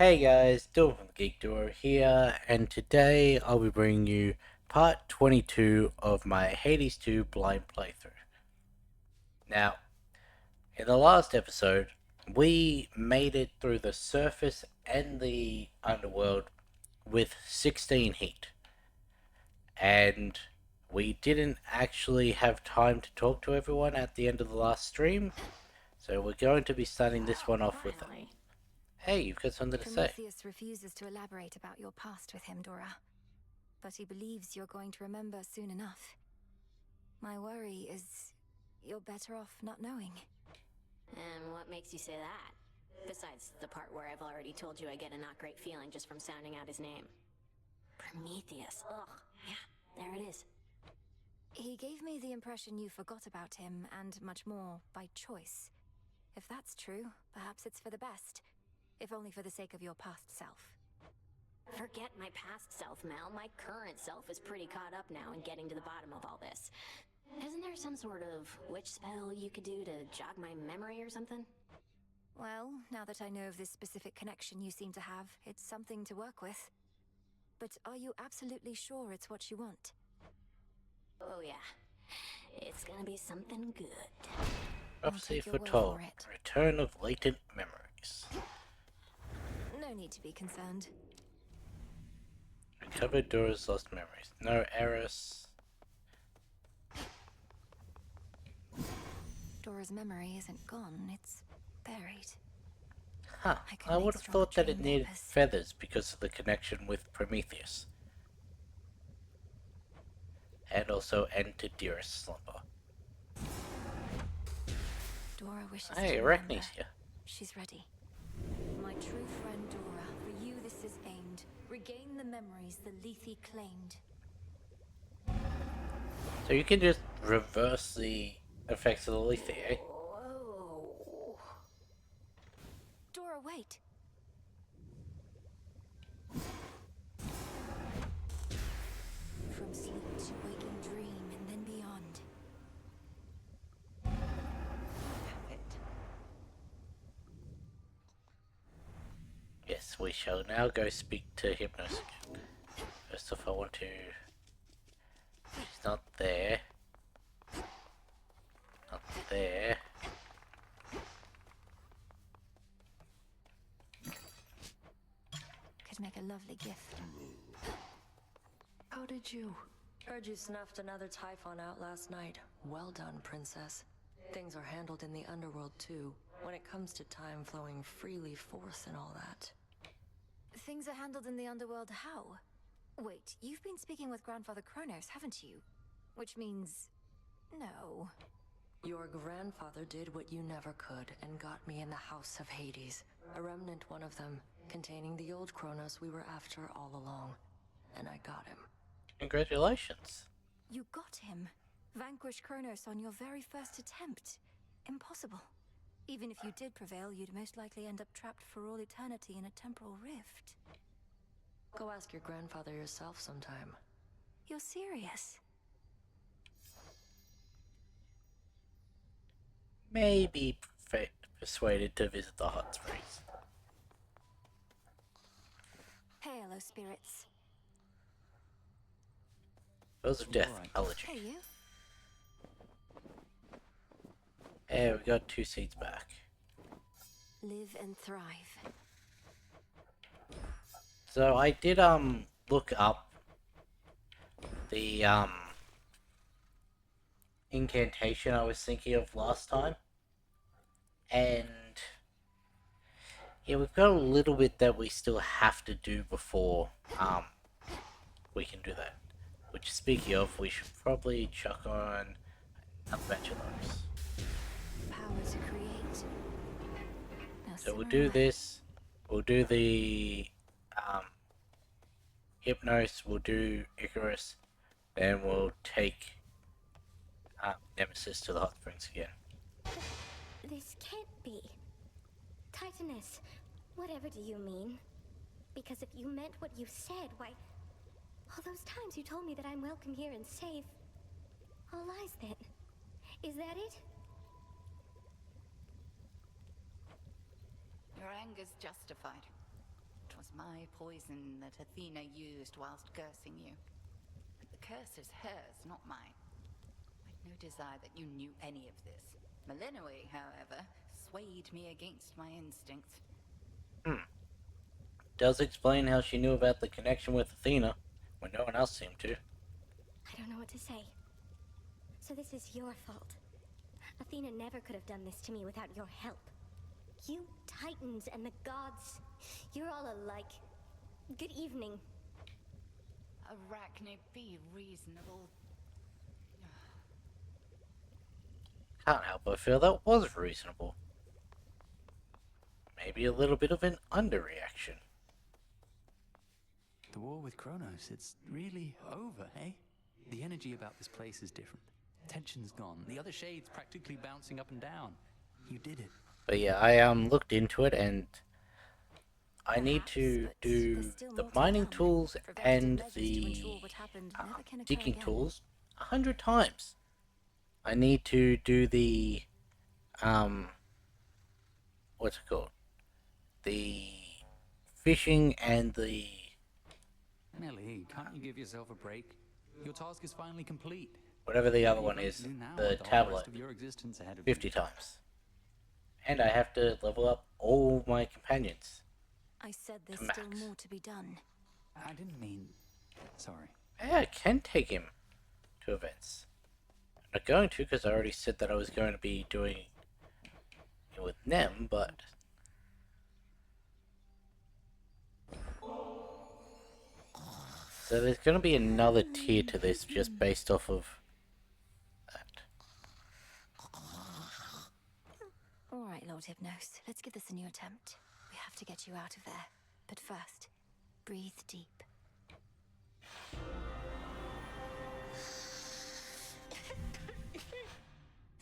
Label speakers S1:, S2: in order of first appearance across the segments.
S1: Hey guys, Dylan from the Geek Duo here, and today I'll be bringing you part 22 of my Hades 2 blind playthrough. Now, in the last episode, we made it through the surface and the underworld with 16 heat, and we didn't actually have time to talk to everyone at the end of the last stream, so we're going to be starting this one off with
S2: Finally.
S1: Hey, you've got something to say.
S3: Prometheus refuses to elaborate about your past with him, Dora. But he believes you're going to remember soon enough. My worry is you're better off not knowing.
S2: And what makes you say that? Besides the part where I've already told you I get a not great feeling just from sounding out his name. Prometheus. Ugh. Yeah, there it is.
S3: He gave me the impression you forgot about him and much more by choice. If that's true, perhaps it's for the best. If only for the sake of your past self.
S2: Forget my past self, Mel. My current self is pretty caught up now in getting to the bottom of all this. Isn't there some sort of witch spell you could do to jog my memory or something?
S3: Well, now that I know of this specific connection you seem to have, it's something to work with. But are you absolutely sure it's what you want?
S2: Oh yeah. It's gonna be something good.
S1: Prophecy
S3: take your word
S1: foretold.
S3: for it.
S1: Return of latent memories.
S3: No need to be concerned.
S1: Recovered Dora's lost memories. No errors.
S3: Dora's memory isn't gone, it's buried.
S1: Huh. I would have thought that it needed feathers because of the connection with Prometheus. And also entered Dearest Slumber.
S3: Dora wishes
S1: Hey,
S3: to
S1: Arachne's
S3: remember.
S1: here.
S3: She's ready. My true friend Dora, for you this is aimed. Regain the memories the Lethe claimed.
S1: So you can just reverse the effects of the Lethe, eh?
S2: Whoa.
S3: Dora, wait! From sleep to waking dream and then beyond. Perfect.
S1: Yes, we shall now go speak to Hypnos again. First off, I want to... She's not there. Not there.
S3: Could make a lovely gift.
S4: How did you? Heard you snuffed another Typhon out last night. Well done, princess. Things are handled in the underworld too, when it comes to time flowing freely forth and all that.
S3: Things are handled in the underworld how? Wait, you've been speaking with Grandfather Kronos, haven't you? Which means... no.
S4: Your grandfather did what you never could and got me in the House of Hades. A remnant one of them, containing the old Kronos we were after all along. And I got him.
S1: Congratulations.
S3: You got him. Vanquish Kronos on your very first attempt. Impossible. Even if you did prevail, you'd most likely end up trapped for all eternity in a temporal rift.
S4: Go ask your grandfather yourself sometime.
S3: You're serious?
S1: Maybe persuaded to visit the hot springs.
S3: Hail, O spirits.
S1: Bells of Death, allergy.
S3: Hey, you.
S1: Hey, we got 2 seeds back.
S3: Live and thrive.
S1: So I did look up the incantation I was thinking of last time. And yeah, we've got a little bit that we still have to do before we can do that. Which, speaking of, we should probably chuck on a batch of those.
S3: Power to create. Now
S1: So we'll
S3: simmer
S1: do
S3: away.
S1: this. We'll do the Hypnos. We'll do Icarus. Then we'll take Nemesis to the hot springs again.
S5: This can't be. Titanus, whatever do you mean? Because if you meant what you said, why... all those times you told me that I'm welcome here and safe... all lies then. Is that it?
S6: Your anger's justified. my poison that Athena used whilst cursing you. But the curse is hers, not mine. I'd no desire that you knew any of this. Melinoe, however, swayed me against my instincts.
S1: Does explain how she knew about the connection with Athena, when no one else seemed to.
S5: I don't know what to say. So this is your fault. Athena never could have done this to me without your help. You Titans and the gods, you're all alike. Good evening.
S6: Arachne, be reasonable.
S1: Can't help but feel that was reasonable. Maybe a little bit of an underreaction.
S7: The war with Kronos, it's really over, eh? The energy about this place is different. Tension's gone. The other shades practically bouncing up and down. You did it.
S1: But yeah, I looked into it, and I need
S3: Perhaps,
S1: to
S3: but
S1: do
S3: there's still
S1: the
S3: more to
S1: mining
S3: come.
S1: tools
S3: Preventative
S1: and
S3: measures to
S1: the
S3: ensure what happened never can occur
S1: digging
S3: again.
S1: tools 100 times. I need to do the what's it called? The fishing and the
S7: Nelly, can't you give yourself a break? Your task is finally complete.
S1: whatever the other
S7: You've
S1: one
S7: got
S1: is,
S7: to do now
S1: the
S7: with whole
S1: tablet,
S7: rest of your existence ahead of
S1: 50
S7: you.
S1: times. And I have to level up all my companions.
S3: I said there's
S1: To
S3: still
S1: max.
S3: more to be done.
S7: I didn't mean... Sorry.
S1: Yeah, I can take him to events. I'm not going to, because I already said that I was going to be doing it with Nem, but... So there's going to be another tier to this, just based off of that.
S3: All right, Lord Hypnos, let's give this a new attempt. We have to get you out of there. But first, breathe deep.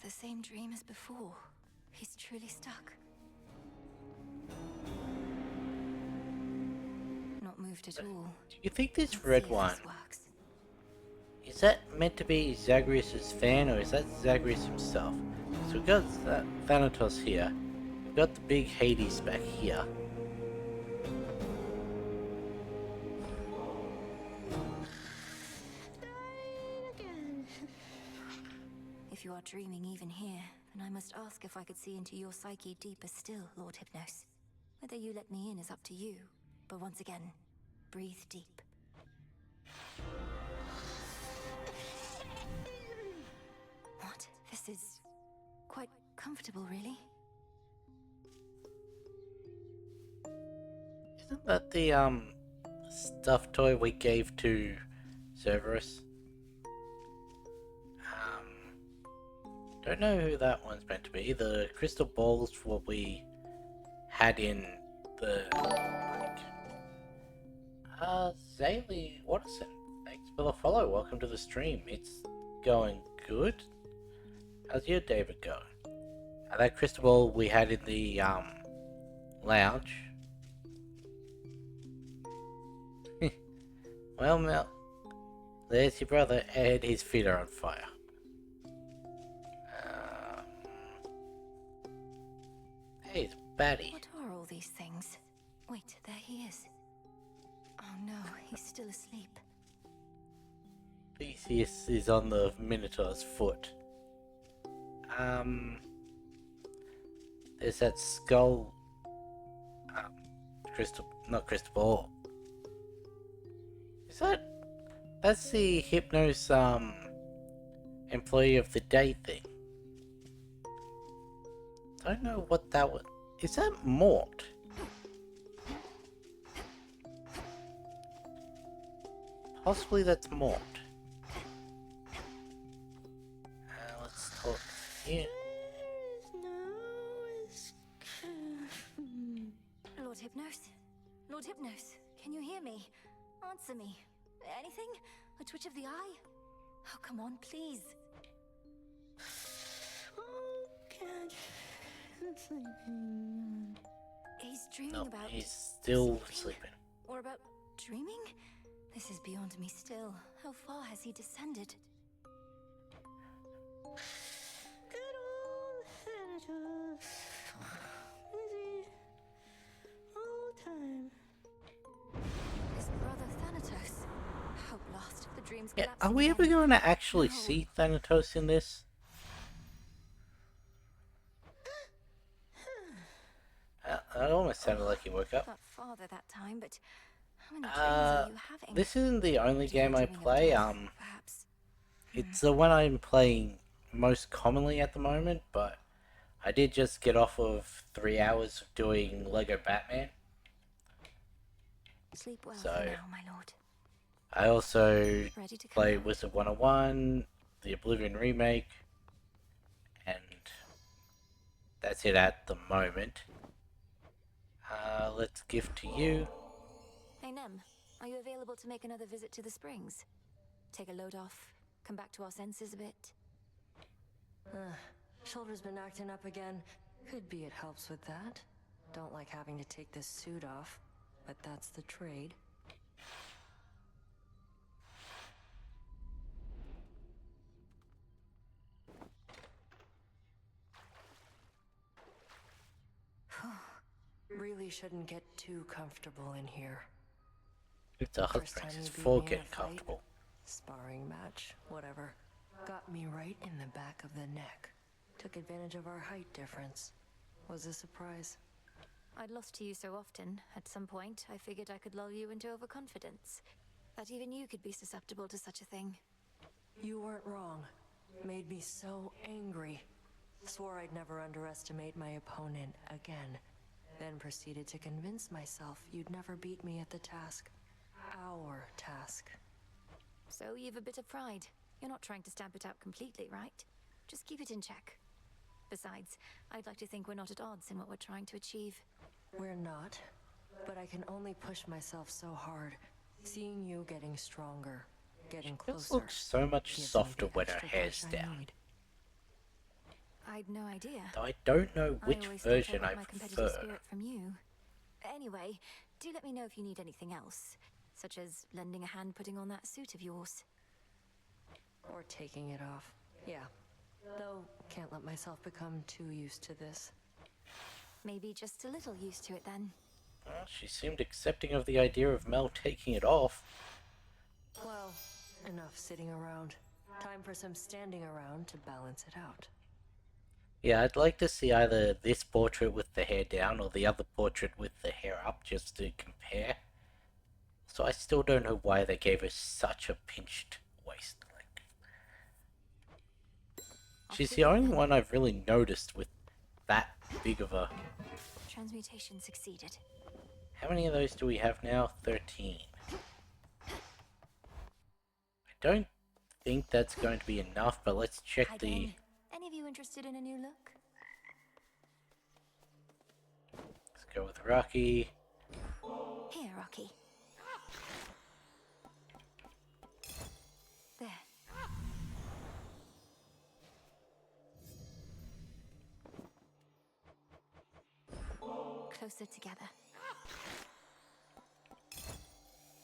S3: The same dream as before. He's truly stuck. Not moved at all.
S1: Do you think this
S3: Let's
S1: red
S3: see if
S1: one,
S3: this works.
S1: is that meant to be Zagreus' fan, or is that Zagreus himself? So we've got Thanatos here. We've got the big Hades back here.
S3: If you are dreaming even here, then I must ask if I could see into your psyche deeper still, Lord Hypnos. Whether you let me in is up to you, but once again, breathe deep. What? This is quite comfortable, really.
S1: Isn't that the stuffed toy we gave to Cerberus? Don't know who that one's meant to be. The crystal balls what we had in the Zaylee Watterson, thanks for the follow. Welcome to the stream. It's going good. How's your day been going? That crystal ball we had in the lounge. Well, Mel, there's your brother, and his feet are on fire. Hey, it's Batty.
S3: What are all these things? Wait, there he is. Oh no, he's still asleep.
S1: Theseus is on the Minotaur's foot. There's that skull. Not crystal ball. Is that? That's the Hypnos employee of the day thing. Don't know what that was. Is that Mort? Possibly that's Mort. Let's talk here.
S3: Lord Hypnos? Lord Hypnos, can you hear me? Answer me. Anything? A twitch of the eye? Oh, come on, please. He's dreaming
S1: No,
S3: about...
S1: he's still sleeping.
S3: Or about dreaming? This is beyond me still. How far has he descended?
S5: Good old Thanatos. Busy all time.
S3: Hope lost. The dream's
S1: Yeah,
S3: collapsing
S1: are we ever
S3: again.
S1: going to actually
S3: No.
S1: see Thanatos in this? That almost sounded like he woke up.
S3: Not father that time, but how many dreams are you having?
S1: This isn't the only
S3: Do you
S1: game I
S3: dreaming of
S1: play.
S3: death, perhaps.
S1: It's the one I'm playing most commonly at the moment, but I did just get off of 3 hours of doing Lego Batman.
S3: Sleep well
S1: So-
S3: for now, my lord.
S1: I also
S3: Ready to come
S1: play
S3: out?
S1: Wizard 101, the Oblivion remake, and that's it at the moment. Let's give to you.
S3: Hey, Nem, are you available to make another visit to the springs? Take a load off, come back to our senses a bit.
S4: Shoulder's been acting up again. Could be it helps with that. Don't like having to take this suit off, but that's the trade. Really shouldn't get too comfortable in here.
S1: It's a
S4: First
S1: husband.
S4: time
S1: It's
S4: you beat
S1: full
S4: me in
S1: getting
S4: a fight?
S1: comfortable.
S4: Sparring match, whatever. Got me right in the back of the neck. Took advantage of our height difference. Was a surprise.
S3: I'd lost to you so often, at some point I figured I could lull you into overconfidence. That even you could be susceptible to such a thing.
S4: You weren't wrong. Made me so angry. Swore I'd never underestimate my opponent again. Then proceeded to convince myself you'd never beat me at the task. Our task.
S3: So you've a bit of pride. You're not trying to stamp it out completely, right? Just keep it in check. Besides, I'd like to think we're not at odds in what we're trying to achieve.
S4: We're not. But I can only push myself so hard. Seeing you getting stronger. Getting
S1: This
S4: closer.
S1: looks so much
S4: gives me
S1: softer
S4: the
S1: when her
S4: extra
S1: hair's
S4: push I
S1: down.
S4: need.
S3: I'd no idea.
S1: Though I don't know which
S3: I always thought
S1: version
S3: got
S1: I
S3: my competitive
S1: prefer.
S3: spirit from you. Anyway, do let me know if you need anything else, such as lending a hand putting on that suit of yours.
S4: Or taking it off. Yeah. Though, can't let myself become too used to this.
S3: Maybe just a little used to it then.
S1: Well, she seemed accepting of the idea of Mel taking it off.
S4: Well, enough sitting around. Time for some standing around to balance it out.
S1: Yeah, I'd like to see either this portrait with the hair down or the other portrait with the hair up just to compare. So I still don't know why they gave her such a pinched waist. Like, she's the only one I've really noticed with that big of a...
S3: Transmutation succeeded.
S1: How many of those do we have now? 13. I don't think that's going to be enough, but let's check
S3: Hi,
S1: the...
S3: gang. Any of you interested in a new look?
S1: Let's go with Rocky.
S3: Here, Rocky. There. Closer together.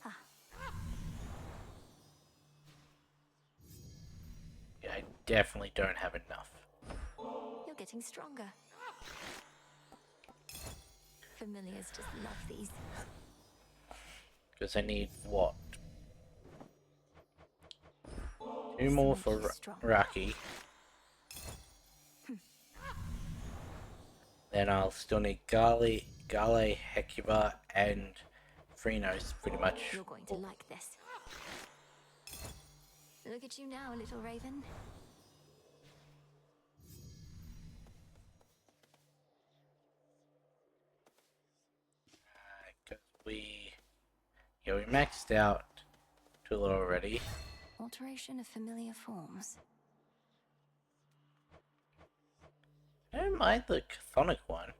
S3: Ah,
S1: Yeah, I definitely don't have enough.
S3: you're getting stronger. Familiars just love these.
S1: Because I need what? 2 more for
S3: Strong.
S1: Rocky. Then I'll still need Gale, Hecuba, and Phrenos pretty much.
S3: You're going to like this. Look at you now, little raven.
S1: Because we maxed out Tula already.
S3: Alteration of familiar forms.
S1: I don't mind the chthonic one.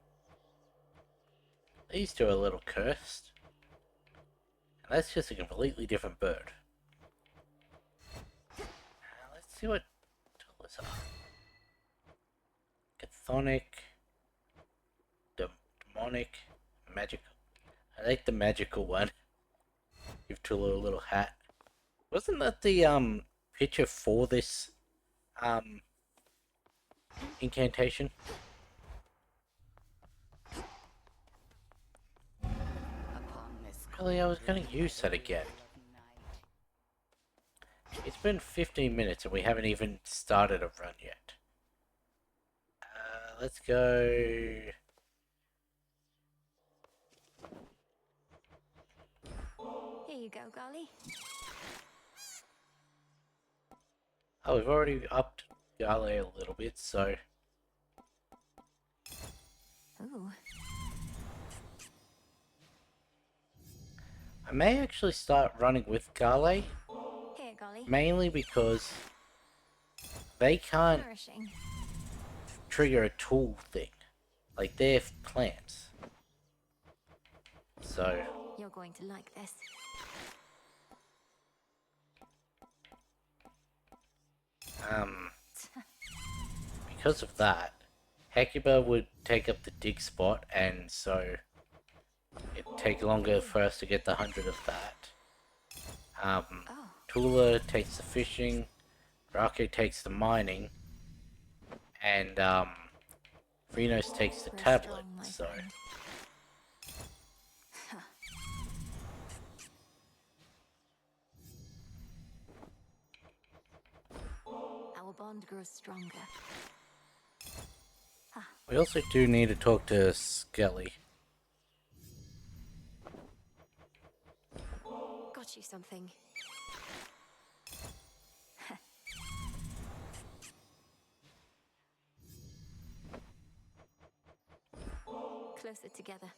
S1: These two are a little cursed. And that's just a completely different bird. Let's see what Tula's are. Chthonic, demonic, magical. I like the magical one. Give Tula a little hat. Wasn't that the picture for this incantation?
S6: Upon this
S1: Really, I was gonna use that again.
S6: cold night,
S1: It's been 15 minutes and we haven't even started a run yet. Let's go.
S3: Here you go, Golly.
S1: Oh, we've already upped Gale a little bit, so
S3: Ooh.
S1: I may actually start running with Gale,
S3: Here, Golly.
S1: mainly because they can't
S3: Nourishing.
S1: trigger a tool thing. Like, they're plants. So,
S3: You're going to like this.
S1: because of that, Hecuba would take up the dig spot, and so it'd take longer for us to get the 100 of that.
S3: Oh.
S1: Tula takes the fishing, Drake takes the mining, and Phrenos takes the
S3: We're
S1: tablet,
S3: strong, my
S1: so...
S3: friend. Our bond grows stronger.
S1: We also do need to talk to Skelly.
S3: Got you something. Closer together.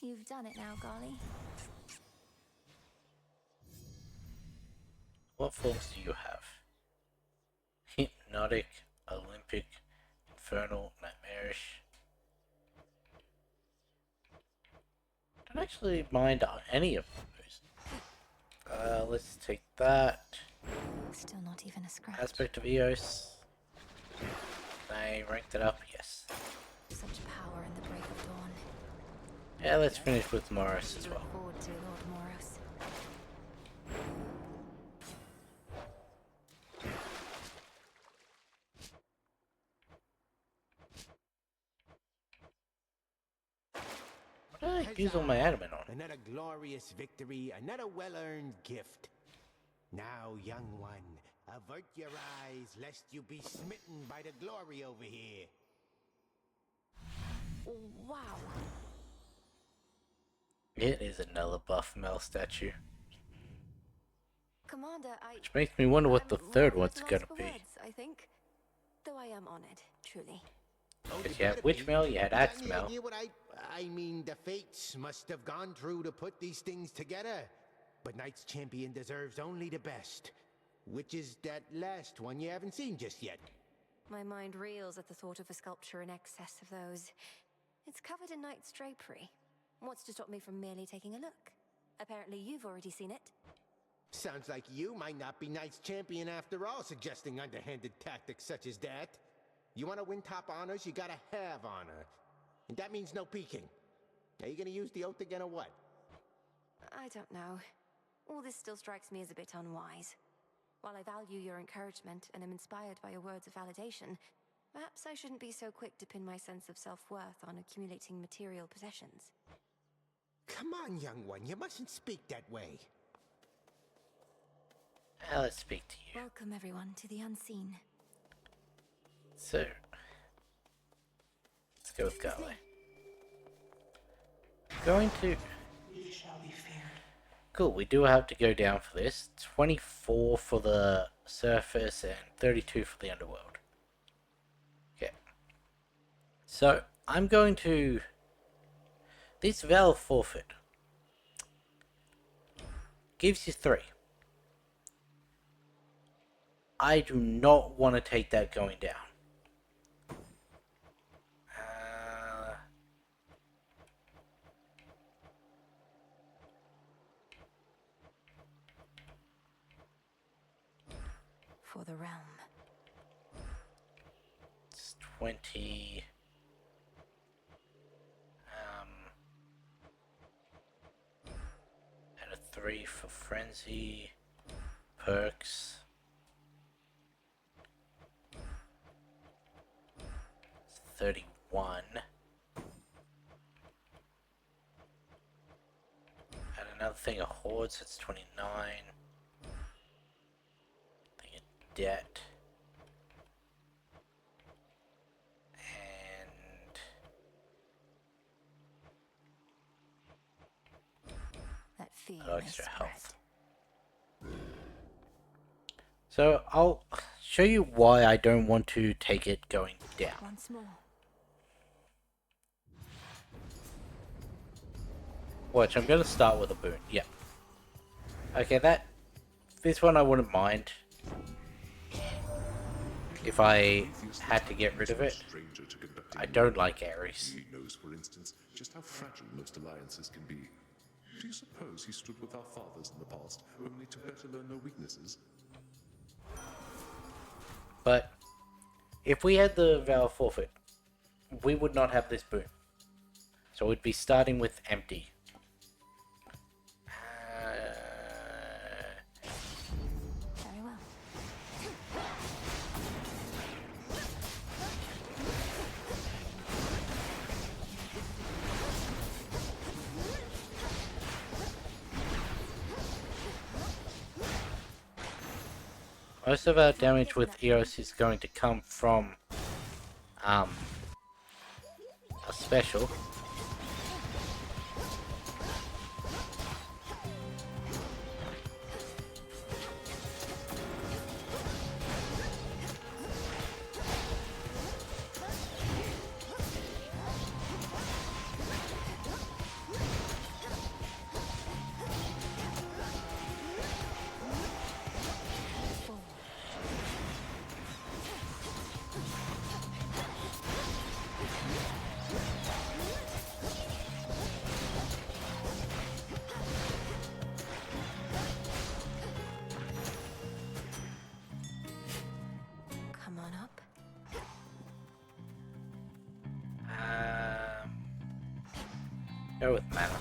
S3: You've done it now, Golly.
S1: What forms do you have? Hypnotic, Olympic, Infernal, Nightmarish. Don't actually mind any of those. Let's take that.
S3: Still not even a scratch.
S1: Aspect of Eos. They ranked it up, yes.
S3: Such power in the break of dawn.
S1: Yeah, let's finish with Morris as
S3: Look
S1: well.
S3: forward to Lord Moros.
S1: What did I use all my adamant on?
S8: Another glorious victory, another well-earned gift. Now, young one, avert your eyes lest you be smitten by the glory over here.
S3: Wow.
S1: It is another buff Mel statue.
S3: Commander,
S1: Which makes me wonder what the
S3: I'm
S1: third
S3: rather
S1: one's
S3: at a
S1: gonna
S3: loss for
S1: be.
S3: words, I think. Though I am honored, truly.
S1: Because you had Witchmail, you had Axemail.
S8: What I mean, the fates must have gone through to put these things together. But Knight's Champion deserves only the best. Which is that last one you haven't seen just yet.
S3: My mind reels at the thought of a sculpture in excess of those. It's covered in knight's drapery. What's to stop me from merely taking a look? Apparently you've already seen it.
S8: Sounds like you might not be Knight's Champion after all, suggesting underhanded tactics such as that. You want to win top honors, you gotta have honor. And that means no peeking. Are you gonna use the oath again or what?
S3: I don't know. All this still strikes me as a bit unwise. While I value your encouragement and am inspired by your words of validation, perhaps I shouldn't be so quick to pin my sense of self-worth on accumulating material possessions.
S8: Come on, young one, you mustn't speak that way.
S1: Let's speak to you.
S3: Welcome everyone to the unseen.
S1: So, let's go with Gale. Going to... Cool, we do have to go down for this. 24 for the surface and 32 for the underworld. Okay. So, I'm going to... This Val forfeit gives you 3. I do not want to take that going down.
S3: For the realm.
S1: It's 20. And a 3 for frenzy. Perks. It's 31. And Another thing of hordes, that's 29. Thing of debt. And
S3: That fear
S1: got
S3: may
S1: extra
S3: spread.
S1: health. So I'll show you why I don't want to take it going down.
S3: Once more.
S1: Watch, I'm gonna start with a boon. Yeah. Okay, this one I wouldn't mind if I had to get rid of it. I don't like Ares.
S9: He knows, for instance, just how fragile most alliances can be. Do you suppose he stood with our fathers in the past, only to better learn their weaknesses?
S1: But if we had the Vow of Forfeit, we would not have this boon. So we'd be starting with empty.
S3: Very well.
S1: Most of our damage with Eos is going to come from a special.
S3: Come on up.
S1: Go with mana.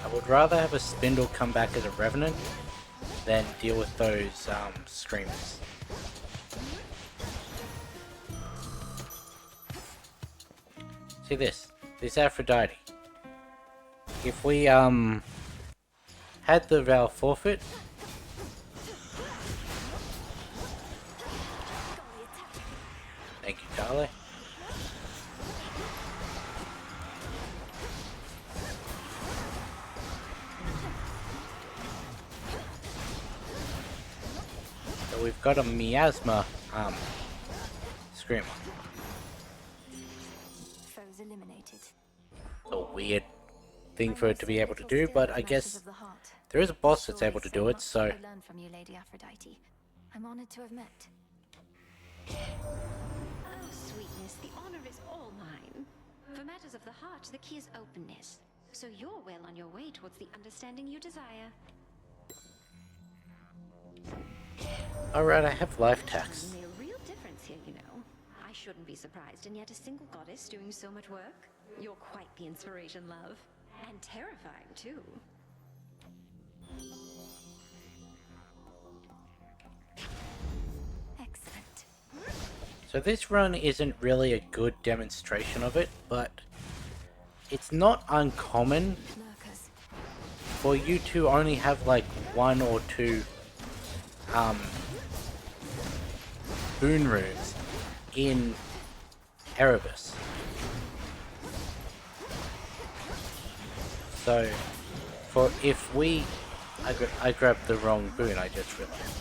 S1: I would rather have a Spindle come back as a Revenant than deal with those Screamers. See this Aphrodite. If we had the Vow Forfeit, thank you, Carly. So we've got a Miasma Screamer.
S3: Foes eliminated.
S1: It's a weird thing for it to be able to do, but I guess there is a boss that's able to do it, so
S3: Learn from you, Lady Aphrodite. I'm honored to have met.
S10: Oh, sweetness, the honor is all mine. For matters of the heart, the key is openness. So you're well on your way towards the understanding you desire.
S1: alright, I have life tax.
S10: There's a real difference here, you know. I shouldn't be surprised, and yet a single goddess doing so much work? You're quite the inspiration, love. And terrifying, too.
S3: Excellent.
S1: So this run isn't really a good demonstration of it, but it's not uncommon
S3: Lurkers.
S1: for you to only have like one or two boon runes in Erebus. So for if we I grabbed the wrong boon, I just realized.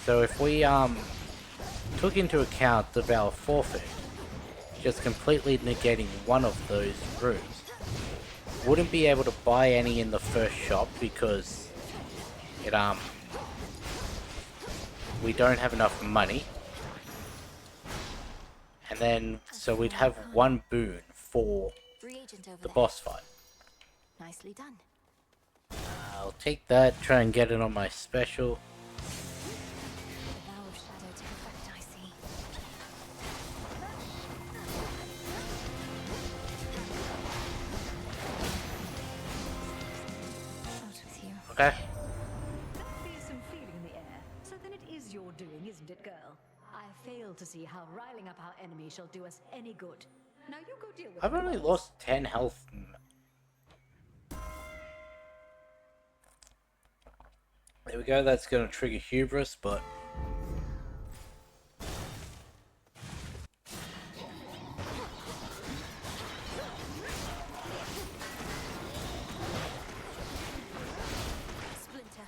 S1: So if we took into account the Vow of Forfeit, just completely negating one of those runes, wouldn't be able to buy any in the first shop because it we don't have enough money. And then so we'd have one boon for
S3: Reagent over
S1: the
S3: there.
S1: boss fight.
S3: Nicely done.
S1: I'll take that, try and get it on my special.
S3: The vow of shadow to perfect, I see. Out with you.
S1: Okay.
S11: That fearsome feeling in the air. So then it is your doing, isn't it, girl? I fail to see how riling up our enemy shall do us any good. Now you go deal with
S1: I've
S11: them.
S1: only lost 10 health. There we go, that's going to trigger hubris, but...
S3: Splinter.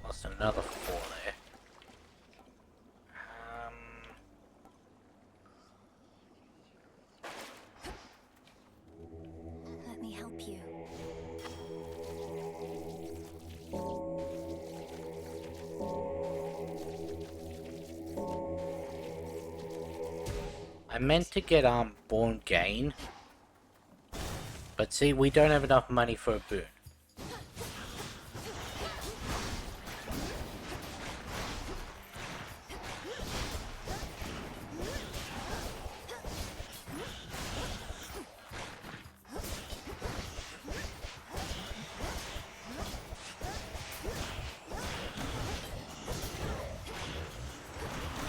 S1: Lost another 4 there.
S3: Let me help you.
S1: I meant to get Born Gain. But see, we don't have enough money for a boon.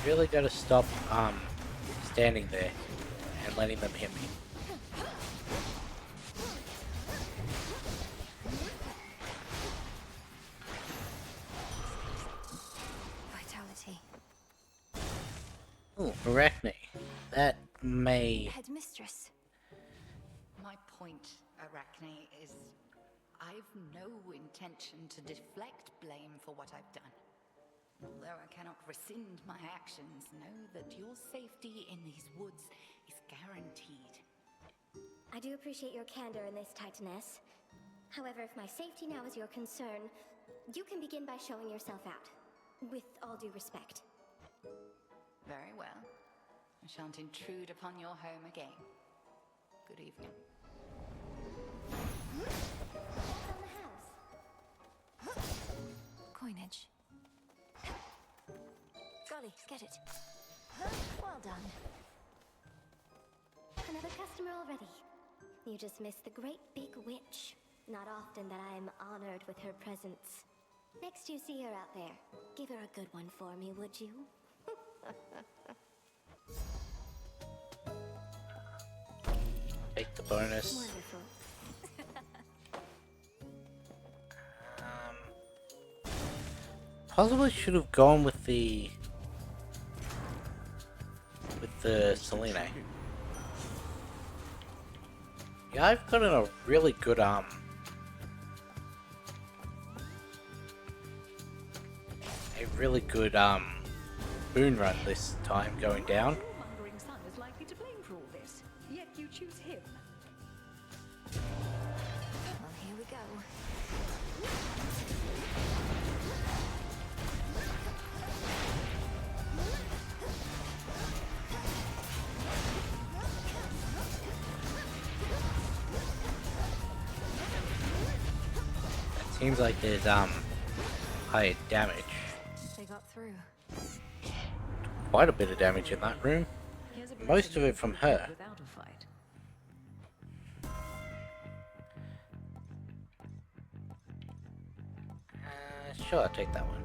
S1: Really gotta stop standing there and letting them hit me.
S3: Vitality.
S1: Ooh, Arachne. That may...
S3: Headmistress.
S6: My point, Arachne, is I've no intention to deflect blame for what I've done. Although I cannot rescind my actions, know that your safety in these woods is guaranteed.
S5: I do appreciate your candor in this, Titaness. However, if my safety now is your concern, you can begin by showing yourself out. With all due respect.
S6: Very well. I shan't intrude upon your home again. Good evening.
S5: From the house.
S3: Coinage. Golly, get it. Well done.
S5: Another customer already. You just missed the great big witch. Not often that I am honored with her presence. Next you see her out there, give her a good one for me, would you?
S1: Take the bonus.
S5: Wonderful.
S1: Possibly should have gone with the Selene. Yeah, I've gotten a really good a really good boon run this time going down.
S11: Your mongering son is likely to blame for all this. Yet you choose him.
S3: Well, here we go.
S1: It seems like there's higher damage.
S3: They got through.
S1: Quite a bit of damage in that room.
S11: Here's a
S1: Most of
S11: blessing
S1: it from her.
S11: without a fight.
S1: Sure, I'll take that one.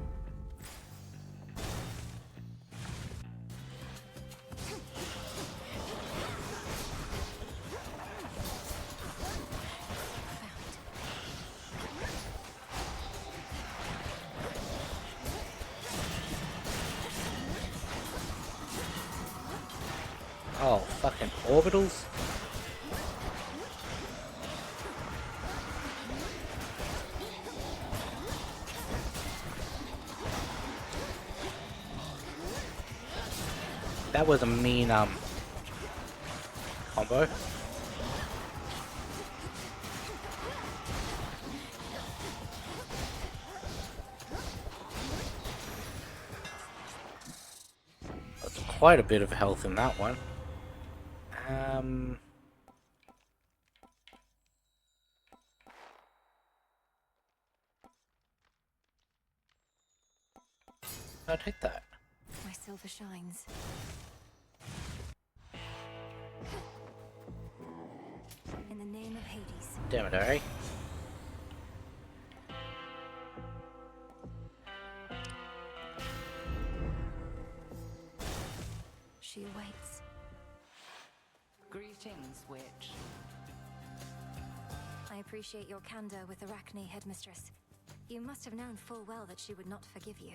S1: Oh, fucking orbitals? That was a mean, combo. quite a bit of health in that one. I'll take that.
S3: My silver shines. In the name of Hades.
S1: Damn it, alright.
S3: She awaits.
S6: Greetings, witch.
S3: I appreciate your candor with Arachne, headmistress. You must have known full well that she would not forgive you.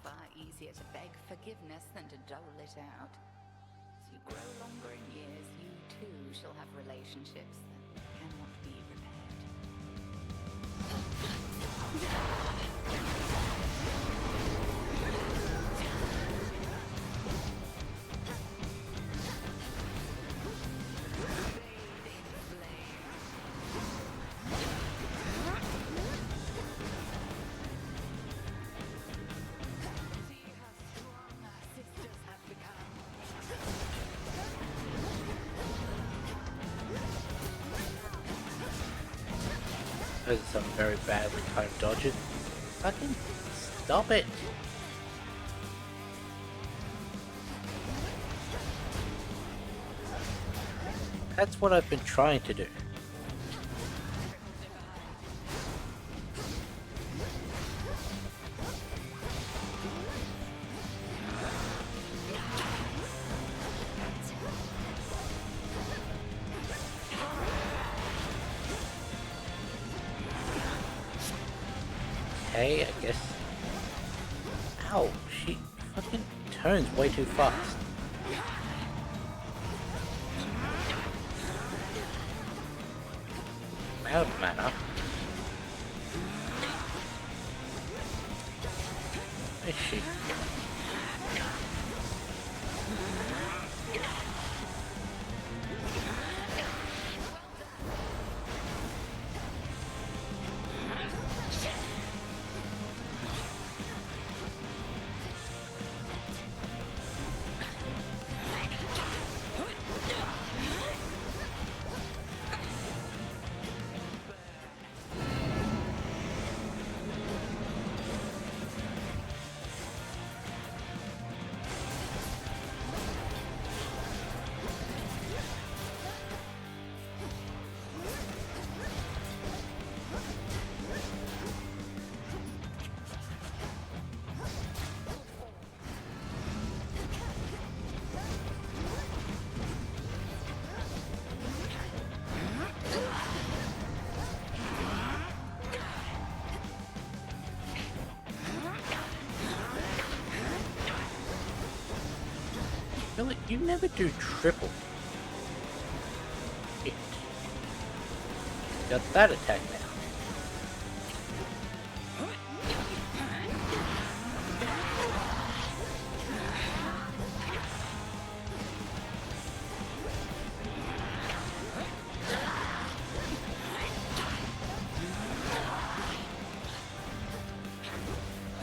S6: Far easier to beg forgiveness than to dole it out. As you grow longer in years, you too shall have relationships that cannot be
S1: Those are some very badly timed dodges. Fucking stop it! That's what I've been trying to do. Okay, I guess. Ow, she fucking turns way too fast. Out mana. Is she? Really? You never do triple. Shit. Got that attack now.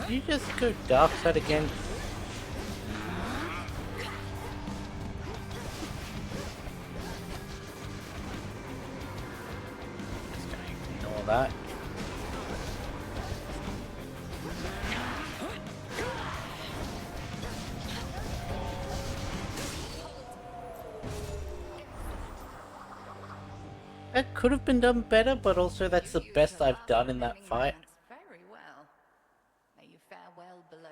S1: Did you just go dark side again? That. That could have been done better, but also that's the best I've done in that fight.
S6: Very well. May you fare well below.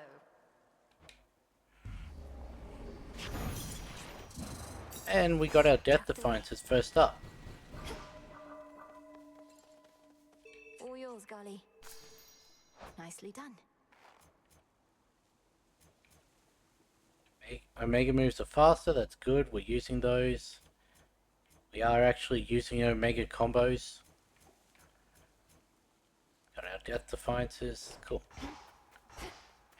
S1: And we got our Death Defiances first up.
S3: All yours, Golly. Nicely done.
S1: Omega moves are faster, that's good, we're using those. We are actually using Omega combos. Got our Death Defiances, cool.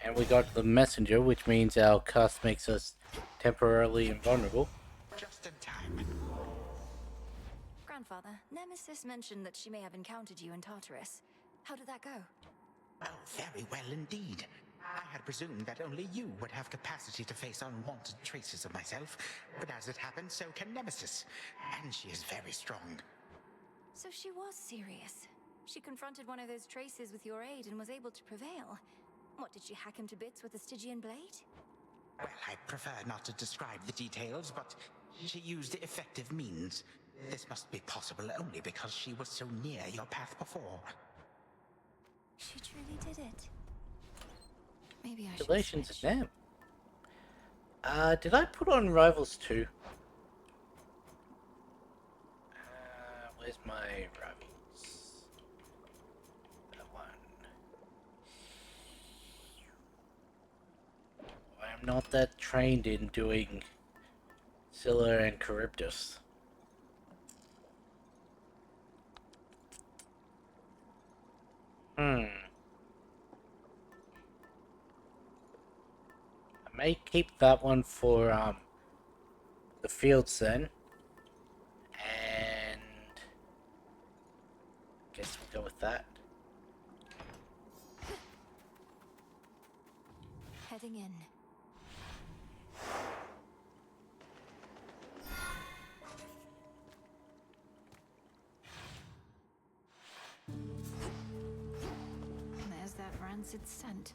S1: And we got the Messenger, which means our cast makes us temporarily invulnerable.
S12: Just in time.
S3: Grandfather, Nemesis mentioned that she may have encountered you in Tartarus. How did that go?
S12: Well, very well indeed. I had presumed that only you would have capacity to face unwanted traces of myself, but as it happened, so can Nemesis. And she is very strong.
S3: So she was serious. She confronted one of those traces with your aid and was able to prevail. What, did she hack him to bits with the Stygian blade?
S12: Well, I prefer not to describe the details, but she used effective means. This must be possible only because she was so near your path before.
S3: She truly did it. Maybe I should
S1: Congratulations to
S3: switch.
S1: them. Did I put on Rivals 2? Where's my Rivals? That one. I'm not that trained in doing Scylla and Charybdis. I may keep that one for the fields then, and guess we'll go with that.
S3: Heading in. There's that rancid scent.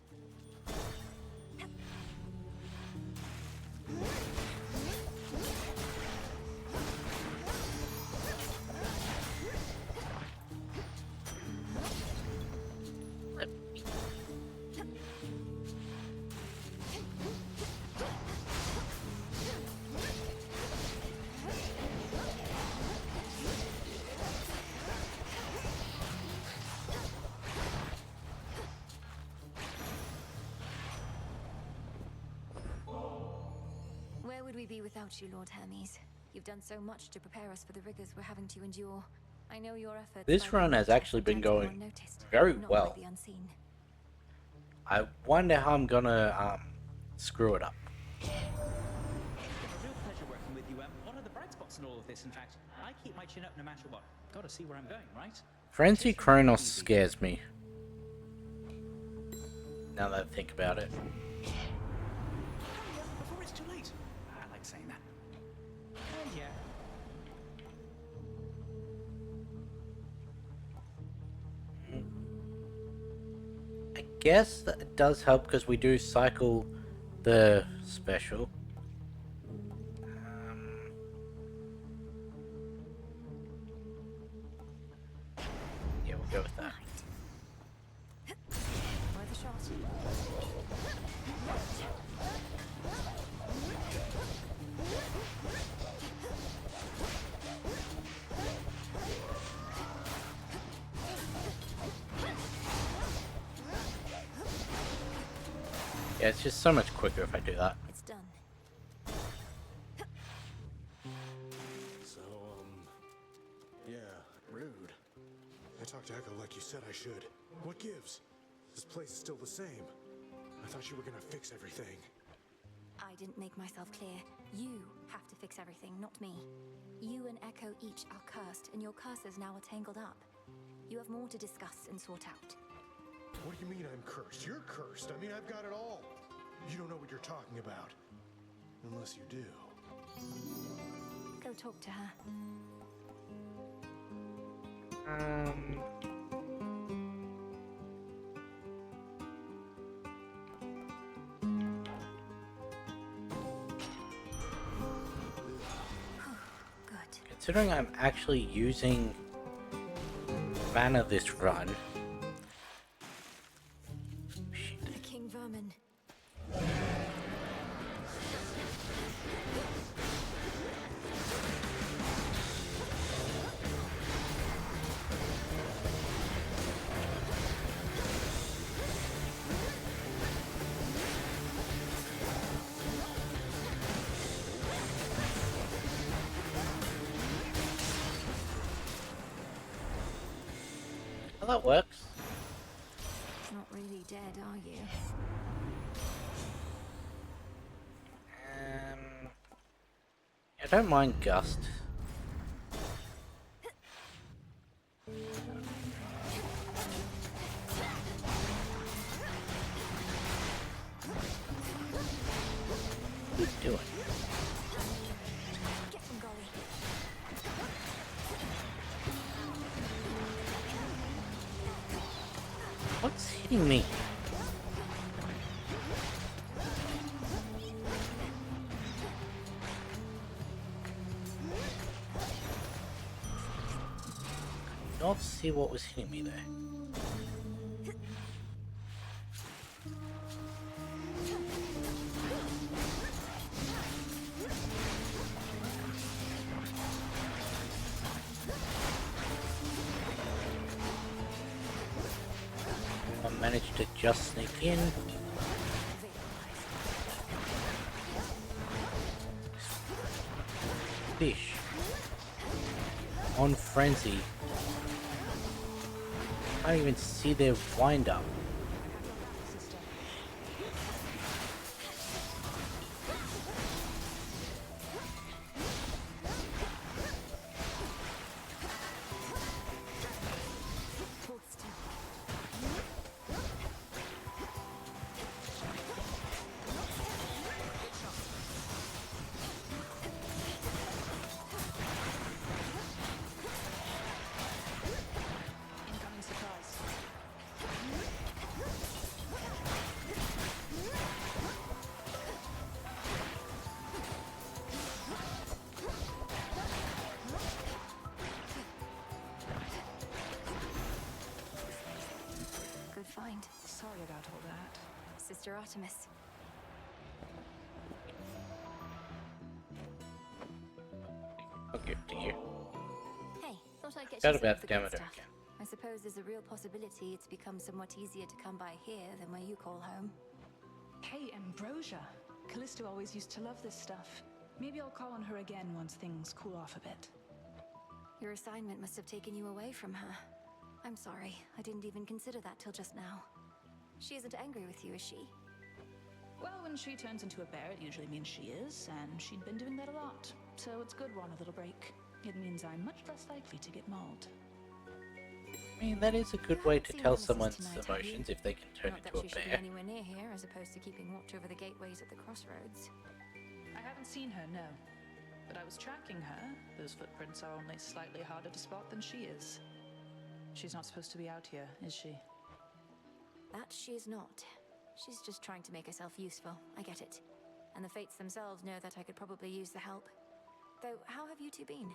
S3: Where would we be without you, Lord Hermes? You've done so much to prepare us for the rigors we're having to endure. I know your efforts.
S1: This run has actually been going very well. I wonder how I'm gonna screw it up.
S13: It's been a real pleasure working with you. What are the bright spots in all of this? In fact, I keep my chin up no matter what. Gotta see where I'm going, right?
S1: Frenzy Kronos scares me. Now that I think about it.
S13: Before it's too late. I like saying that. Oh yeah.
S1: I guess that it does help because we do cycle the special. Yeah, we'll go with that.
S3: Worth a shot.
S1: Yeah, it's just so much quicker if I do that.
S3: It's done.
S14: So, yeah, rude. I talked to Echo like you said I should. What gives? This place is still the same. I thought you were gonna fix everything.
S3: I didn't make myself clear. You have to fix everything, not me. You and Echo each are cursed, and your curses now are tangled up. You have more to discuss and sort out.
S14: What do you mean I'm cursed? You're cursed. I mean, I've got it all. You don't know what you're talking about. Unless you do.
S3: Go talk to her.
S1: Considering I'm actually using mana this run.
S3: The King Vermin.
S1: Well, that works.
S3: Not really dead, are you?
S1: I don't mind Gust. What are you doing?
S3: Get him, Golly.
S1: What's hitting me? I don't see what was hitting me there. I managed to just sneak in. Fish on frenzy. I can't even see their wind up.
S11: Incoming surprise.
S3: Good find.
S11: Sorry about all that.
S3: Sister Artemis.
S1: I'll give it to you.
S3: Hey, thought I'd get
S1: Forgot
S3: you some
S1: about
S3: of the good
S1: Demeter
S3: stuff.
S1: again.
S3: I suppose there's a real possibility it's become somewhat easier to come by here than where you call home.
S11: Hey, Ambrosia. Callisto always used to love this stuff. Maybe I'll call on her again once things cool off a bit.
S3: Your assignment must have taken you away from her. I'm sorry, I didn't even consider that till just now. She isn't angry with you, is she?
S11: Well, when she turns into a bear, it usually means she is, and she'd been doing that a lot. So it's good we're on a little break. It means I'm much less likely to get mauled.
S1: I mean, that is a good way to
S3: Seen
S1: tell
S3: Nemesis
S1: someone's
S3: tonight, have you?
S1: emotions if they can turn
S3: Not that
S1: into a
S3: she should be
S1: bear.
S3: anywhere near here, as opposed to keeping watch over the gateways at the crossroads.
S11: I haven't seen her, no. But I was tracking her. Those footprints are only slightly harder to spot than she is. She's not supposed to be out here, is she?
S3: That she is not. She's just trying to make herself useful, I get it. And the Fates themselves know that I could probably use the help. Though, how have you two been?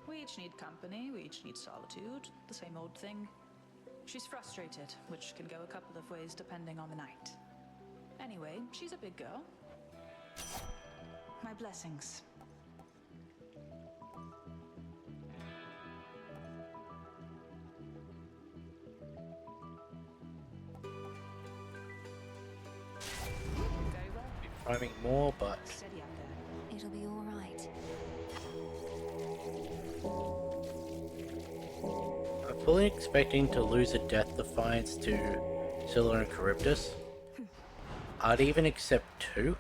S11: We each need company, we each need solitude. The same old thing. She's frustrated, which can go a couple of ways depending on the night. Anyway, she's a big girl. My blessings. Very well.
S1: Be priming more, but
S11: Steady up there.
S3: It'll be alright.
S1: I'm fully expecting to lose a Death Defiance to Scylla and Charybdis. I'd even accept 2.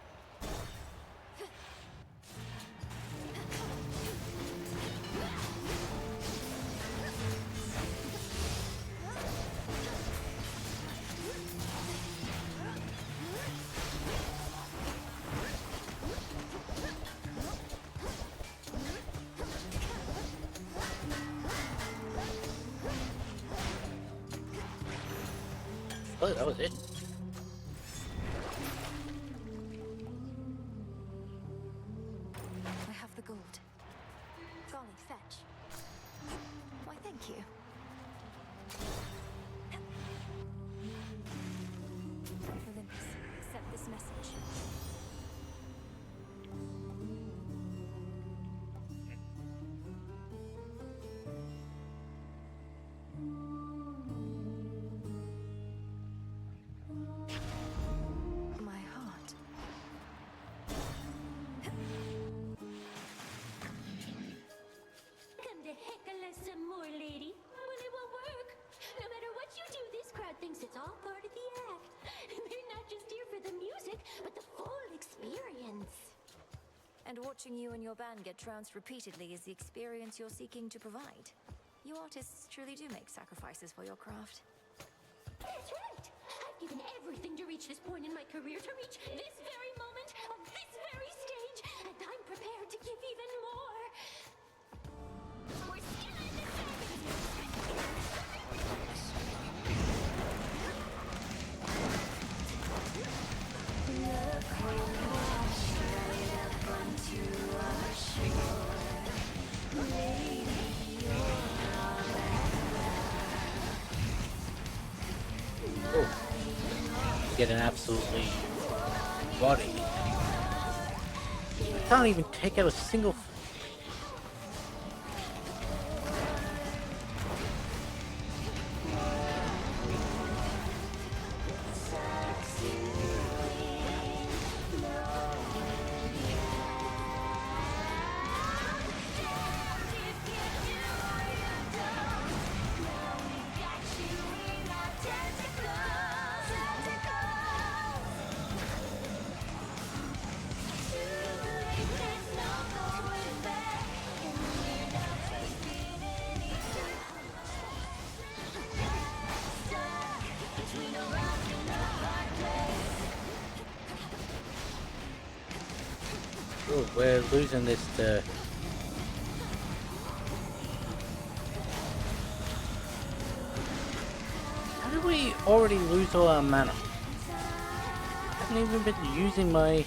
S1: Oh, that was it.
S3: I have the gold. Golly, fetch. Why, thank you. Olympus, accept this message. My heart.
S15: Come to heckle us some more, lady. Well, it won't work. No matter what you do, this crowd thinks it's all part of the act. They're not just here for the music, but the full experience.
S3: And watching you and your band get trounced repeatedly is the experience you're seeking to provide. You artists truly do make sacrifices for your craft.
S15: That's right. I've given everything to reach this point in my career, to reach this very moment of this very stage, and I'm prepared to give even more. We're still in the
S1: Get an absolutely body. I can't even take out a single. Oh, we're losing this to... How did we already lose all our mana? I haven't even been using my...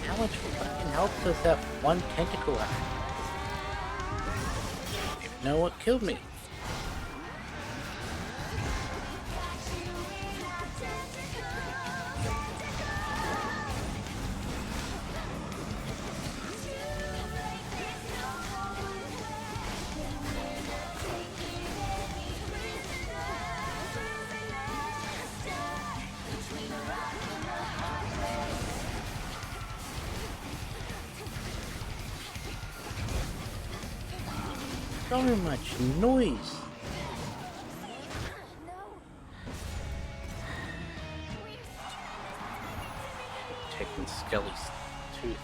S1: How much fucking help does that one tentacle have? I don't even know what killed me. So much noise. Taking Skelly's tooth.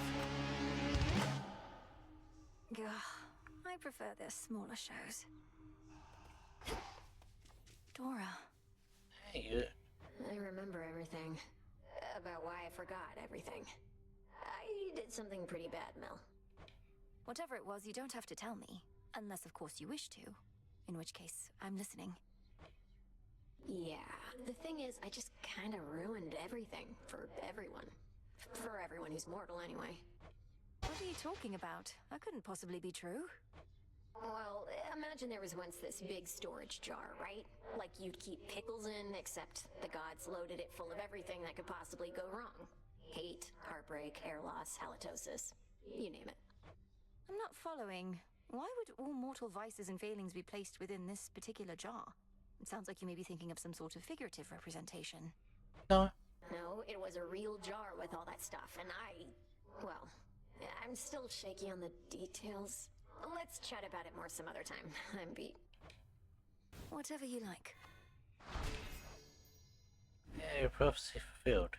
S3: Gah, I prefer their smaller shows. Dora.
S1: Hey,
S2: I remember everything. About why I forgot everything. I did something pretty bad, Mel.
S3: Whatever it was, you don't have to tell me. Unless, of course, you wish to. In which case, I'm listening.
S2: Yeah, the thing is, I just kind of ruined everything for everyone. For everyone who's mortal, anyway.
S3: What are you talking about? That couldn't possibly be true.
S2: Well, imagine there was once this big storage jar, right? Like you'd keep pickles in, except the gods loaded it full of everything that could possibly go wrong. Hate, heartbreak, hair loss, halitosis. You name it.
S3: I'm not following. Why would all mortal vices and failings be placed within this particular jar? It sounds like you may be thinking of some sort of figurative representation.
S1: No.
S2: No, it was a real jar with all that stuff, and well, I'm still shaky on the details. Let's chat about it more some other time. I'm beat.
S3: Whatever you like.
S1: Yeah, prophecy fulfilled.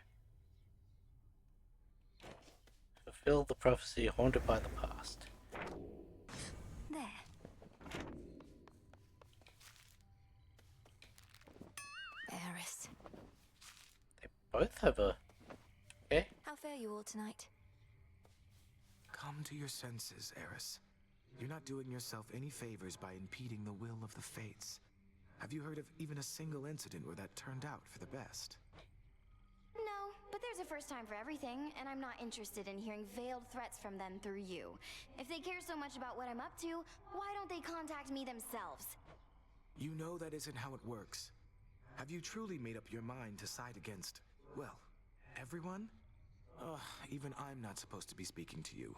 S1: Fulfill the prophecy haunted by the past.
S3: There. Eris.
S1: They both have a... Okay.
S3: How fare you all tonight?
S16: Come to your senses, Eris. You're not doing yourself any favors by impeding the will of the fates. Have you heard of even a single incident where that turned out for the best?
S5: No, but there's a first time for everything, and I'm not interested in hearing veiled threats from them through you. If they care so much about what I'm up to, why don't they contact me themselves?
S16: You know that isn't how it works. Have you truly made up your mind to side against, well, everyone? Even I'm not supposed to be speaking to you.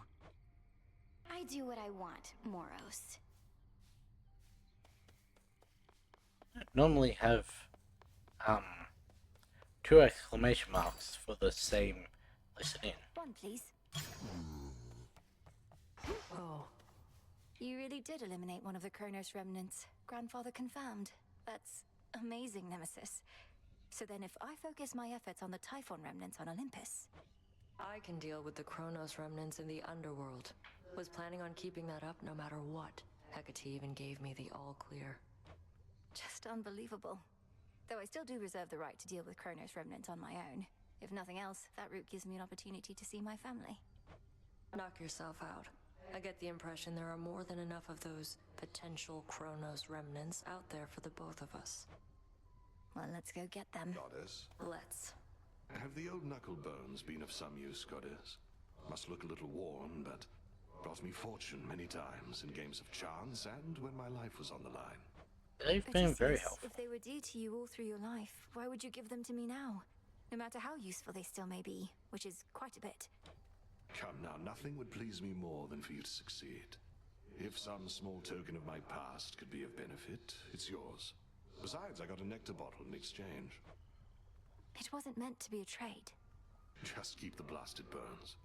S5: I do what I want, Moros.
S1: Normally have two exclamation marks for the same listen in.
S3: One, please.
S4: Oh.
S3: You really did eliminate one of the Kronos remnants. Grandfather confirmed. That's amazing, Nemesis. So then if I focus my efforts on the Typhon remnants on Olympus...
S4: I can deal with the Kronos remnants in the underworld. Was planning on keeping that up no matter what. Hecate even gave me the all clear.
S3: Just unbelievable. Though I still do reserve the right to deal with Kronos remnants on my own. If nothing else, that route gives me an opportunity to see my family.
S4: Knock yourself out. I get the impression there are more than enough of those potential Kronos remnants out there for the both of us.
S3: Well, let's go get them.
S9: Goddess?
S4: Let's.
S9: Have the old knuckle bones been of some use, Goddess? Must look a little worn, but brought me fortune many times in games of chance and when my life was on the line.
S1: They've been very helpful.
S3: If they were dear to you all through your life, why would you give them to me now? No matter how useful they still may be, which is quite a bit.
S9: Come now, nothing would please me more than for you to succeed. If some small token of my past could be of benefit, it's yours. Besides, I got a nectar bottle in exchange.
S3: It wasn't meant to be a trade.
S9: Just keep the blasted bones.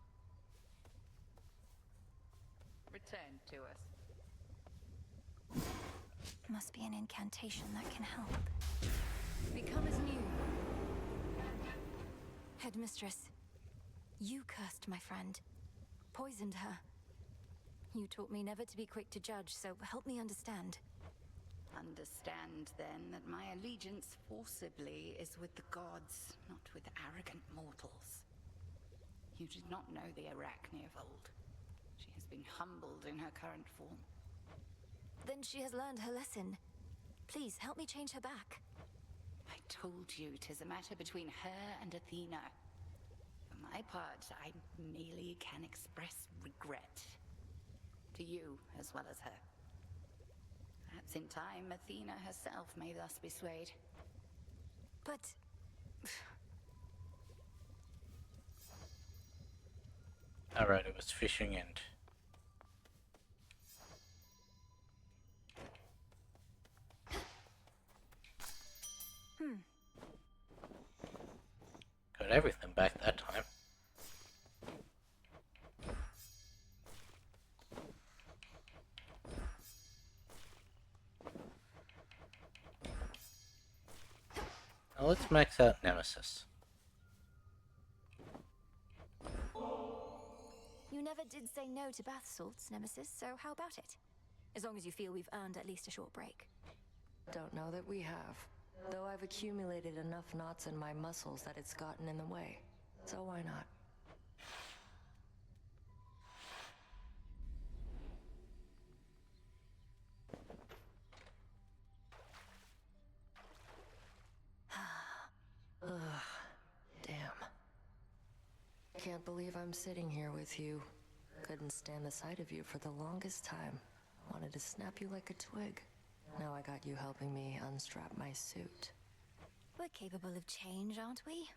S6: Return to us.
S3: Must be an incantation that can help. Become as new. Headmistress, you cursed my friend. Poisoned her. You taught me never to be quick to judge, so help me understand.
S6: Understand, then, that my allegiance forcibly is with the gods, not with arrogant mortals. You did not know the Arachne of old. She has been humbled in her current form.
S3: Then she has learned her lesson. Please, help me change her back.
S6: I told you 'tis a matter between her and Athena. For my part, I merely can express regret. To you, as well as her. Perhaps in time, Athena herself may thus be swayed.
S3: But...
S1: Alright, it was fishing and... Got everything back that time. Now let's max out Nemesis.
S3: You never did say no to bath salts, Nemesis, so how about it? As long as you feel we've earned at least a short break.
S4: Don't know that we have. Though I've accumulated enough knots in my muscles that it's gotten in the way. So why not? Ugh, damn. Can't believe I'm sitting here with you. Couldn't stand the sight of you for the longest time. Wanted to snap you like a twig. Now I got you helping me unstrap my suit.
S3: We're capable of change, aren't we?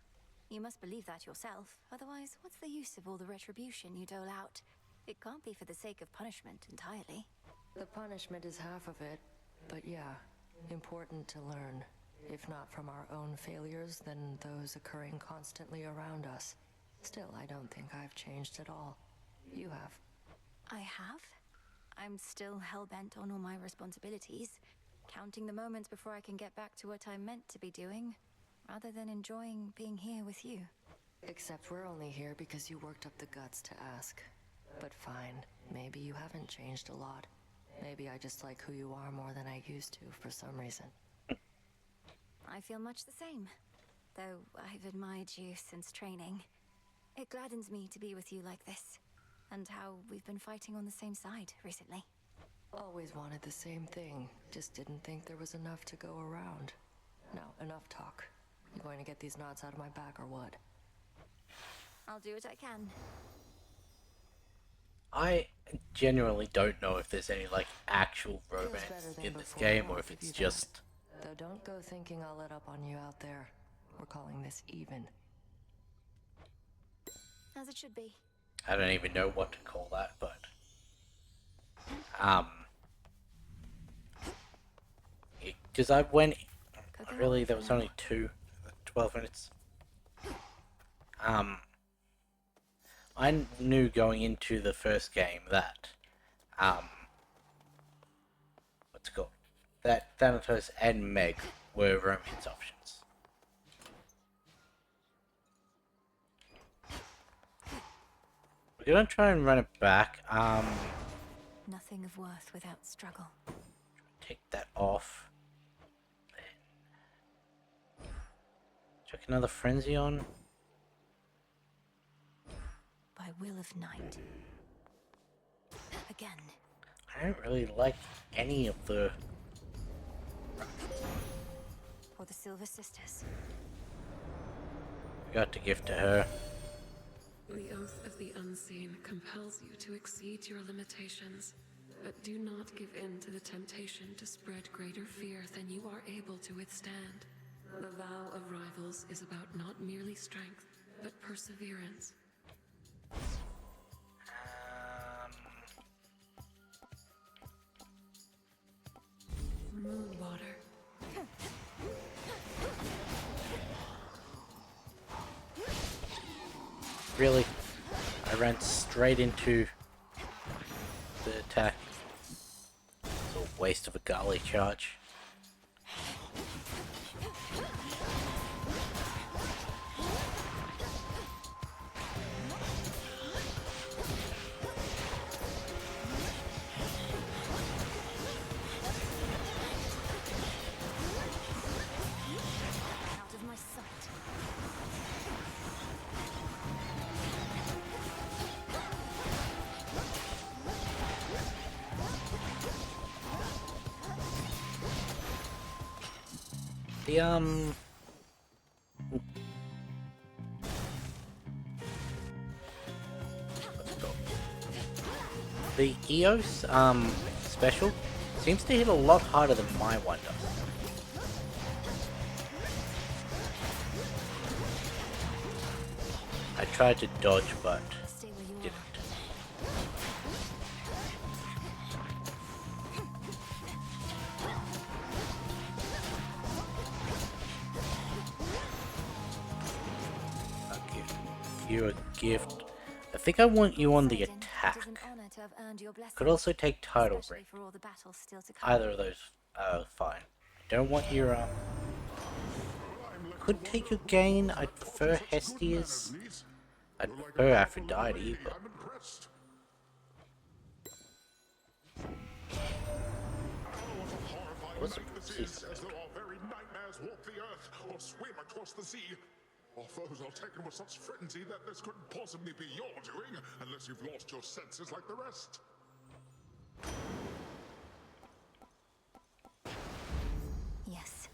S3: You must believe that yourself. Otherwise, what's the use of all the retribution you dole out? It can't be for the sake of punishment entirely.
S4: The punishment is half of it, but yeah, important to learn. If not from our own failures, then those occurring constantly around us. Still, I don't think I've changed at all. You have.
S3: I have? I'm still hell-bent on all my responsibilities, counting the moments before I can get back to what I'm meant to be doing, rather than enjoying being here with you.
S4: Except we're only here because you worked up the guts to ask. But fine, maybe you haven't changed a lot. Maybe I just like who you are more than I used to for some reason.
S3: I feel much the same, though I've admired you since training. It gladdens me to be with you like this, and how we've been fighting on the same side recently.
S4: Always wanted the same thing, just didn't think there was enough to go around. Now, enough talk. You going to get these knots out of my back or what?
S3: I'll do what I can.
S1: I genuinely don't know if there's any like actual romance in this game or if it's just.
S4: Though don't go thinking I'll let up on you out there. We're calling this even.
S3: As it should be.
S1: I don't even know what to call that, but because I went really there was only 12 minutes. I knew going into the first game that what's it called? That Thanatos and Meg were romance options. We're gonna try and run it back.
S3: Nothing of worth without struggle.
S1: Take that off. Chuck another frenzy on.
S3: By will of night. Again.
S1: I don't really like any of the.
S3: For the Silver Sisters.
S1: Got to give to her.
S17: The Oath of the Unseen compels you to exceed your limitations, but do not give in to the temptation to spread greater fear than you are able to withstand. The vow of rivals is about not merely strength, but perseverance. Moonwater.
S1: Really? I ran straight into the attack. It's a waste of a Gali charge.
S3: Out of my sight.
S1: The what's it called? The EOS special seems to hit a lot harder than my one does. I tried to dodge, but didn't. I'll give you a gift. I think I want you on the attack. Could also take title ring. Either of those are fine. I don't want your could take your gain. I'd prefer Hestia's. I'd prefer Aphrodite, but what's the
S9: As though our very nightmares walk the earth or swim across the sea. Our foes are taken with such frenzy that this couldn't possibly be your doing, unless you've lost your senses like the rest.
S3: Yes.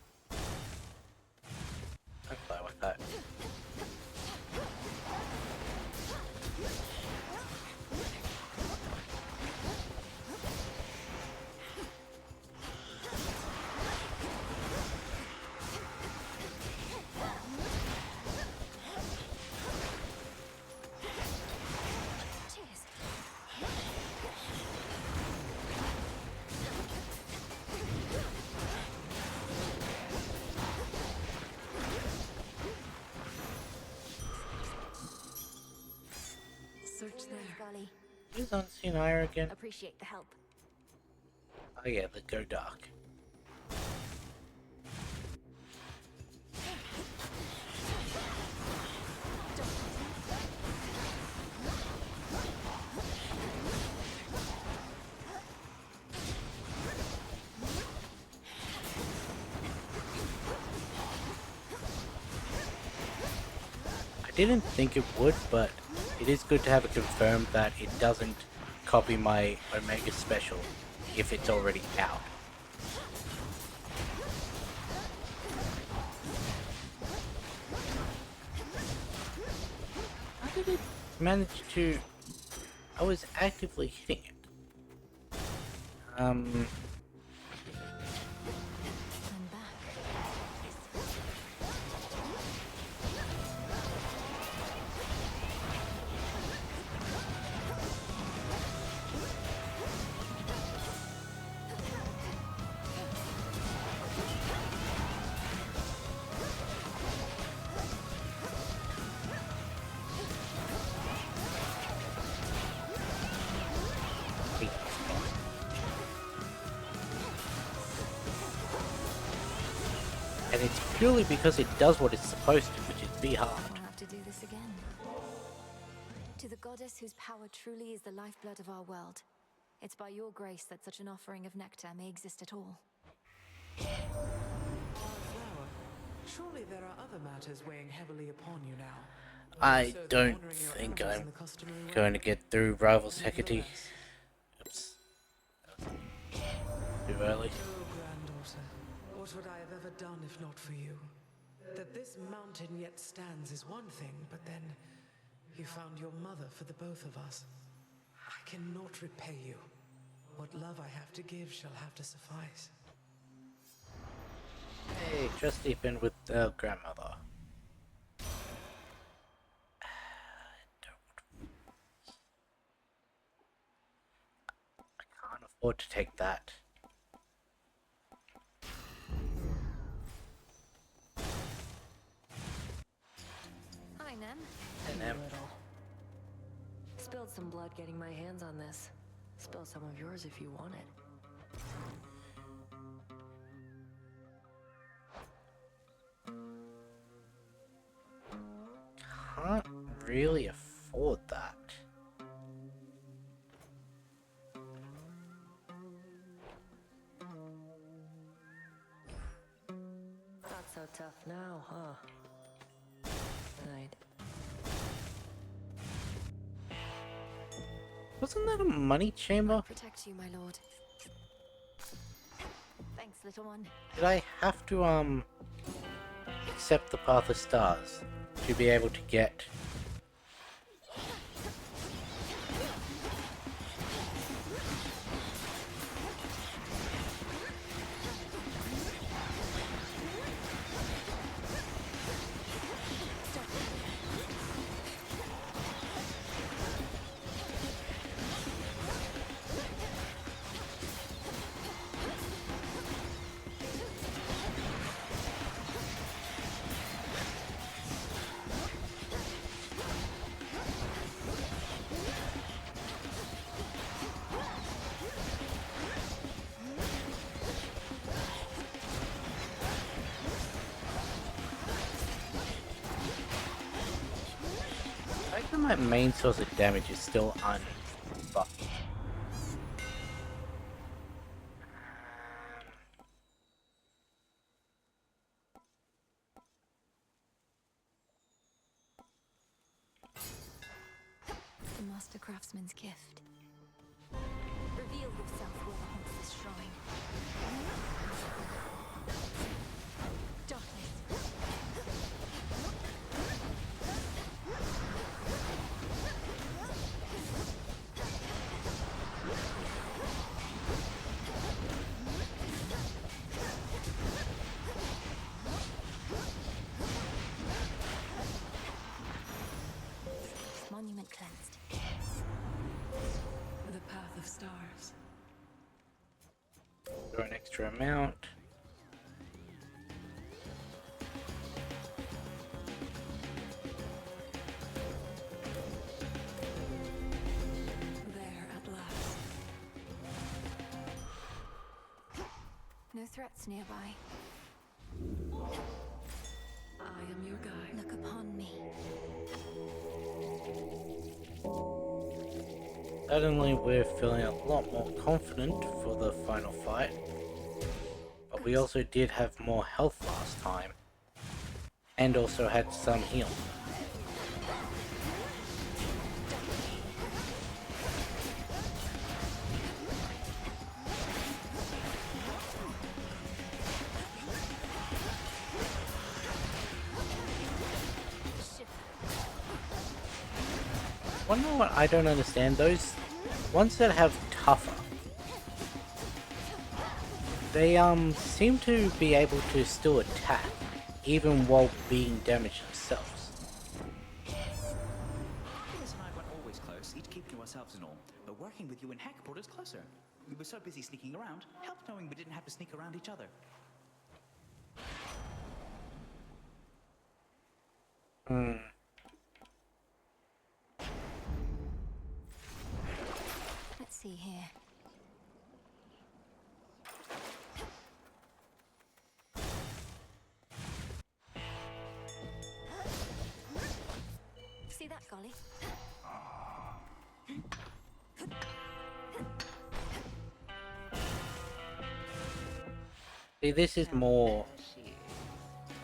S1: I'm fine with that.
S17: Search there.
S3: Golly.
S1: Is Unseen Ire again?
S3: Appreciate the help.
S1: Oh yeah, the Go Dark. I didn't think it would, but it is good to have it confirmed that it doesn't copy my Omega special if it's already out. How did did manage to... I was actively hitting it. And it's purely because it does what it's supposed to, which is be hard.
S3: We'll have to do this again. To the goddess whose power truly is the lifeblood of our world, it's by your grace that such an offering of nectar may exist at all.
S4: Flower, surely there are other matters weighing heavily upon you now.
S1: I don't think I'm going to get through Rivals Hecate. Oops. Too early.
S4: Oh, granddaughter, what would I have ever done if not for you? That this mountain yet stands is one thing, but then you found your mother for the both of us. I cannot repay you. What love I have to give shall have to suffice.
S1: Hey, just deepen with the grandmother. I can't afford to take that.
S3: Hi, Nem.
S1: Hey, Nem.
S4: Spilled some blood getting my hands on this. Spill some of yours if you want it.
S1: Can't really afford that.
S4: Not so tough now, huh? Right.
S1: Wasn't that a money chamber?
S3: Protect you, my lord. Thanks, little one.
S1: Did I have to accept the Path of Stars to be able to get... I think my main source of damage is still unfucked.
S3: The Master Craftsman's gift. Reveal yourself where haunts this shrine. Darkness. Monument cleansed.
S17: The Path of Stars.
S1: For an extra amount.
S17: There at last.
S3: No threats nearby.
S17: I am your guide.
S3: Look upon me.
S1: Suddenly we're feeling a lot more confident for the final fight. But we also did have more health last time. And also had some heal. Wanna know what I don't understand? Those ones that have tougher, they seem to be able to still attack, even while being damaged themselves.
S13: Alice and I weren't always close, each keeping to ourselves and all, but working with you in Heck brought us closer. We were so busy sneaking around, helped knowing we didn't have to sneak around each other.
S3: Let's see here. See that, Golly?
S1: See, this is more...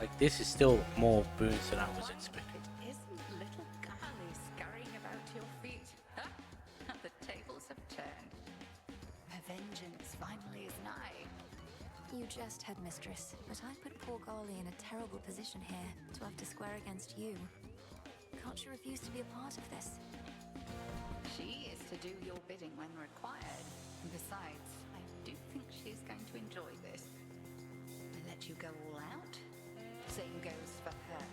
S1: Like, this is still more boons than I was expecting.
S6: Isn't little Carly scurrying about your feet? Huh? The tables have turned. Her vengeance finally is nigh.
S3: You jest, Headmistress, but I've put poor Golly in a terrible position here to have to square against you. Can't you refuse to be a part of this?
S6: She is to do your bidding when required. And besides, I do think she's going to enjoy this. Let you go all out? Same goes for her.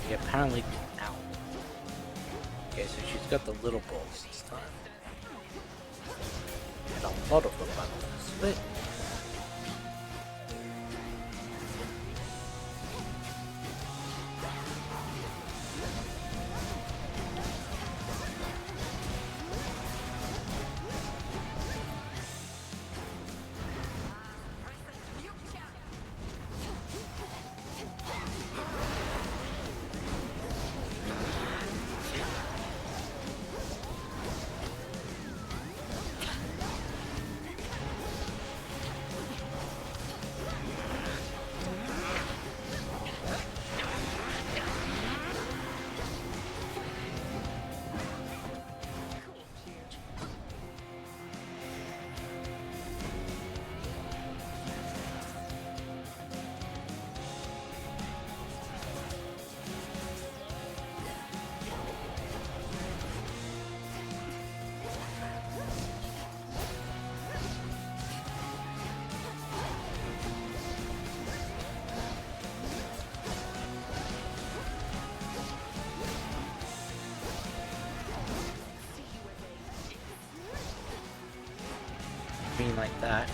S1: Yeah, apparently... Ow. Okay, so she's got the little balls this time. And a lot of them by the looks of it. Being like that.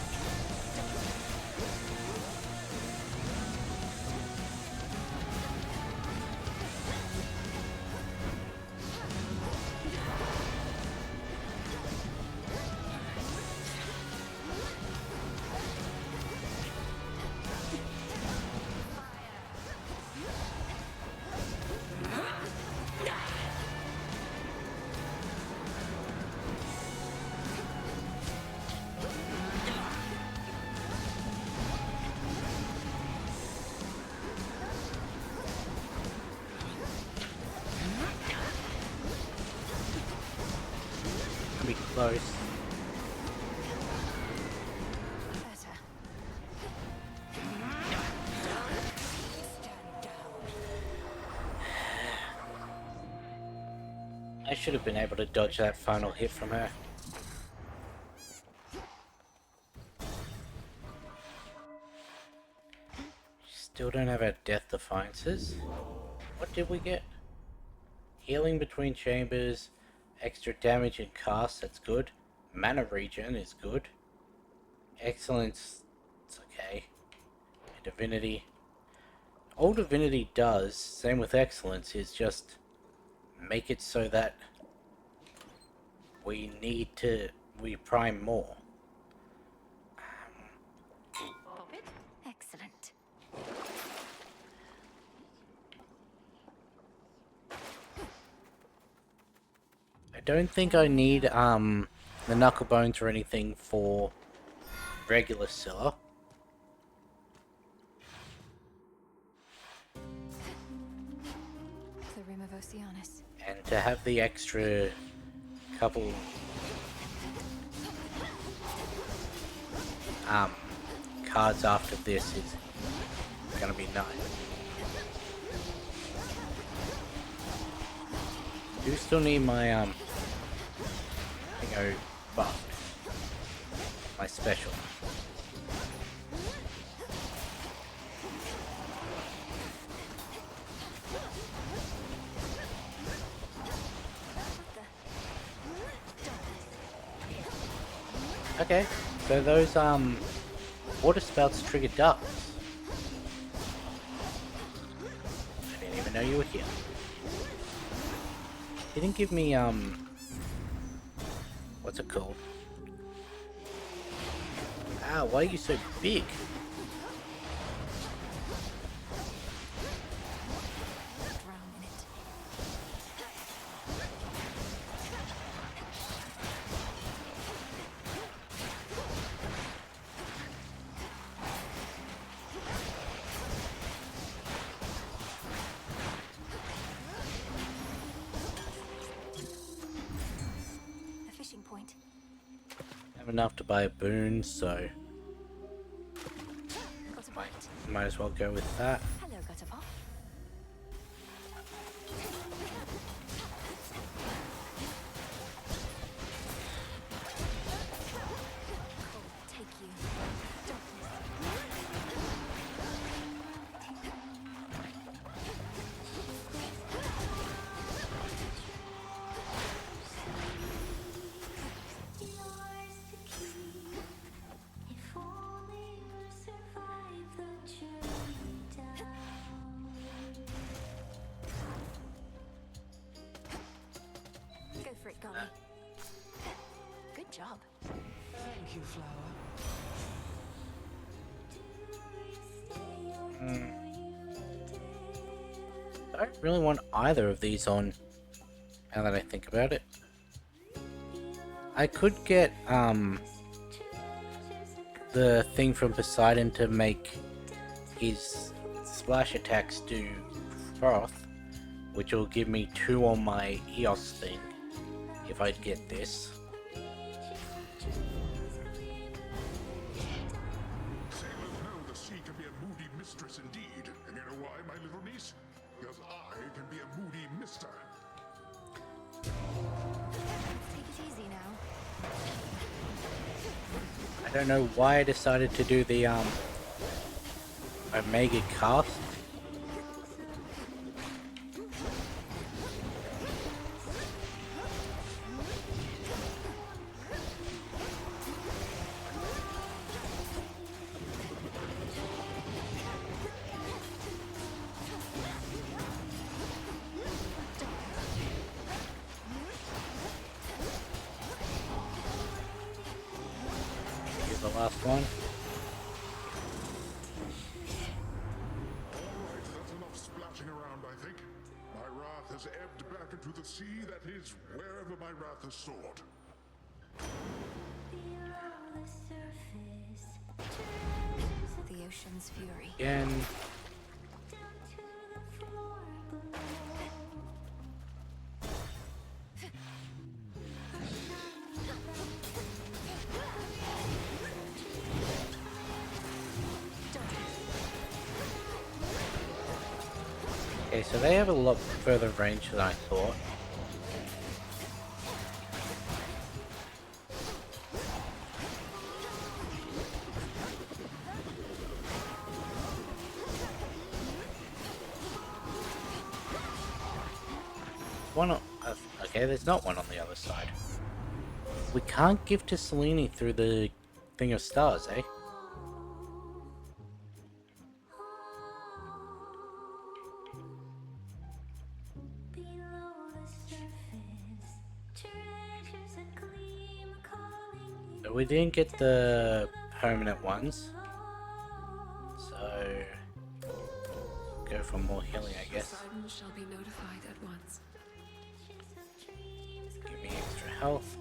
S1: Be close. I should have been able to dodge that final hit from her. Still don't have our Death Defiances. What did we get? Healing between chambers. Extra damage and cast, that's good. Mana regen is good. Excellence, it's okay. And divinity. All divinity does, same with excellence, is just make it so that we prime more.
S3: Pop it? Excellent.
S1: I don't think I need the knuckle bones or anything for regular Scylla.
S3: Oceanus.
S1: And to have the extra couple cards after this is gonna be nice. Do still need my buff, my special. Okay, so those water spouts trigger ducks. I didn't even know you were here. Didn't give me what's it called? Ah, why are you so big? Enough to buy a boon, so might as well go with that.
S3: Hello, Gutterpop. Take you. Go for it, Golly. Good job.
S4: Thank you, Flower.
S1: I don't really want either of these on, now that I think about it. I could get the thing from Poseidon to make his splash attacks do froth, which will give me 2 on my Eos thing if I'd get this.
S9: Sailors know the sea can be a moody mistress indeed. And you know why, my little niece? Because I can be a moody mister.
S3: Take it easy now.
S1: I don't know why I decided to do the Omega cast. Here's the last one.
S9: Alright, that's enough splashing around, I think. My wrath has ebbed back into the sea that is wherever my wrath has soared.
S3: The ocean's fury.
S1: Again. Okay, so they have a lot further range than I thought. One on, okay, there's not one on the other side. We can't give to Selene through the thing of stars, eh? So we didn't get the permanent ones. So go for more healing, I guess.
S17: Poseidon shall be notified at once.
S1: Give me extra health.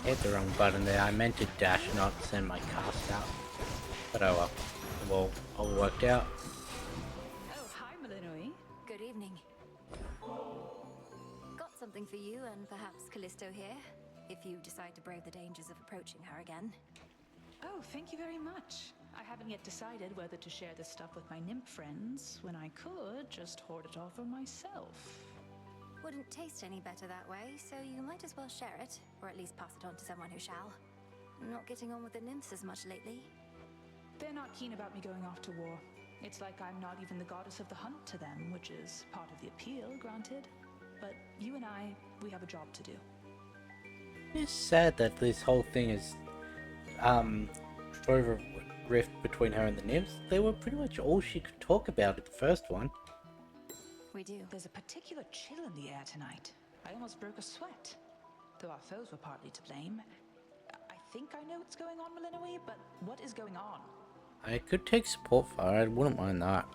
S1: hit the wrong button there. I meant to dash, not send my cast out. But oh well. Well, all worked out.
S11: Oh, hi, Malinui.
S3: Good evening. Got something for you and perhaps Callisto here, if you decide to brave the dangers of approaching her again.
S11: Oh, thank you very much. I haven't yet decided whether to share this stuff with my nymph friends, when I could just hoard it all for myself.
S3: Wouldn't taste any better that way, so you might as well share it, or at least pass it on to someone who shall. Not getting on with the nymphs as much lately.
S11: They're not keen about me going off to war. It's like I'm not even the goddess of the hunt to them, which is part of the appeal, granted. But you and I, we have a job to do.
S1: It's sad that this whole thing is over rift between her and the nymphs. They were pretty much all she could talk about at the first one.
S3: We do.
S11: There's a particular chill in the air tonight. I almost broke a sweat. Though our foes were partly to blame. I think I know what's going on, Malinui, but what is going on?
S1: I could take support for her, I wouldn't mind that.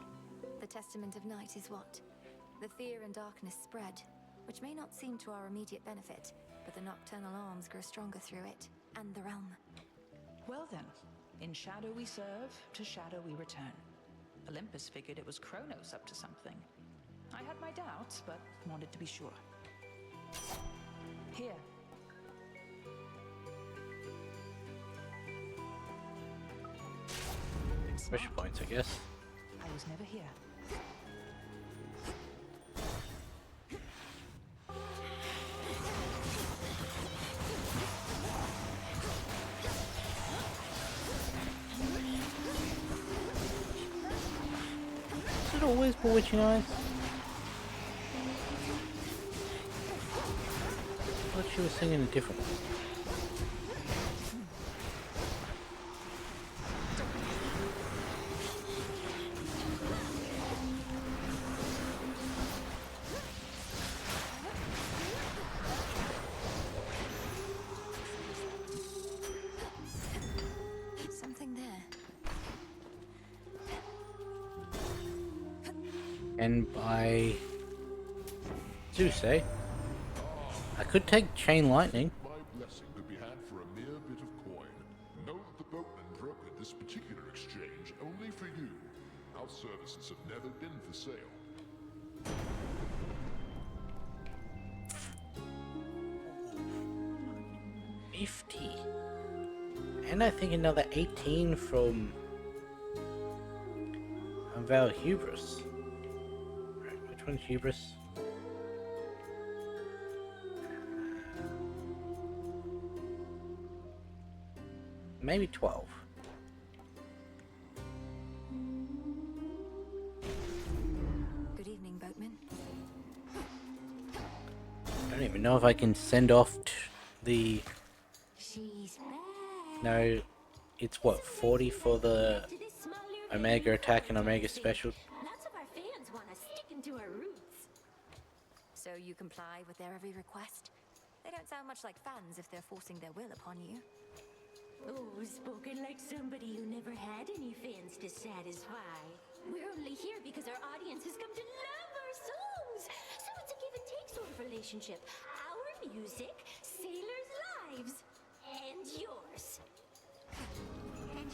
S3: The Testament of Night is what? The fear and darkness spread, which may not seem to our immediate benefit, but the nocturnal arms grow stronger through it, and the realm.
S11: Well then, in shadow we serve, to shadow we return. Olympus figured it was Kronos up to something. I had my doubts, but wanted to be sure. Here.
S1: Pressure points, I guess.
S11: I was never here.
S1: Is it always bewitching eyes? I thought she was singing a different one.
S3: Something there.
S1: And by Zeus, eh? I could take Chain Lightning.
S9: My blessing could be had for a mere bit of coin. Know that the boatman brokered this particular exchange only for you. Our services have never been for sale.
S1: $50. And I think another 18 from Val Hubris. Right, which one's Hubris? Maybe 12.
S3: Good evening, boatman.
S1: I don't even know if I can send off the...
S15: She's back.
S1: No, it's what, 40 for the Omega attack and Omega special?
S15: Lots of our fans want us sticking to our roots.
S3: So you comply with their every request? They don't sound much like fans if they're forcing their will upon you.
S15: Oh, spoken like somebody who never had any fans to satisfy. We're only here because our audience has come to love our songs. So it's a give and take sort of relationship. Our music, sailors' lives, and yours. And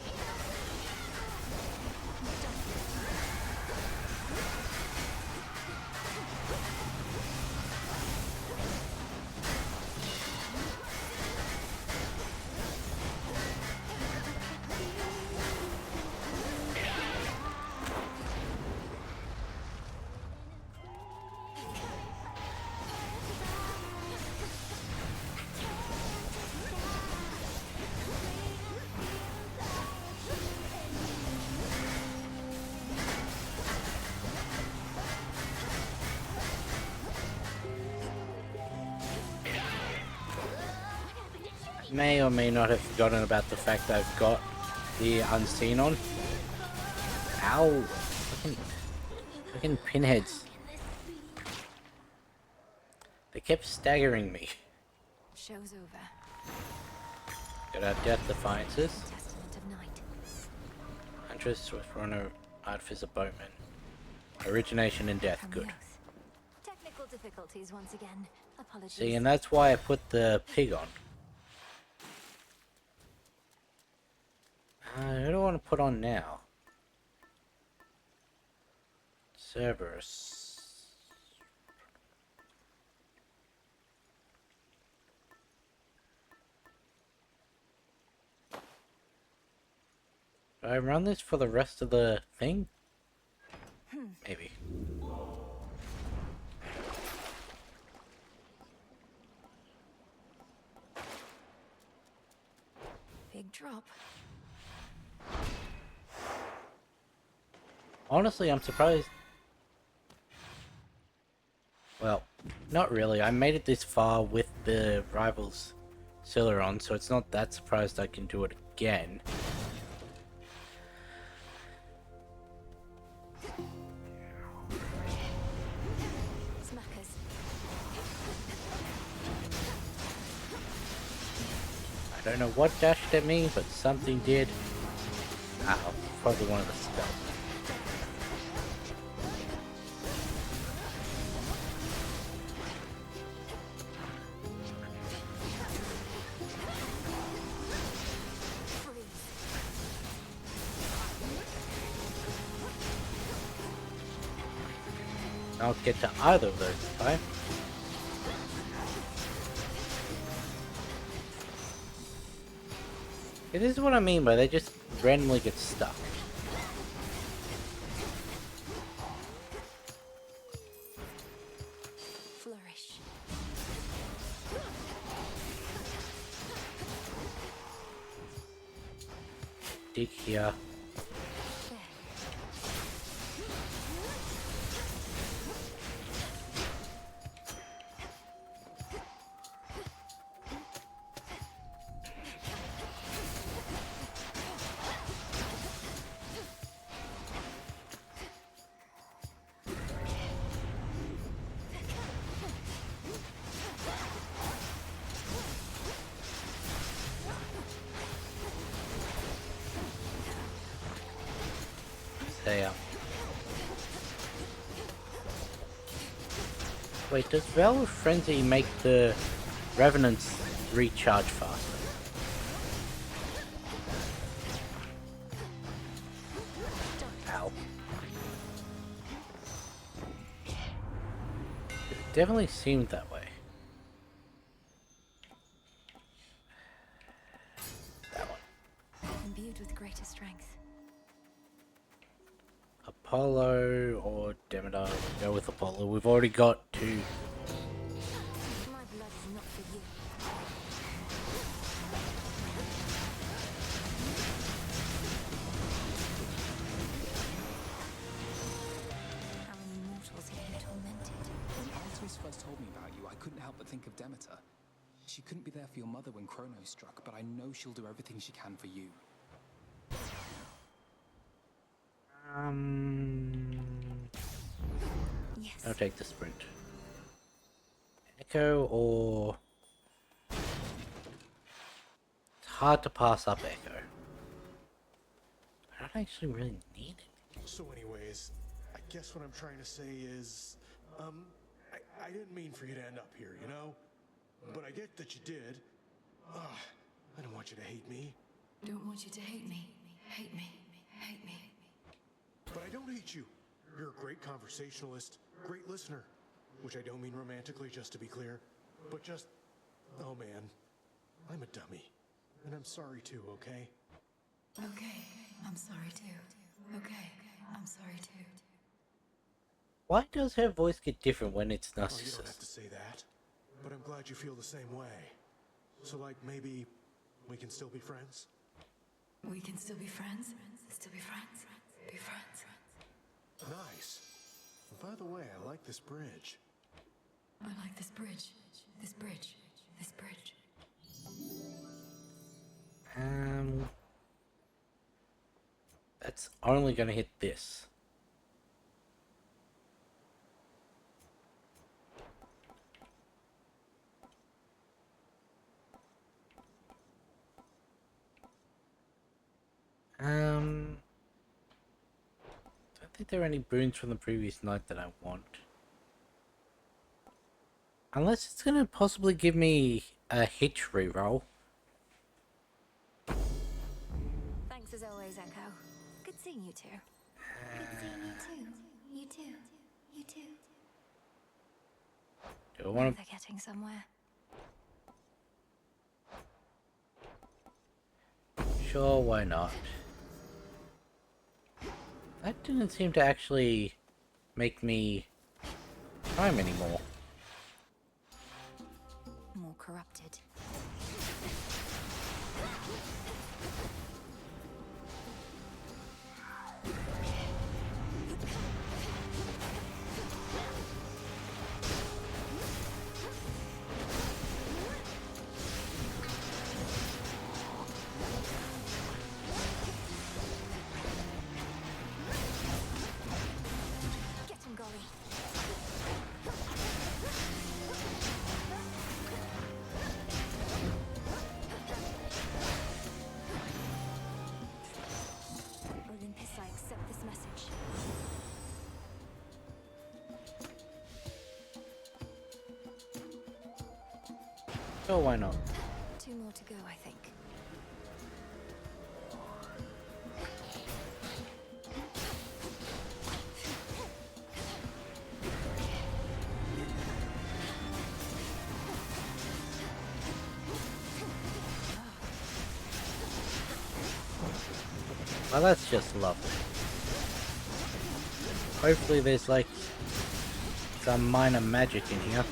S1: May or may not have forgotten about the fact that I've got the Unseen on. Ow! Fucking pinheads. They kept staggering me.
S3: Show's over.
S1: Got our Death Defiances.
S3: Testament of Night.
S1: Huntress, Swift Runner, Artificer, Boatman. Origination and Death, good.
S3: Technical difficulties once again. Apologies.
S1: See, and that's why I put the pig on. Who do I want to put on now? Cerberus. Do I run this for the rest of the thing? Maybe.
S3: Big drop.
S1: Honestly, I'm surprised. Well, not really. I made it this far with the Rivals Celeron, so it's not that surprised I can do it again.
S3: Smackers.
S1: I don't know what dashed at me, but something did. Ow, probably one of the spells. I'll get to either of those this time. Yeah, this is what I mean by they just randomly get stuck.
S3: Flourish.
S1: Dig here. Stay up. Wait, does Valor Frenzy make the Revenants recharge faster? Ow. It definitely seemed that way.
S3: Imbued with greater strength.
S1: Apollo or Demeter? We'll go with Apollo. We've already got two.
S3: My blood is not for you. How many mortals have you tormented?
S18: When Artemis first told me about you, I couldn't help but think of Demeter. She couldn't be there for your mother when Chronos struck, but I know she'll do everything she can for you.
S3: Yes.
S1: I'll take the sprint. Echo or... It's hard to pass up Echo. I don't actually really need it.
S14: So anyways, I guess what I'm trying to say is, I didn't mean for you to end up here, you know? But I get that you did. I don't want you to hate me.
S17: Don't want you to hate me. Hate me. Hate me.
S14: But I don't hate you. You're a great conversationalist, great listener. Which I don't mean romantically, just to be clear. But just, oh man, I'm a dummy. And I'm sorry too, okay?
S17: Okay, I'm sorry too. Okay, I'm sorry too.
S1: Why does her voice get different when it's
S14: Oh, you don't
S1: Narcissus?
S14: have to say that. But I'm glad you feel the same way. So like, maybe we can still be friends?
S17: We can still be friends? Still be friends? Be friends?
S14: Nice. By the way, I like this bridge.
S17: I like this bridge. This bridge. This bridge.
S1: That's only gonna hit this. Don't think there are any boons from the previous night that I want. Unless it's gonna possibly give me a hitch reroll.
S3: Thanks as always. seeing you two.
S5: Good seeing you too. You too. You too.
S1: Do I want to...
S3: They're getting somewhere.
S1: Sure, why not? That didn't seem to actually make me time anymore.
S3: More corrupted. Get him, Golly. Olympus, I accept this message.
S1: Sure, why not?
S3: 2 more to go, I think.
S1: Well, that's just lovely. Hopefully there's like some minor magic in here.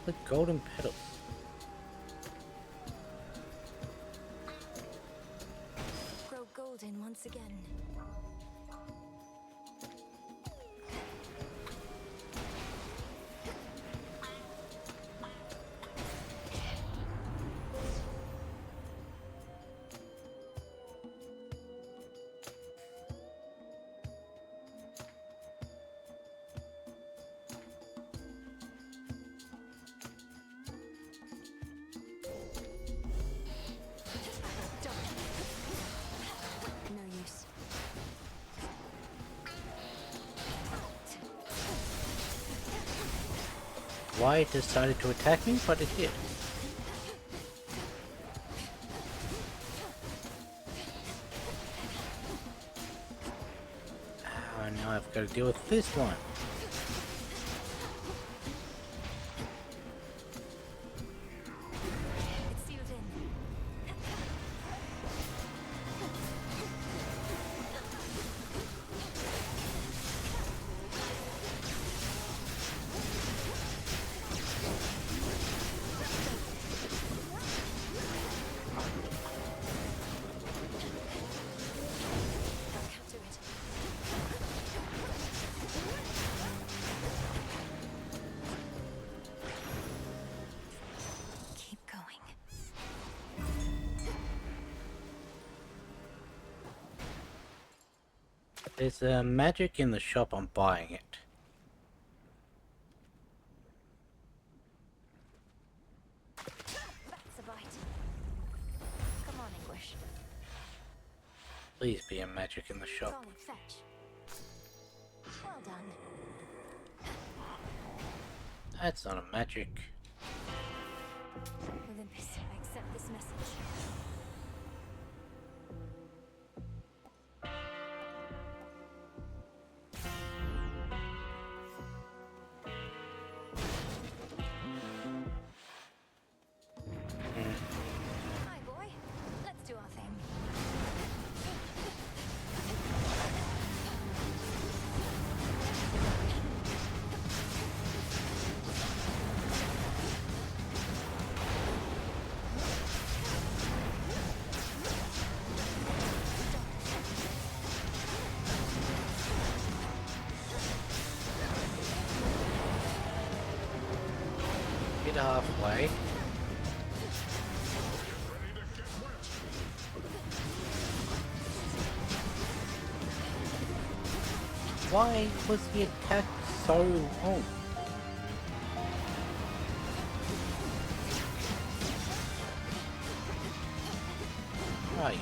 S1: The golden petals.
S3: Grow golden once again. No use.
S1: Why it decided to attack me, but it did. Ah, now I've got to deal with this one.
S3: It's sealed in. Cut to it. Keep going.
S1: There's magic in the shop. I'm buying it.
S3: That's a bite. Come on, English.
S1: Please be a magic in the shop.
S3: Golly, fetch. Well done.
S1: That's not a magic.
S3: Olympus, I accept this message. Hi, boy. Let's do our thing.
S1: Get halfway. Why was the attack so long? Where are you?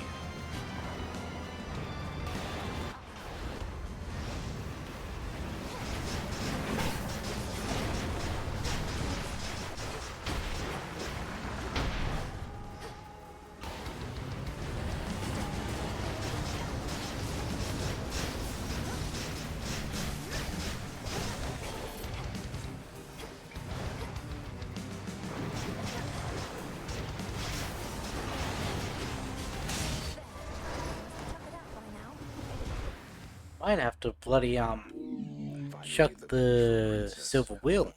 S1: Might have to bloody chuck the silver wheel.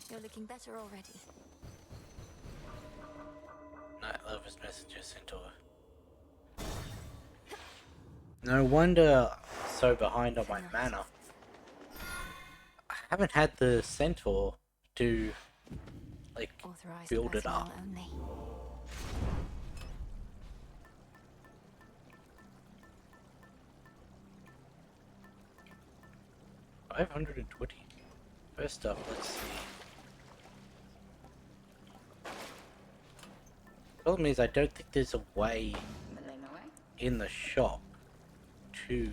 S3: You're looking better already.
S1: Night Lover's messenger centaur. No wonder I'm so behind on my mana. I haven't had the centaur to like build it up.
S3: Only.
S1: 520. First up, let's see. Problem is, I don't think there's a way in the shop to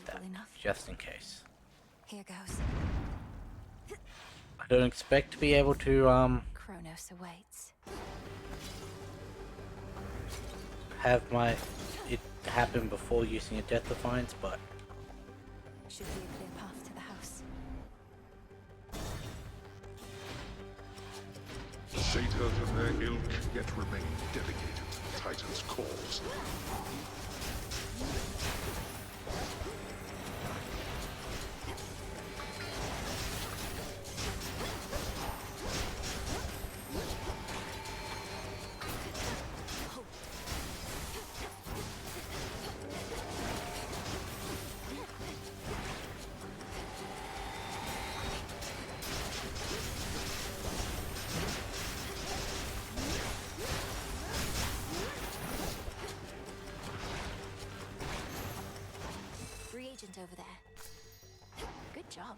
S1: that, just in case.
S3: Here goes.
S1: I don't expect to be able to
S3: Kronos awaits.
S1: have it happen before using a Death Defiance, but
S3: Should be a clear path to the house.
S9: Satyrs and their ilk yet remain dedicated to the Titan's cause.
S3: Reagent over there. Good job.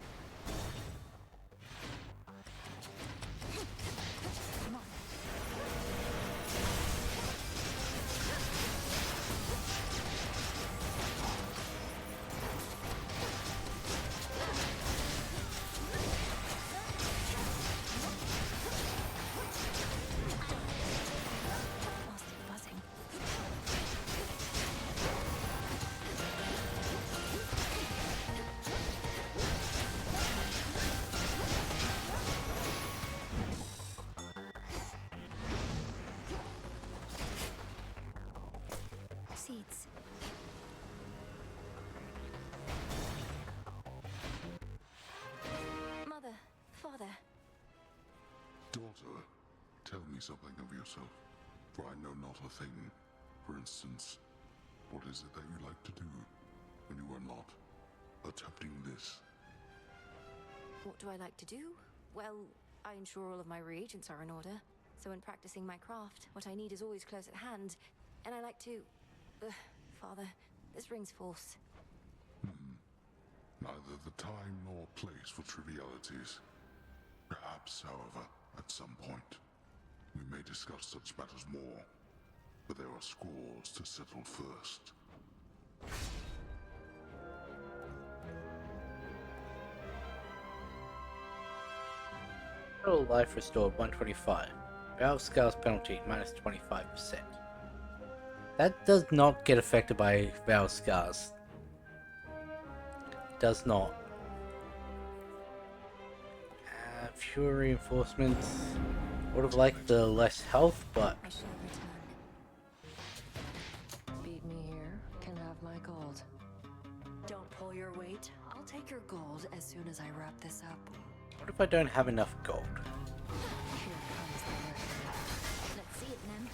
S3: Come on. Whilst it's buzzing. Seeds. Mother, father,
S9: Daughter, tell me something of yourself, for I know not a thing. For instance, what is it that you like to do when you are not attempting this?
S3: what do I like to do? Well, I ensure all of my reagents are in order. So when practicing my craft, what I need is always close at hand. And I like to... Father, this rings false.
S9: Neither the time nor place for trivialities. Perhaps, however, at some point, we may discuss such matters more. But there are scores to settle first.
S1: total life restored 125. Battle Scars penalty minus 25%. That does not get affected by Battle Scars. Does not. Fewer reinforcements. Would have liked the less health, but
S4: I shall return. Beat me here, can have my gold. Don't pull your weight. I'll take your gold as soon as I wrap this up.
S1: what if I don't have enough gold?
S4: Here comes the work.
S3: Let's see it, Nen.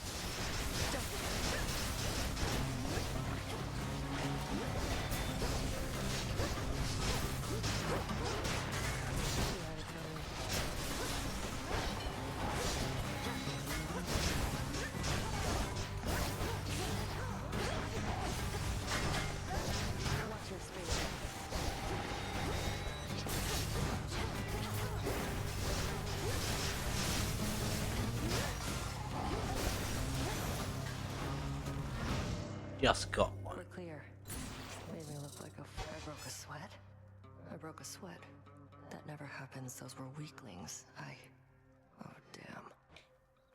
S1: Just got one.
S4: We're clear. Made me look like I broke a sweat. I broke a sweat. That never happens. Those were weaklings. Oh, damn.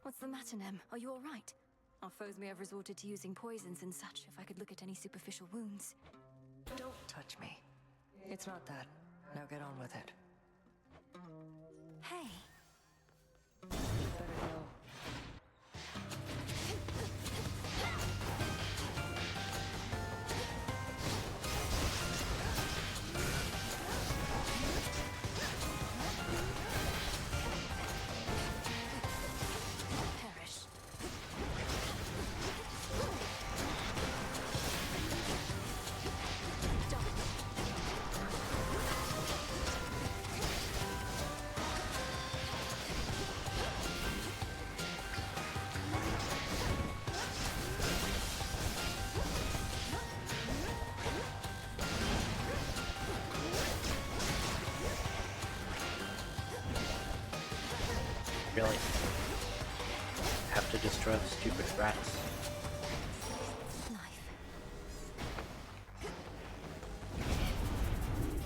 S3: What's the matter, Nem? Are you alright? Our foes may have resorted to using poisons and such if I could look at any superficial wounds.
S4: Don't touch me. It's not that. Now get on with it.
S3: Hey.
S4: Better go.
S1: Really? Have to destroy the stupid rats.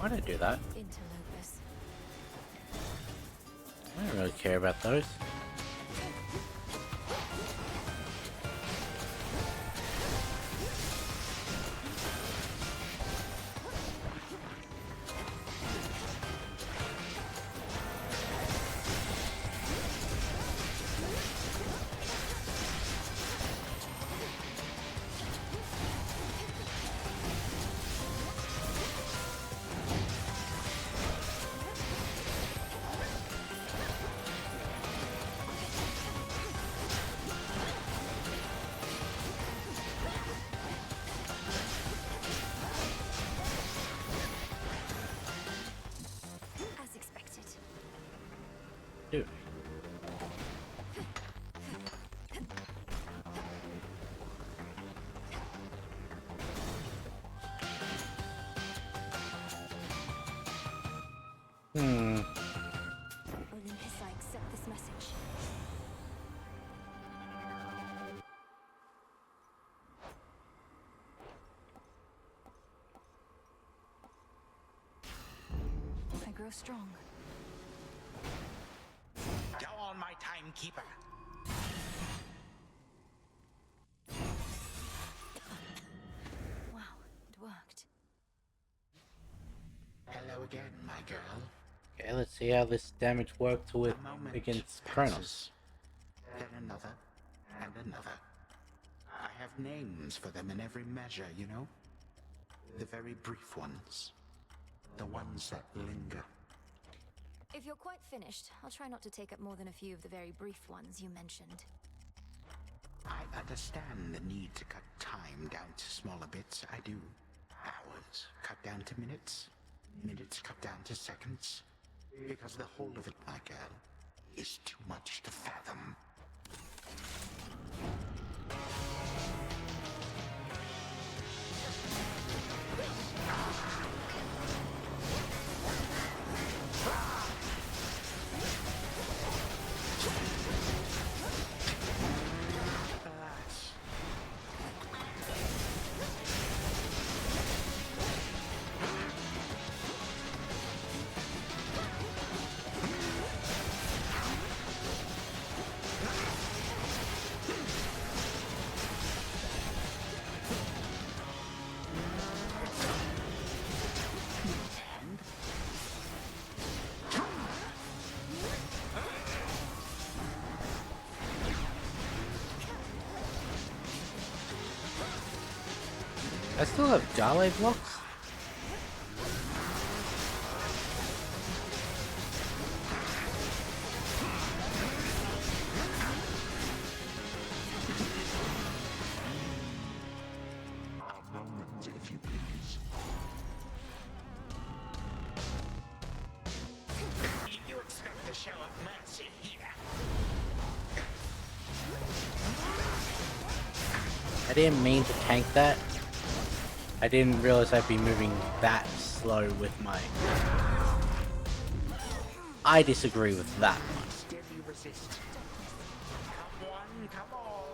S1: Why'd I do that?
S3: Interlopers.
S1: I don't really care about those.
S3: As expected.
S1: Dude.
S3: Olympus, I accept this message. I grow strong.
S12: Go on, my timekeeper.
S3: Wow, it worked.
S12: Hello again, my girl.
S1: Okay, let's see how this damage works with
S12: A moment
S1: against
S12: passes,
S1: Kronos.
S12: then another, and another. I have names for them in every measure, you know? The very brief ones. The ones that linger.
S3: If you're quite finished, I'll try not to take up more than a few of the very brief ones you mentioned.
S12: I understand the need to cut time down to smaller bits. I do. Hours cut down to minutes. Minutes cut down to seconds. Because the whole of it, my girl, is too much to fathom.
S1: I still have Dale blocks?
S9: A moment, if you please.
S12: You expect to show up mercy here?
S1: I didn't mean to tank that. I didn't realize I'd be moving that slow with my... I disagree with that one.
S12: Still you resist. Come one, come all.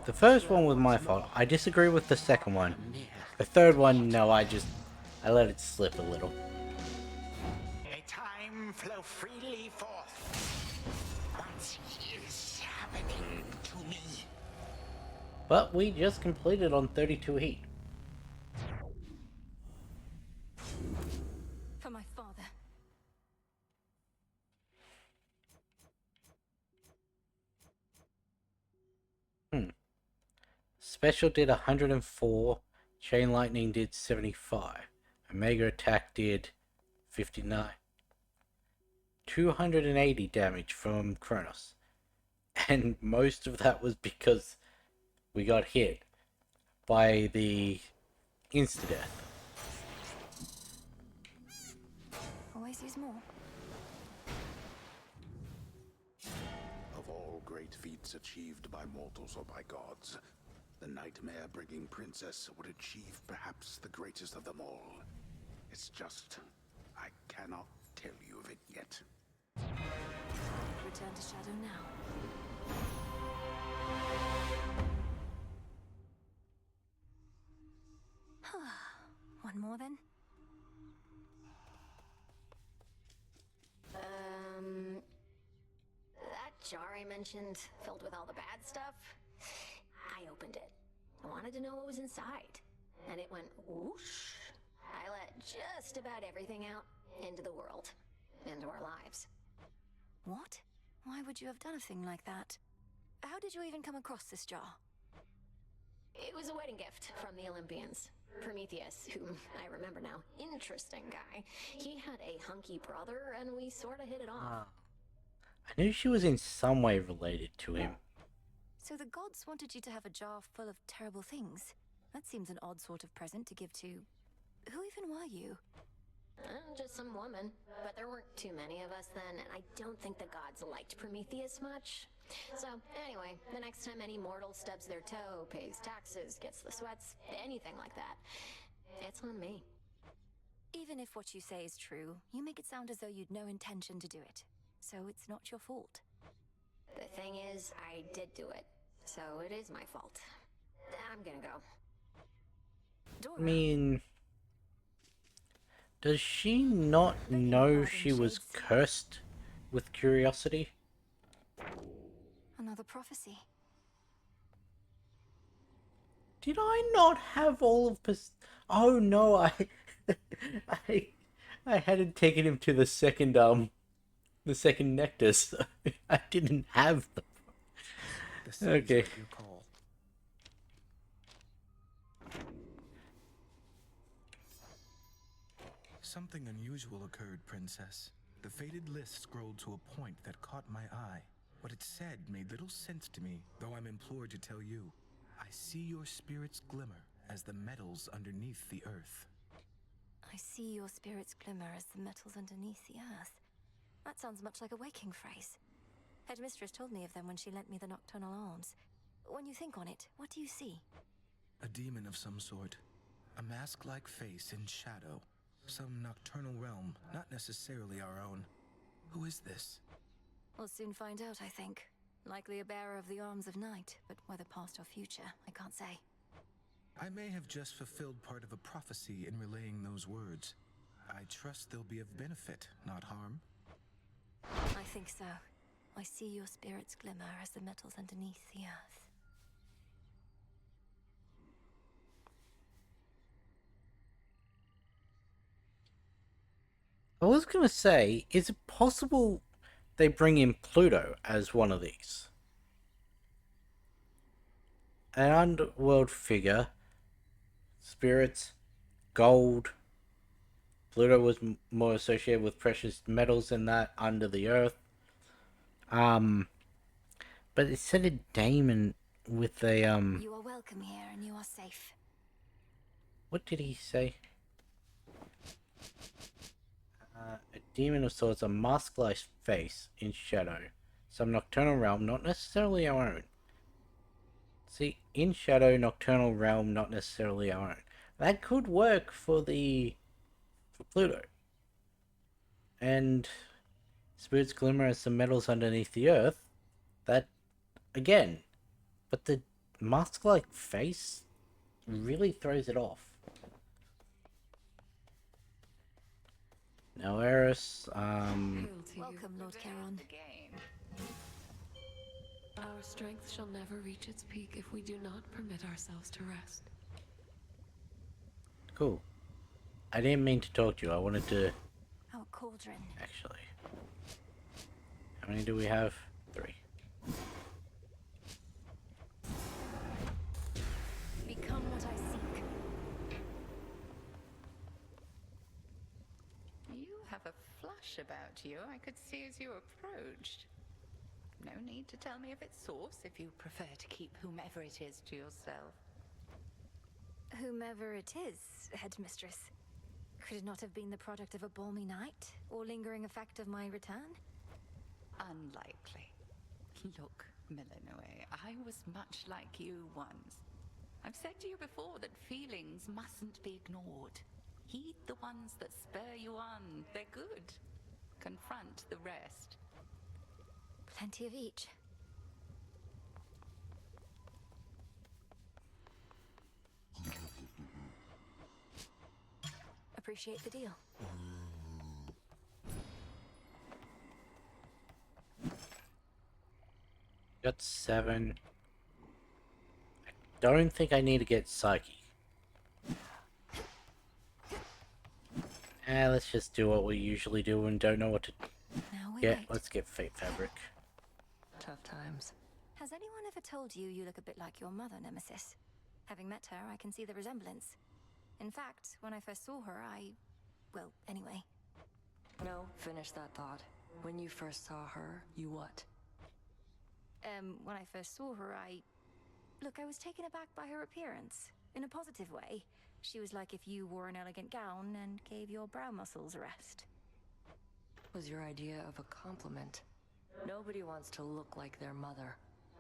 S1: The first one was my fault. I disagree with the second one. The third one, no, I let it slip a little.
S12: A time flow freely forth. What is happening to me?
S1: But we just completed on 32 heat.
S3: For my father.
S1: Special did 104, Chain Lightning did 75, Omega Attack did 59. 280 damage from Kronos. And most of that was because we got hit by the insta-death.
S3: Always use more.
S9: Of all great feats achieved by mortals or by gods, the nightmare-bringing princess would achieve perhaps the greatest of them all. It's just, I cannot tell you of it yet.
S3: Return to Shadow now. One more then?
S2: That jar I mentioned, filled with all the bad stuff, I opened it. I wanted to know what was inside. And it went whoosh. I let just about everything out into the world, into our lives.
S3: What? Why would you have done a thing like that? How did you even come across this jar?
S2: It was a wedding gift from the Olympians. Prometheus, whom I remember now, interesting guy. He had a hunky brother, and we sort of hit it off.
S1: I knew she was in some way related to him.
S3: So the gods wanted you to have a jar full of terrible things. That seems an odd sort of present to give to... Who even were you?
S2: Just some woman. But there weren't too many of us then, and I don't think the gods liked Prometheus much. So, anyway, the next time any mortal stubs their toe, pays taxes, gets the sweats, anything like that, it's on me.
S3: Even if what you say is true, you make it sound as though you'd no intention to do it. So it's not your fault.
S2: The thing is, I did do it. So it is my fault. I'm gonna go.
S3: Dora.
S1: I mean... Does she not know she was cursed with curiosity?
S3: Another prophecy.
S1: Did I not have all of Oh no, I hadn't taken him to the second nectar, so I didn't have them. Okay.
S16: Something unusual occurred, Princess. The fated list scrolled to a point that caught my eye. What it said made little sense to me, though I'm implored to tell you. I see your spirit's glimmer as the metals underneath the earth.
S3: I see your spirit's glimmer as the metals underneath the earth. That sounds much like a waking phrase. Headmistress told me of them when she lent me the nocturnal arms. When you think on it, what do you see?
S16: A demon of some sort. A mask-like face in shadow. Some nocturnal realm, not necessarily our own. Who is this?
S3: We'll soon find out, I think. Likely a bearer of the arms of night, but whether past or future, I can't say.
S16: I may have just fulfilled part of a prophecy in relaying those words. I trust they'll be of benefit, not harm.
S3: I think so. I see your spirit's glimmer as the metals underneath the earth.
S1: I was gonna say, is it possible they bring in Pluto as one of these? An underworld figure, spirits, gold. Pluto was more associated with precious metals than that, under the earth. But it said a daemon with a
S3: You are welcome here and you are safe.
S1: What did he say? A demon of sorts, a mask-like face in shadow. Some nocturnal realm, not necessarily our own. See, in shadow, nocturnal realm, not necessarily our own. That could work for Pluto. And spirits glimmer as the metals underneath the earth. That, again. But the mask-like face really throws it off. Now, Eris,
S3: Welcome, Lord Charon.
S17: Our strength shall never reach its peak if we do not permit ourselves to rest.
S1: cool. I didn't mean to talk to you. I wanted to...
S3: Oh, cauldron.
S1: Actually. How many do we have? 3.
S3: Become what I seek.
S6: You have a flush about you, I could see as you approached. No need to tell me of its source if you prefer to keep whomever it is to yourself.
S3: Whomever it is, headmistress. Could it not have been the product of a balmy night, or lingering effect of my return?
S6: Unlikely. Look, Milanoe, I was much like you once. I've said to you before that feelings mustn't be ignored. Heed the ones that spur you on. They're good. Confront the rest.
S3: Plenty of each. Appreciate the deal.
S1: Got 7. I don't think I need to get Psyche. Let's just do what we usually do and don't know what to get. Let's get Fate Fabric.
S4: Tough times.
S3: Has anyone ever told you you look a bit like your mother, Nemesis? Having met her, I can see the resemblance. In fact, when I first saw her, well, anyway.
S4: No, finish that thought. When you first saw her, you what?
S3: When I first saw her, Look, I was taken aback by her appearance. In a positive way. She was like if you wore an elegant gown and gave your brow muscles a rest.
S4: Was your idea of a compliment? Nobody wants to look like their mother.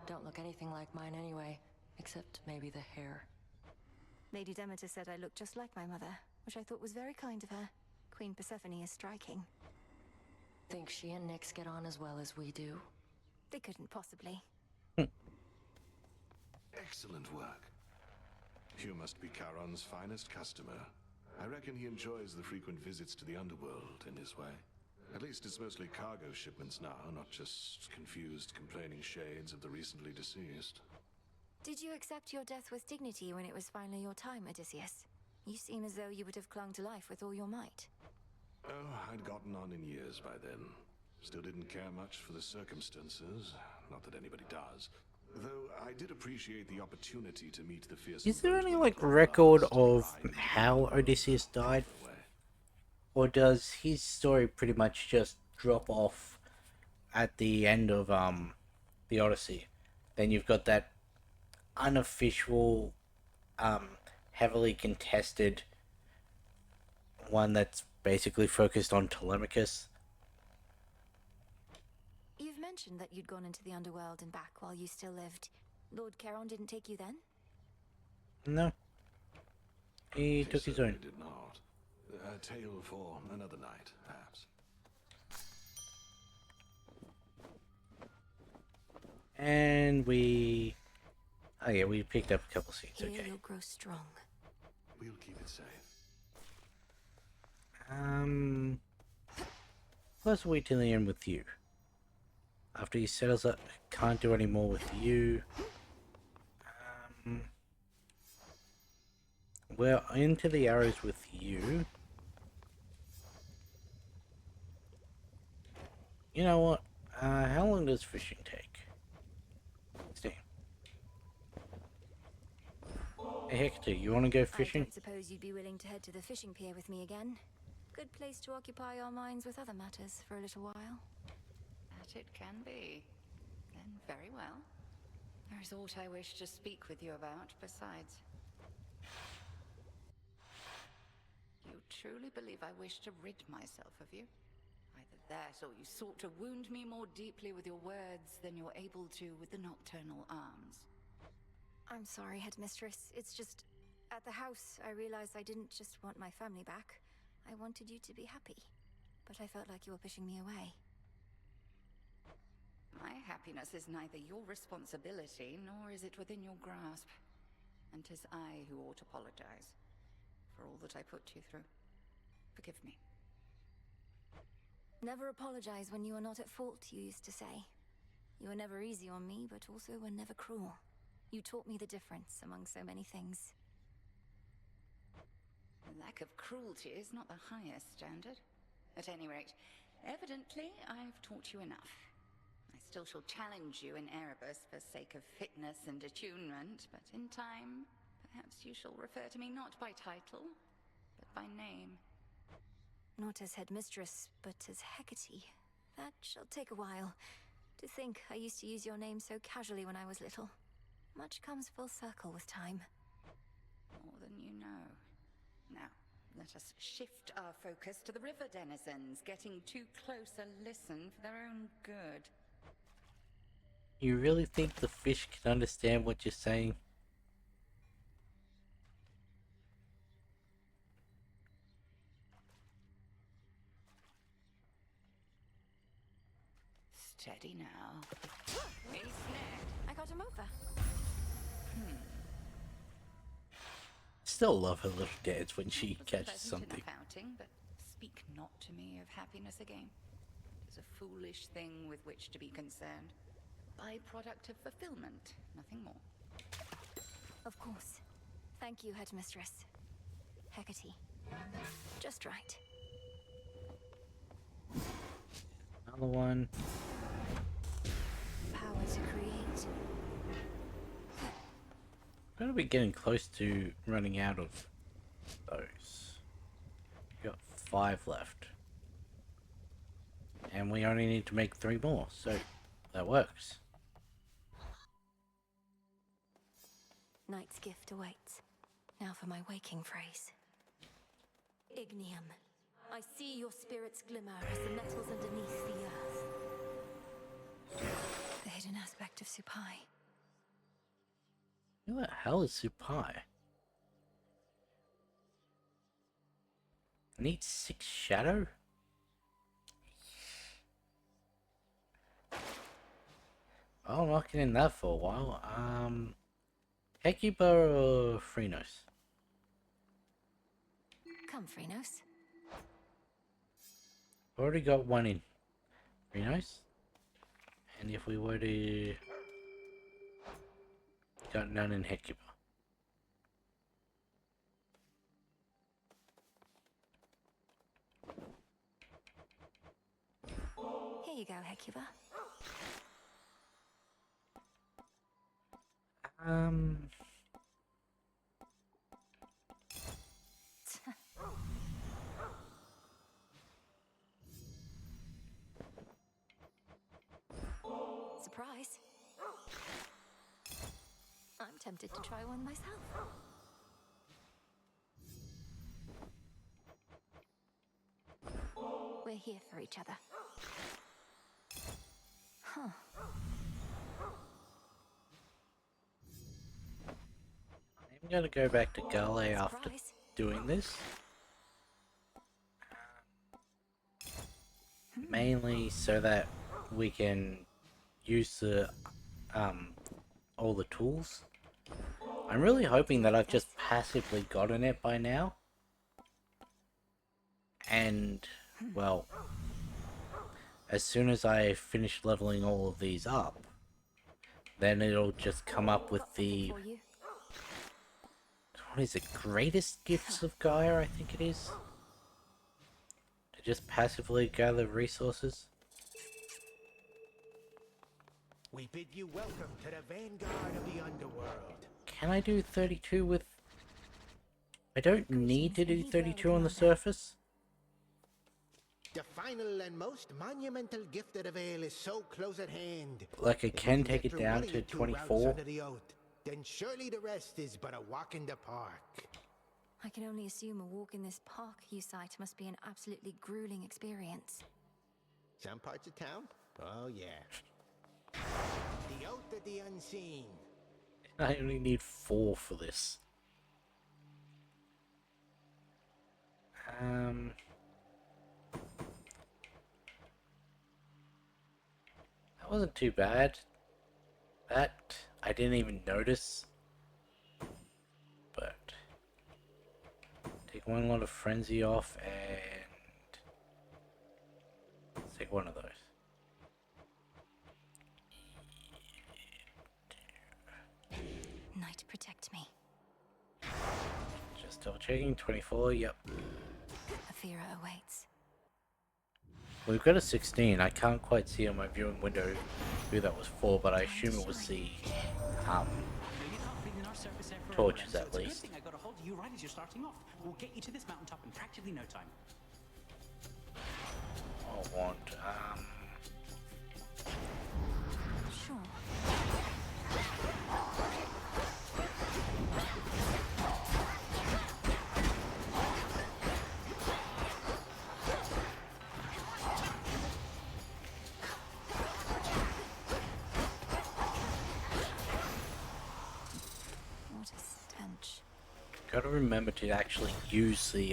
S4: Don't look anything like mine anyway, except maybe the hair.
S3: Lady Demeter said I looked just like my mother, which I thought was very kind of her. Queen Persephone is striking.
S4: Think she and Nyx get on as well as we do?
S3: They couldn't possibly.
S19: Excellent work. You must be Charon's finest customer. I reckon he enjoys the frequent visits to the underworld in his way. At least it's mostly cargo shipments now, not just confused, complaining shades of the recently deceased.
S3: Did you accept your death with dignity when it was finally your time, Odysseus? You seem as though you would have clung to life with all your might.
S19: Oh, I'd gotten on in years by then. Still didn't care much for the circumstances. Not that anybody does. Though I did appreciate the opportunity to meet the fierce...
S1: Is there any, like, record of how Odysseus died? Or does his story pretty much just drop off at the end of, the Odyssey? Then you've got that unofficial, heavily contested one that's basically focused on Telemachus.
S3: You've mentioned that you'd gone into the underworld and back while you still lived. Lord Charon didn't take you then?
S1: No. He took his own.
S19: Did not. A tale for another night, perhaps.
S1: And we... Oh yeah, we picked up a couple seeds,
S3: Here
S1: okay.
S3: you'll grow strong.
S19: We'll keep it safe.
S1: Let's wait till the end with you. After he settles up, can't do any more with you. We're into the arrows with you. You know what? How long does fishing take? Stay. Hey Hector, you want to go fishing?
S3: I don't suppose you'd be willing to head to the fishing pier with me again. Good place to occupy our minds with other matters for a little while.
S6: That it can be. Then very well. There is aught I wish to speak with you about besides. You truly believe I wish to rid myself of you? Either that, or you sought to wound me more deeply with your words than you're able to with the nocturnal arms.
S3: I'm sorry, headmistress. It's just... At the house, I realized I didn't just want my family back. I wanted you to be happy. But I felt like you were pushing me away.
S6: My happiness happiness is neither your responsibility, nor is it within your grasp. And 'tis I who ought apologize for all that I put you through. Forgive me.
S3: Never apologize when you are not at fault, you used to say. You were never easy on me, but also were never cruel. You taught me the difference among so many things.
S6: The lack of cruelty is not the highest standard. At any rate, evidently, I've taught you enough. I still shall challenge you in Erebus for sake of fitness and attunement, but in time, perhaps you shall refer to me not by title, but by name.
S3: Not as headmistress, but as Hecate. That shall take a while. To think I used to use your name so casually when I was little. Much comes full circle with time.
S6: More than you know. Now, let us shift our focus to the river denizens, getting too close a listen for their own good.
S1: You really think the fish can understand what you're saying?
S6: Steady now. He's snared.
S3: I got him over.
S1: Still love her little dance when she catches
S6: Pleasant
S1: something.
S6: enough outing, but speak not to me of happiness again. It is a foolish thing with which to be concerned. Byproduct of fulfillment, nothing more.
S3: Of course. Thank you, headmistress. Hecate. Just right.
S1: Another one.
S3: Power to create.
S1: Gotta be getting close to running out of those. We got 5 left. And we only need to make 3 more, so that works.
S3: Night's gift awaits. Now for my waking phrase. Ignium. I see your spirits glimmer as the metals underneath the earth. The hidden aspect of Supai.
S1: Who the hell is Supai? Need 6 shadow? Oh, I'm not getting that for a while. Hecuba or Phrenos?
S3: Come, Phrenos.
S1: Already got 1 in Phrenos. And if we were to... Got none in Hecuba.
S3: Here you go, Hecuba. Surprise. I'm tempted to try one myself. We're here for each other. Huh.
S1: I'm gonna go back to Gale after doing this. Mainly so that we can use the all the tools. I'm really hoping that I've just passively gotten it by now. And well, as soon as I finish leveling all of these up, then it'll just come up with the, what is it, greatest gifts of Gaia, I think it is? To just passively gather resources.
S8: We bid you welcome to the vanguard of the underworld.
S1: Can I do 32 with... I don't need to do 32 on the surface.
S8: The final and most monumental gift of the Veil is so close at hand.
S1: Like I can take it down to 24.
S8: Under the oath, then surely the rest is but a walk in the park.
S3: I can only assume a walk in this park you cite must be an absolutely grueling experience.
S8: Some parts of town? Oh yeah. The Oath of the Unseen.
S1: I only need 4 for this. That wasn't too bad. That I didn't even notice. But take one lot of frenzy off and let's take one of those.
S3: Night, protect me.
S1: Just double checking. 24. Yep.
S3: Athera awaits.
S1: We've got a 16. I can't quite see on my viewing window who that was for, but I assume it was the torches at least.
S13: I got a hold of you right as you're starting off. We'll get you to this mountaintop in practically no time.
S1: I want
S3: Sure. What a stench.
S1: gotta remember to actually use the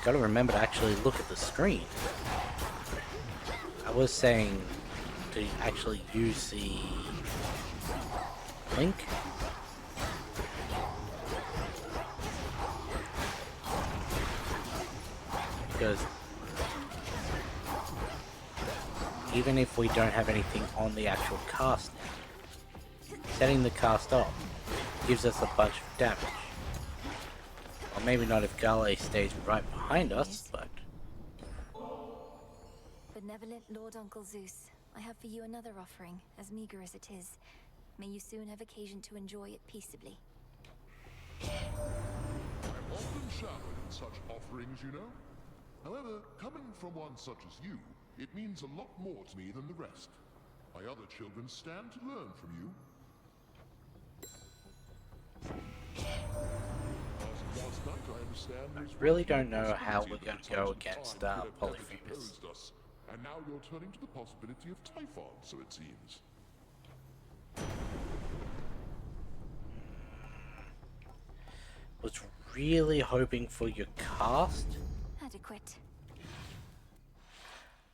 S1: gotta remember to actually look at the screen. I was saying to actually use the link. Because even if we don't have anything on the actual cast now, setting the cast off gives us a bunch of damage. Or maybe not if Gale stays right behind us, but...
S3: Benevolent Lord Uncle Zeus, I have for you another offering, as meager as it is. May you soon have occasion to enjoy it peaceably.
S9: I'm often showered in such offerings, you know. However, coming from one such as you, it means a lot more to me than the rest. My other children stand to learn from you. Last night, I understand
S1: I really don't know how we're going to go against Polyphemus.
S9: And now you're turning to the possibility of Typhon, so it seems.
S1: Was really hoping for your cast.
S3: Adequate.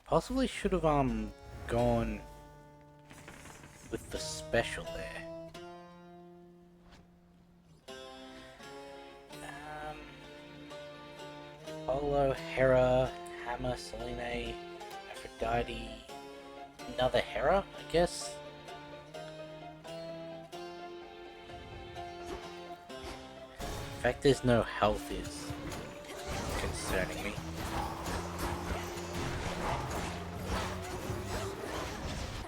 S1: Possibly should have gone with the special there. Apollo, Hera, Hammer, Selene, Aphrodite, another Hera, I guess. The fact there's no health is concerning me. I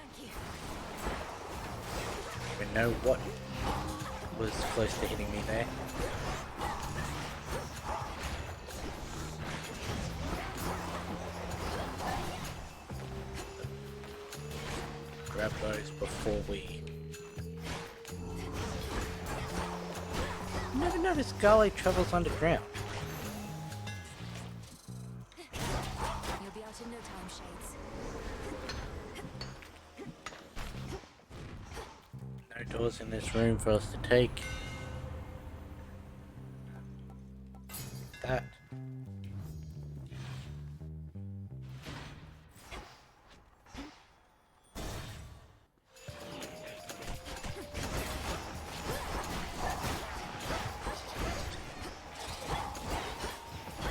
S1: don't even know what was close to hitting me there. Grab those before we... Never noticed Gale travels underground.
S3: You'll be out in no time, Shades.
S1: No doors in this room for us to take. That.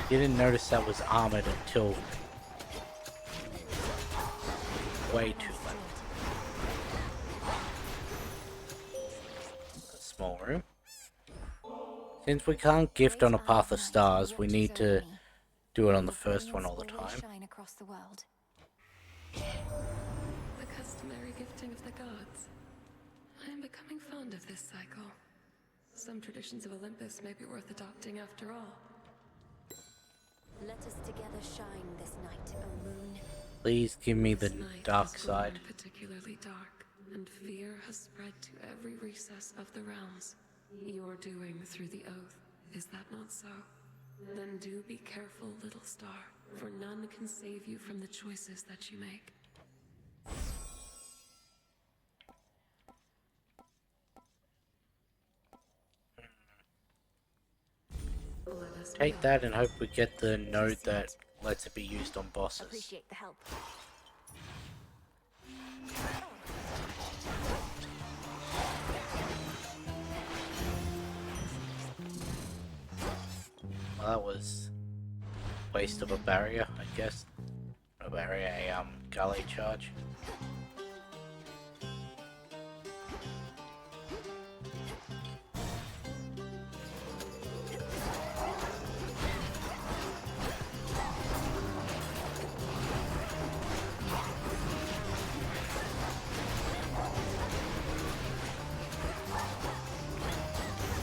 S1: Didn't notice that was armored until way too late. A small room. Since we can't gift on a Path of Stars, we need to do it on the first one all the time.
S3: Shine across the world.
S17: The customary gifting of the gods. I am becoming fond of this cycle. Some traditions of Olympus may be worth adopting after all.
S3: Let us together shine this night, O moon.
S1: Please give me the
S17: This night
S1: dark
S17: has grown
S1: side.
S17: particularly dark, and fear has spread to every recess of the realms. Your doing through the oath, is that not so? Then do be careful, little star, for none can save you from the choices that you make.
S1: Take that and hope we get the node that lets it be used on bosses.
S3: Appreciate the help.
S1: that was waste of a barrier, I guess. A barrier, a gully charge.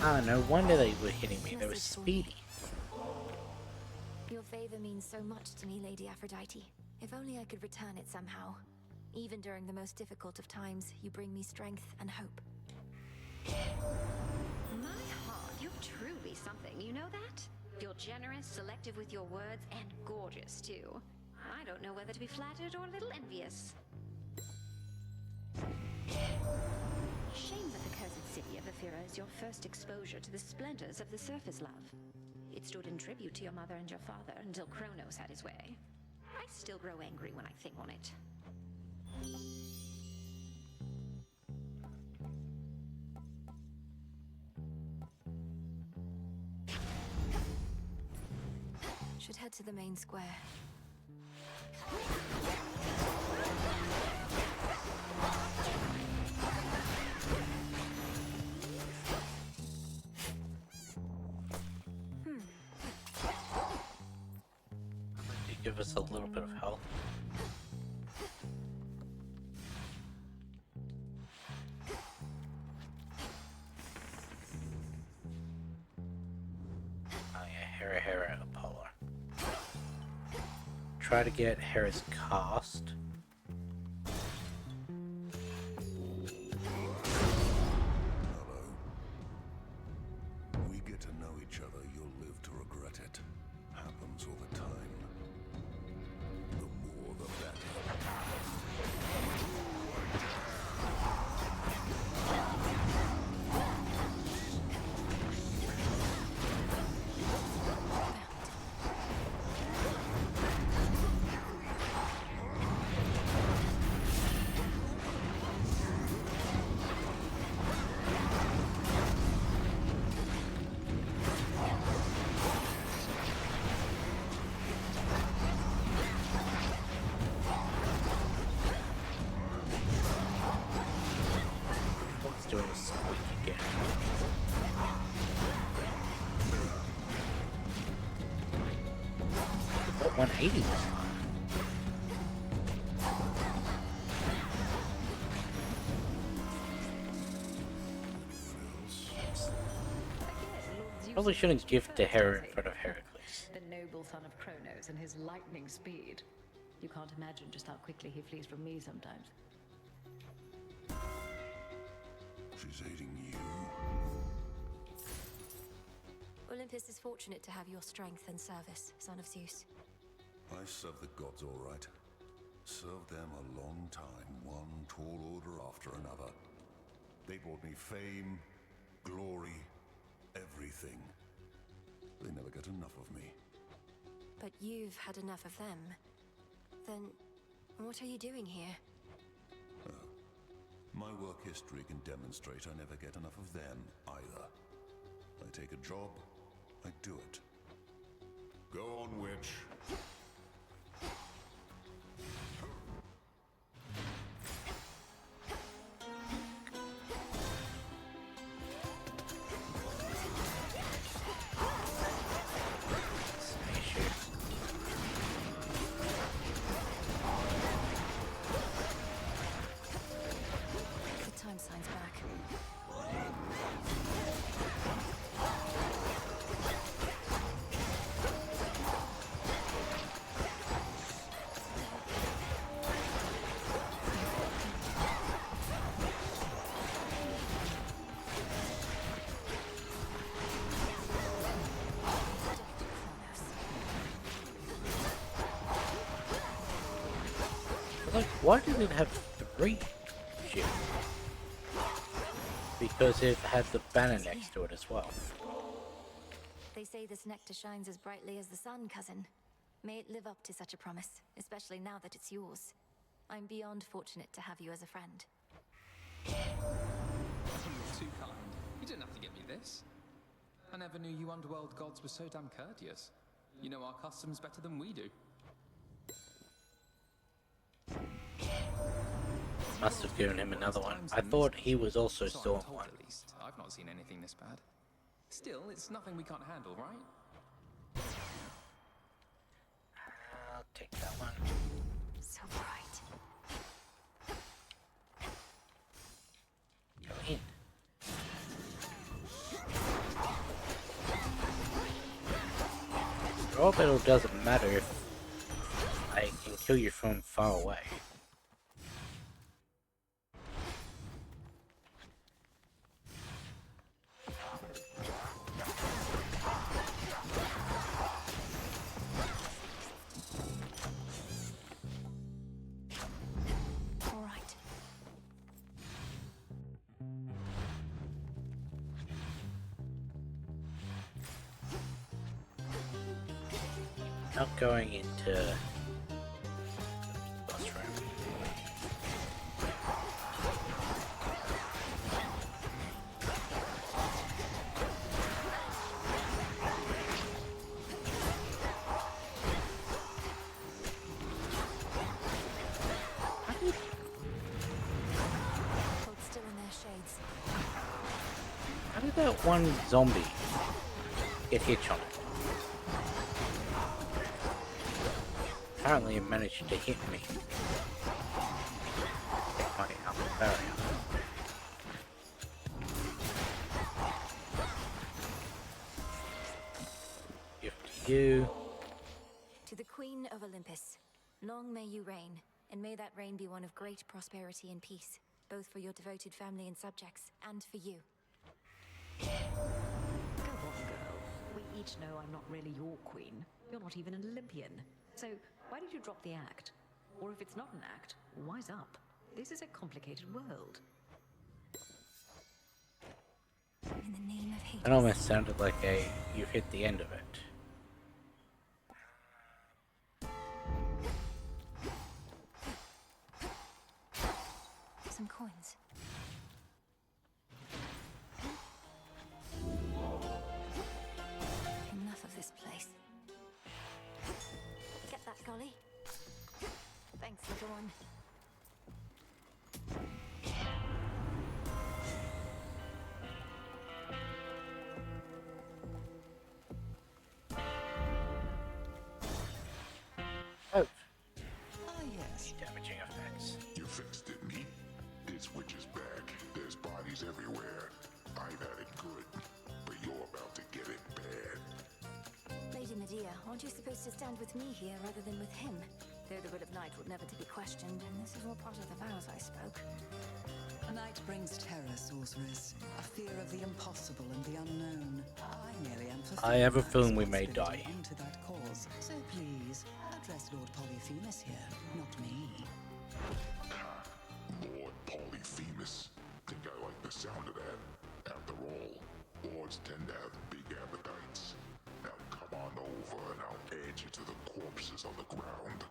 S1: Ah, no wonder they were hitting me. They were speedy.
S3: Your favor means so much to me, Lady Aphrodite. If only I could return it somehow. Even during the most difficult of times, you bring me strength and hope.
S10: My heart, you're truly something, you know that? You're generous, selective with your words, and gorgeous, too. I don't know whether to be flattered or a little envious. Shame that the cursed city of Ephira is your first exposure to the splendors of the surface love. It stood in tribute to your mother and your father until Kronos had his way. I still grow angry when I think on it.
S3: Should head to the main square.
S1: Give us a little bit of health. Oh yeah, Hera Apollo. Try to get Hera's cast.
S9: We get to know each other, you'll live to regret it. Happens all the time. The more the better.
S1: Doing a squeak again. What 180 this time? Probably shouldn't give to Hera in front of Heracles.
S10: The noble son of Kronos and his lightning speed. You can't imagine just how quickly he flees from me sometimes.
S9: She's aiding you.
S3: Olympus is fortunate to have your strength and service, son of Zeus.
S9: I serve the gods all right. Served them a long time, one tall order after another. They brought me fame, glory, everything. They never get enough of me.
S3: But you've had enough of them. Then, what are you doing here?
S9: My work history can demonstrate I never get enough of them, either. I take a job, I do it. Go on, witch.
S3: Signs back.
S1: Like, why did it have 3 ships? Because it had the banner next to it as well.
S3: They say this nectar shines as brightly as the sun, cousin. May it live up to such a promise, especially now that it's yours. I'm beyond fortunate to have you as a friend.
S18: You're too kind. You didn't have to get me this. I never knew you underworld gods were so damn courteous. You know our customs better than we do.
S1: Must have given him another one. I thought he was also
S18: So I'm
S1: stolen
S18: told,
S1: one.
S18: at least. I've not seen anything this bad. Still, it's nothing we can't handle, right?
S1: I'll take that one.
S2: So bright.
S1: Go in. The orbital doesn't matter if I can kill you from far away.
S3: All right.
S1: Not going into the bus room.
S3: Hold still in their shades.
S1: How did that one zombie get hitch on it? Apparently it managed to hit me. Take my armor barrier. Gift to you.
S3: To the Queen of Olympus, long may you reign, and may that reign be one of great prosperity and peace, both for your devoted family and subjects, and for you.
S10: Go on, girl. We each know I'm not really your queen. You're not even an Olympian. So, why did you drop the act? Or if it's not an act, wise up. This is a complicated world.
S3: In the name of hate.
S1: It almost sounded like you've hit the end of it.
S3: Some coins. Enough of this place. Get that, Golly. Thanks, little one.
S1: Oh.
S12: Yes.
S1: Damaging effects.
S9: You fixed it, meat. This witch is back. There's bodies everywhere. I've had it good, but you're about to get it bad.
S3: Lady Medea, aren't you supposed to stand with me here rather than with him? Though the will of Night would never to be questioned, and this is all part of the vows I spoke.
S20: A night brings terror, sorceress. A fear of the impossible and the unknown. I merely emphasize
S1: I have a feeling we may die.
S20: to that cause. So please, address Lord Polyphemus here, not me.
S9: Lord Polyphemus. Think I like the sound of that. After all, lords tend to have big appetites. Now come on over and I'll add you to the corpses on the ground.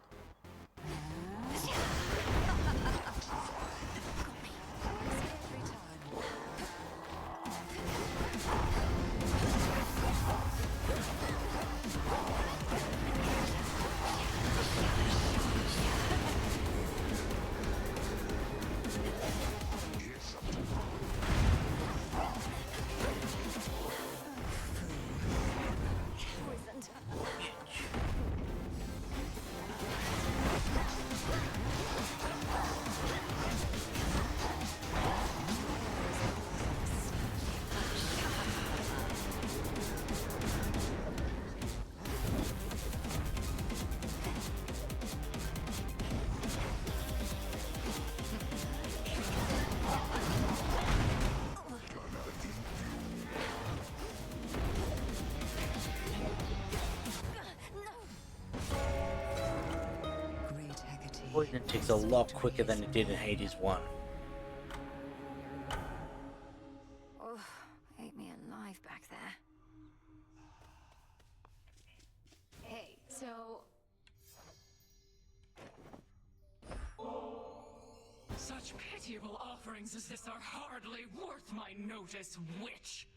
S1: Poison takes a lot quicker than it did in Hades 1.
S3: Oh, ate me alive back there.
S2: Hey, so...
S21: Such pitiable offerings as this are hardly worth my notice, witch.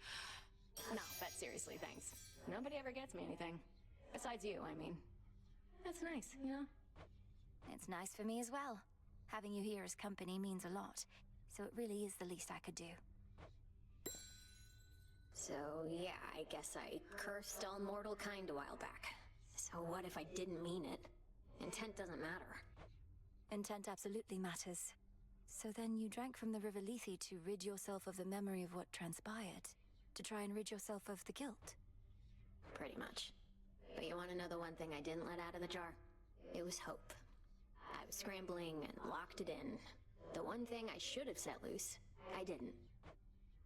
S2: No, but seriously, thanks. Nobody ever gets me anything. Besides you, I mean. That's nice, you know?
S3: It's nice for me as well. Having you here as company means a lot, so it really is the least I could do.
S2: So, yeah, I guess I cursed all mortal kind a while back. So what if I didn't mean it? Intent doesn't matter.
S3: Intent absolutely matters. So then you drank from the River Lethe to rid yourself of the memory of what transpired, to try and rid yourself of the guilt.
S2: Pretty much. But you want to know the one thing I didn't let out of the jar? It was hope. I was scrambling and locked it in. The one thing I should have set loose, I didn't.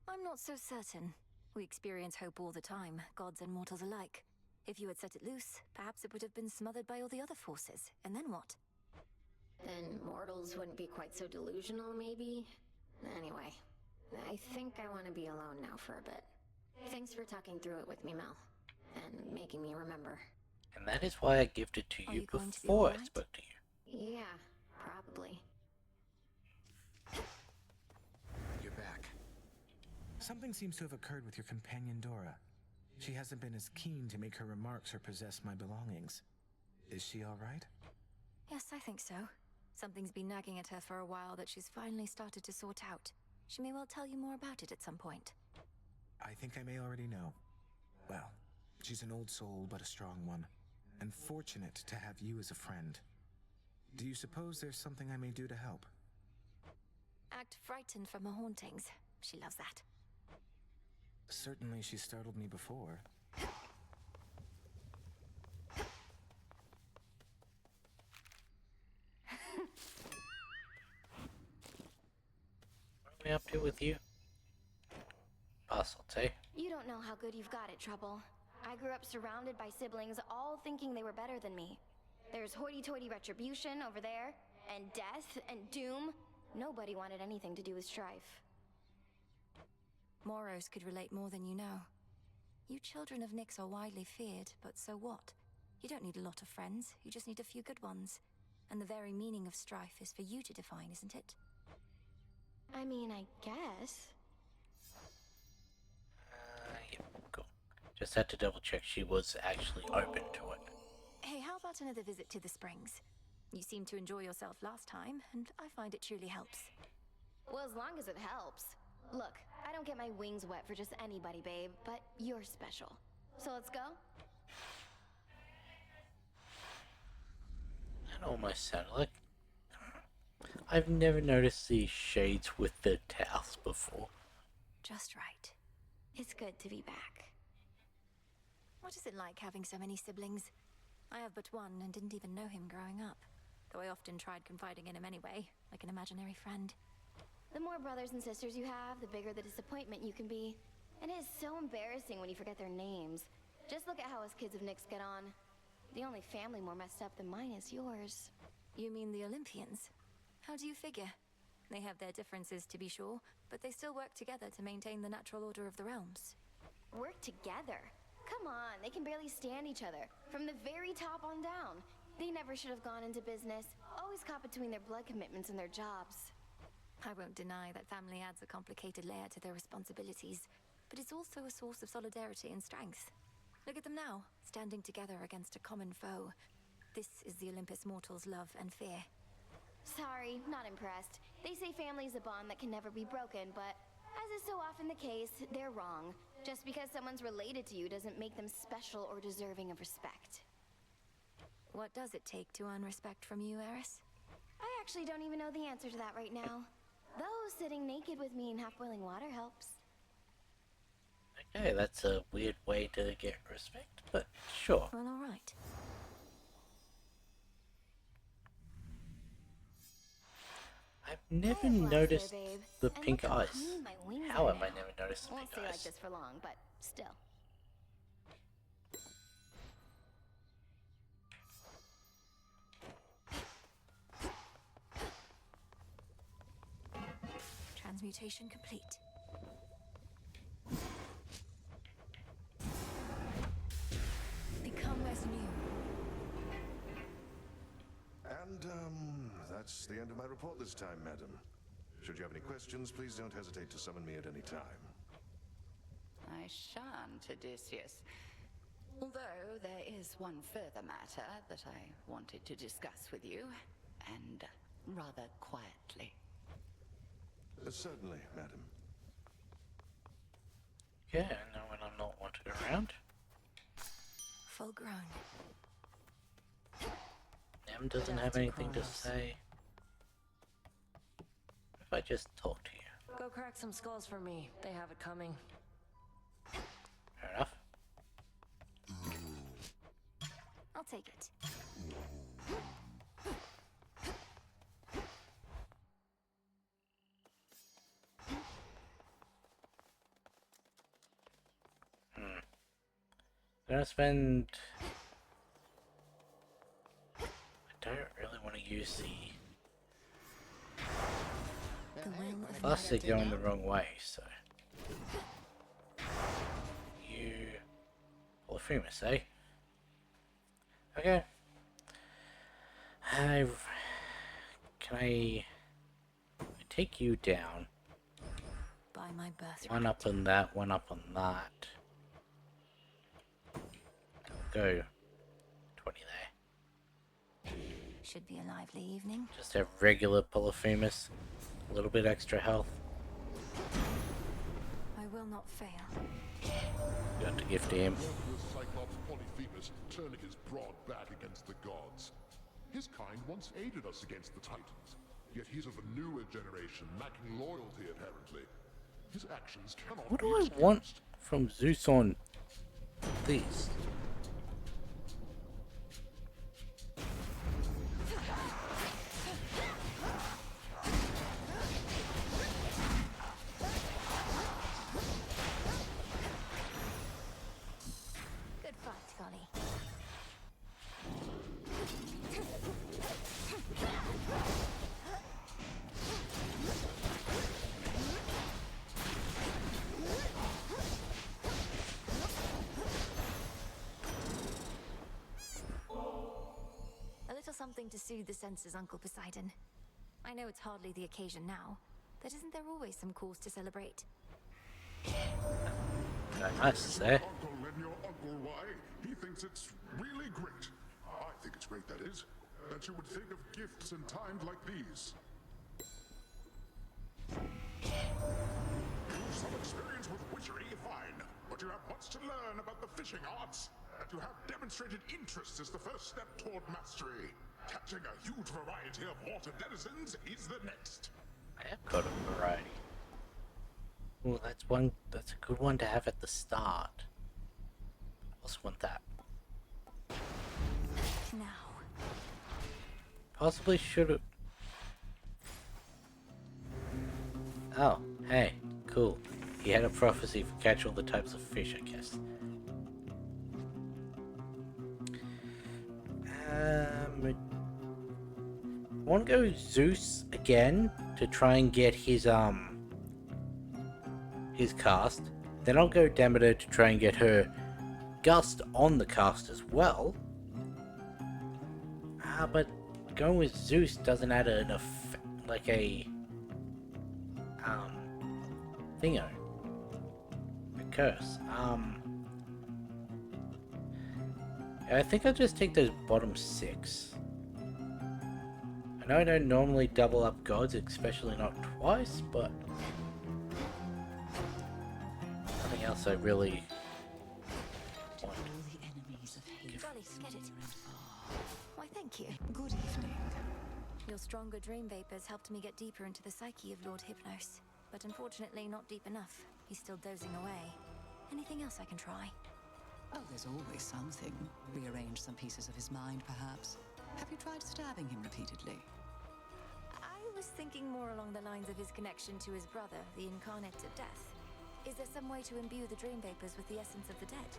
S3: I'm not so certain. We experience hope all the time, gods and mortals alike. If you had set it loose, perhaps it would have been smothered by all the other forces, and then what?
S2: Then mortals wouldn't be quite so delusional, maybe? Anyway, I think I want to be alone now for a bit. Thanks for talking through it with me, Mel. And making me remember.
S1: And that is why I gifted to you
S3: going to be
S1: before I
S3: alright?
S1: spoke to you.
S2: Yeah, probably.
S16: You're back. Something seems to have occurred with your companion Dora. She hasn't been as keen to make her remarks or possess my belongings. Is she all right?
S3: Yes, I think so. Something's been nagging at her for a while that she's finally started to sort out. She may well tell you more about it at some point.
S16: I think I may already know. Well, she's an old soul, but a strong one. And fortunate to have you as a friend. Do you suppose there's something I may do to help?
S3: Act frightened from her hauntings. She loves that.
S16: Certainly she startled me before.
S1: What are we up to with you? Puzzles, eh?
S5: You don't know how good you've got it, Trouble. I grew up surrounded by siblings, all thinking they were better than me. There's hoity-toity retribution over there, and death, and doom. Nobody wanted anything to do with strife.
S3: Moros could relate more than you know. You children of Nyx are widely feared, but so what? You don't need a lot of friends, you just need a few good ones. And the very meaning of strife is for you to define, isn't it?
S5: I mean, I guess.
S1: Yeah, cool. Just had to double check she was actually open to it.
S3: Hey, how about another visit to the Springs? You seemed to enjoy yourself last time, and I find it truly helps.
S5: Well, as long as it helps. Look, I don't get my wings wet for just anybody, babe, but you're special. So let's go?
S1: That almost sounded like... I've never noticed these shades with the towels before.
S3: Just right.
S5: It's good to be back.
S3: What is it like having so many siblings? I have but one and didn't even know him growing up. Though I often tried confiding in him anyway, like an imaginary friend.
S5: The more brothers and sisters you have, the bigger the disappointment you can be. And it is so embarrassing when you forget their names. Just look at how us kids of Nyx get on. The only family more messed up than mine is yours.
S3: You mean the Olympians? How do you figure? They have their differences, to be sure, but they still work together to maintain the natural order of the realms.
S5: Work together? Come on, they can barely stand each other. From the very top on down. They never should have gone into business. Always caught between their blood commitments and their jobs.
S3: I won't deny that family adds a complicated layer to their responsibilities, but it's also a source of solidarity and strength. Look at them now, standing together against a common foe. This is the Olympus mortals' love and fear.
S5: Sorry, not impressed. They say family's a bond that can never be broken, but as is so often the case, they're wrong. Just because someone's related to you doesn't make them special or deserving of respect.
S3: What does it take to earn respect from you, Eris?
S5: I actually don't even know the answer to that right now. Though sitting naked with me in half-boiling water helps.
S1: Okay, that's a weird way to get respect, but sure.
S3: Well, alright.
S1: I've never
S5: Hey, lost
S1: noticed
S5: there, babe.
S1: the
S5: And
S1: pink
S5: look how
S1: eyes.
S5: clean my wings
S1: How
S5: are
S1: have I
S5: now.
S1: never noticed the
S5: Won't
S1: pink
S5: stay like
S1: eyes?
S5: this for long, but still.
S3: Transmutation complete. Become as new.
S19: And, that's the end of my report this time, madam. Should you have any questions, please don't hesitate to summon me at any time.
S6: I I shan't, Odysseus. Although there is one further matter that I wanted to discuss with you, and rather quietly.
S19: Certainly, madam.
S1: Yeah, no, when I'm not wanted around.
S3: Full grown.
S1: Em doesn't have anything to say. What if I just talk to you?
S4: Go crack some skulls for me. They have it coming.
S1: Fair enough.
S5: I'll take it.
S1: I'm gonna spend... I don't really want to use the... Plus they're going the wrong way, so... You... Polyphemus, eh? Okay. Can I take you down?
S3: By my birthright.
S1: One up on that, one up on that. Go 20 there.
S3: Should be a lively evening.
S1: Just have regular Polyphemus, a little bit extra health.
S3: I will not fail.
S1: Got to gift to him.
S9: The Cyclops Polyphemus turning his broad back against the gods. His kind once aided us against the Titans, yet he's of a newer generation, lacking loyalty apparently. His actions cannot
S1: What
S9: be
S1: do I
S9: excused.
S1: want from Zeus on these?
S3: Good fight, Golly. A little something to soothe the senses, Uncle Poseidon. I know it's hardly the occasion now, but isn't there always some cause to celebrate?
S1: Nice to say.
S9: Uncle and your uncle, why? He thinks it's really great. I think it's great, that is. That you would think of gifts in times like these. You've some experience with witchery, fine. But you have much to learn about the fishing arts. And you have demonstrated interest as the first step toward mastery. Catching a huge variety of water denizens is the next.
S1: I have got a variety. Well, that's a good one to have at the start. I also want that.
S3: Now.
S1: Possibly should have... Oh, hey, cool. He had a prophecy for catch all the types of fish, I guess. I want to go Zeus again to try and get his cast. Then I'll go Demeter to try and get her Gust on the cast as well. But going with Zeus doesn't add enough, like a thingo, a curse. I think I'll just take those bottom 6. I know I don't normally double up gods, especially not twice, but nothing else I really want.
S3: Golly, get it. Why, thank you.
S20: Good evening.
S3: Your stronger dream vapors helped me get deeper into the psyche of Lord Hypnos. But unfortunately not deep enough. He's still dozing away. Anything else I can try?
S20: Oh, there's always something. Rearrange some pieces of his mind, perhaps. Have you tried stabbing him repeatedly?
S3: I was thinking more along the lines of his connection to his brother, the Incarnate of Death. Is there some way to imbue the dream vapors with the essence of the dead?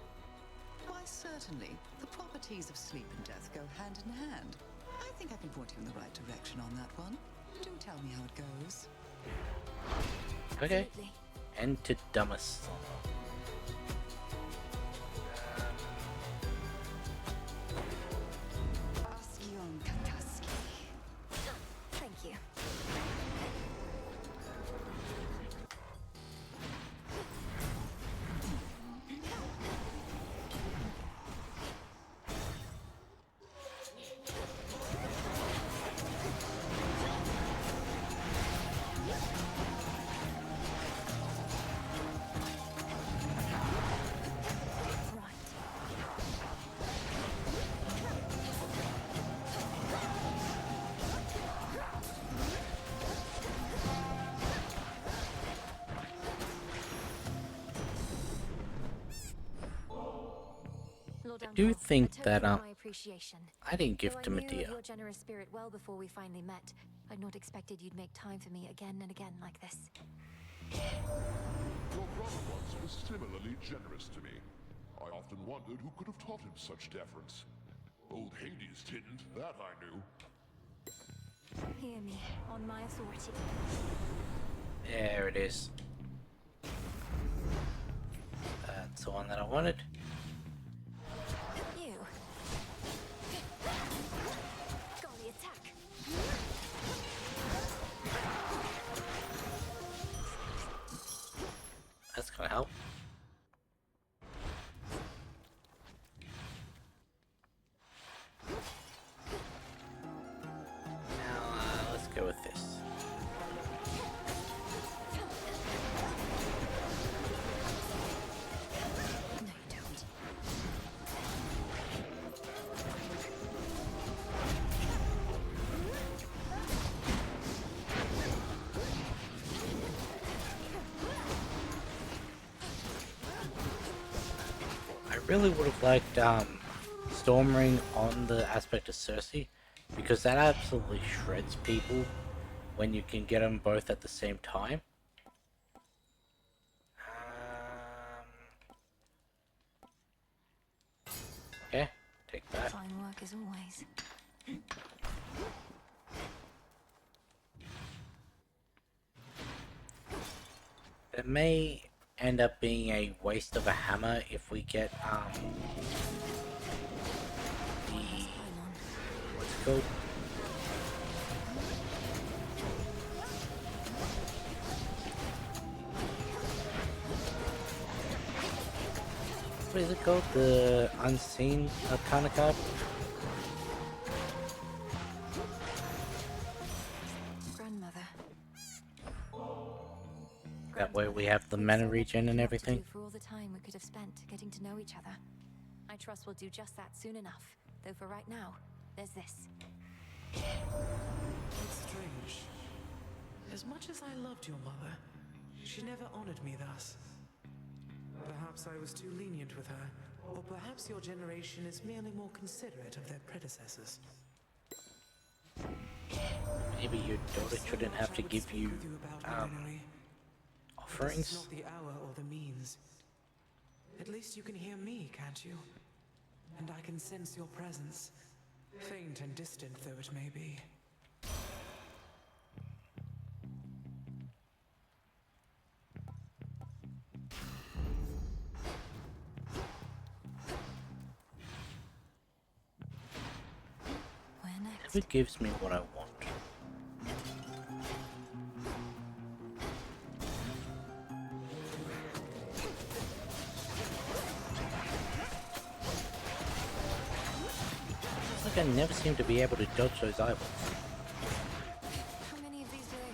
S20: Why, certainly. The properties of sleep and death go hand in hand. I think I can point you in the right direction on that one. Do tell me how it goes.
S1: Okay. And to Dumbus.
S20: Ascion Kataski.
S3: Thank you.
S1: do think
S3: a
S1: that
S3: token of my appreciation.
S1: I didn't give
S3: Though
S1: to
S3: I knew
S1: Medea.
S3: of your generous spirit well before we finally met, I'd not expected you'd make time for me again and again like this.
S9: Your brother once was similarly generous to me. I often wondered who could have taught him such deference. Old Hades didn't, that I knew.
S3: Hear me, on my authority.
S1: There it is. That's the one that I wanted.
S3: You. Golly, attack.
S1: That's gonna help. Now, let's go with this.
S3: No, you don't.
S1: I really would have liked Stormring on the aspect of Cersei, because that absolutely shreds people when you can get them both at the same time. Okay, take that.
S3: Fine work as always.
S1: It may end up being a waste of a hammer if we get the what's it called? What is it called? The Unseen Arcana card?
S3: Grandmother.
S1: That way we have the mana regen and everything.
S3: For all the time we could have spent getting to know each other. I trust we'll do just that soon enough. Though for right now, there's this.
S21: It's strange. As much as I loved your mother, she never honored me thus. Perhaps I was too lenient with her, or perhaps your generation is merely more considerate of their predecessors.
S1: Maybe your daughter shouldn't have to give you
S21: It's
S1: offerings.
S21: not the hour or the means. At least you can hear me, can't you? And I can sense your presence, faint and distant though it may be.
S3: Where next?
S1: It gives me what I want. It's like I never seem to be able to dodge those eyeballs.
S3: How many of these do they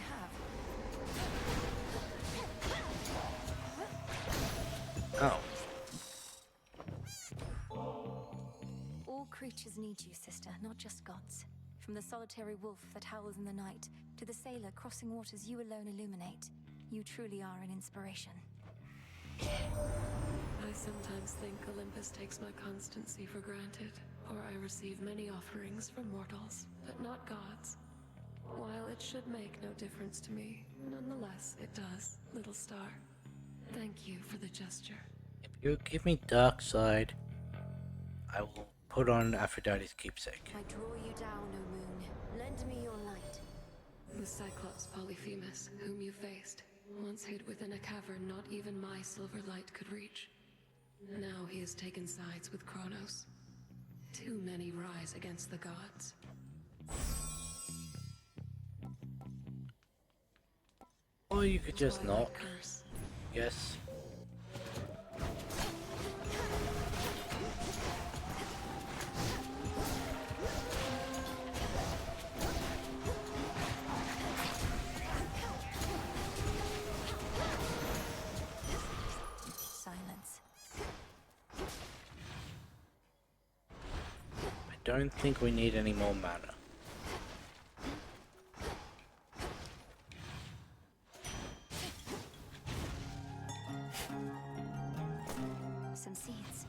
S3: have?
S1: Oh.
S3: All creatures need you, sister, not just gods. From the solitary wolf that howls in the night, to the sailor crossing waters you alone illuminate. You truly are an inspiration.
S17: I sometimes think Olympus takes my constancy for granted, or I receive many offerings from mortals, but not gods. While it should make no difference to me, nonetheless it does, little star. Thank you for the gesture.
S1: If you give me dark side, I will put on Aphrodite's keepsake.
S3: I draw you down, O moon. Lend me your light.
S17: The Cyclops Polyphemus, whom you faced, once hid within a cavern not even my silver light could reach. Now he has taken sides with Kronos. Too many rise against the gods.
S1: Or you could just not.
S17: Curse.
S1: Yes.
S3: Silence.
S1: I don't think we need any more mana.
S3: Some seeds.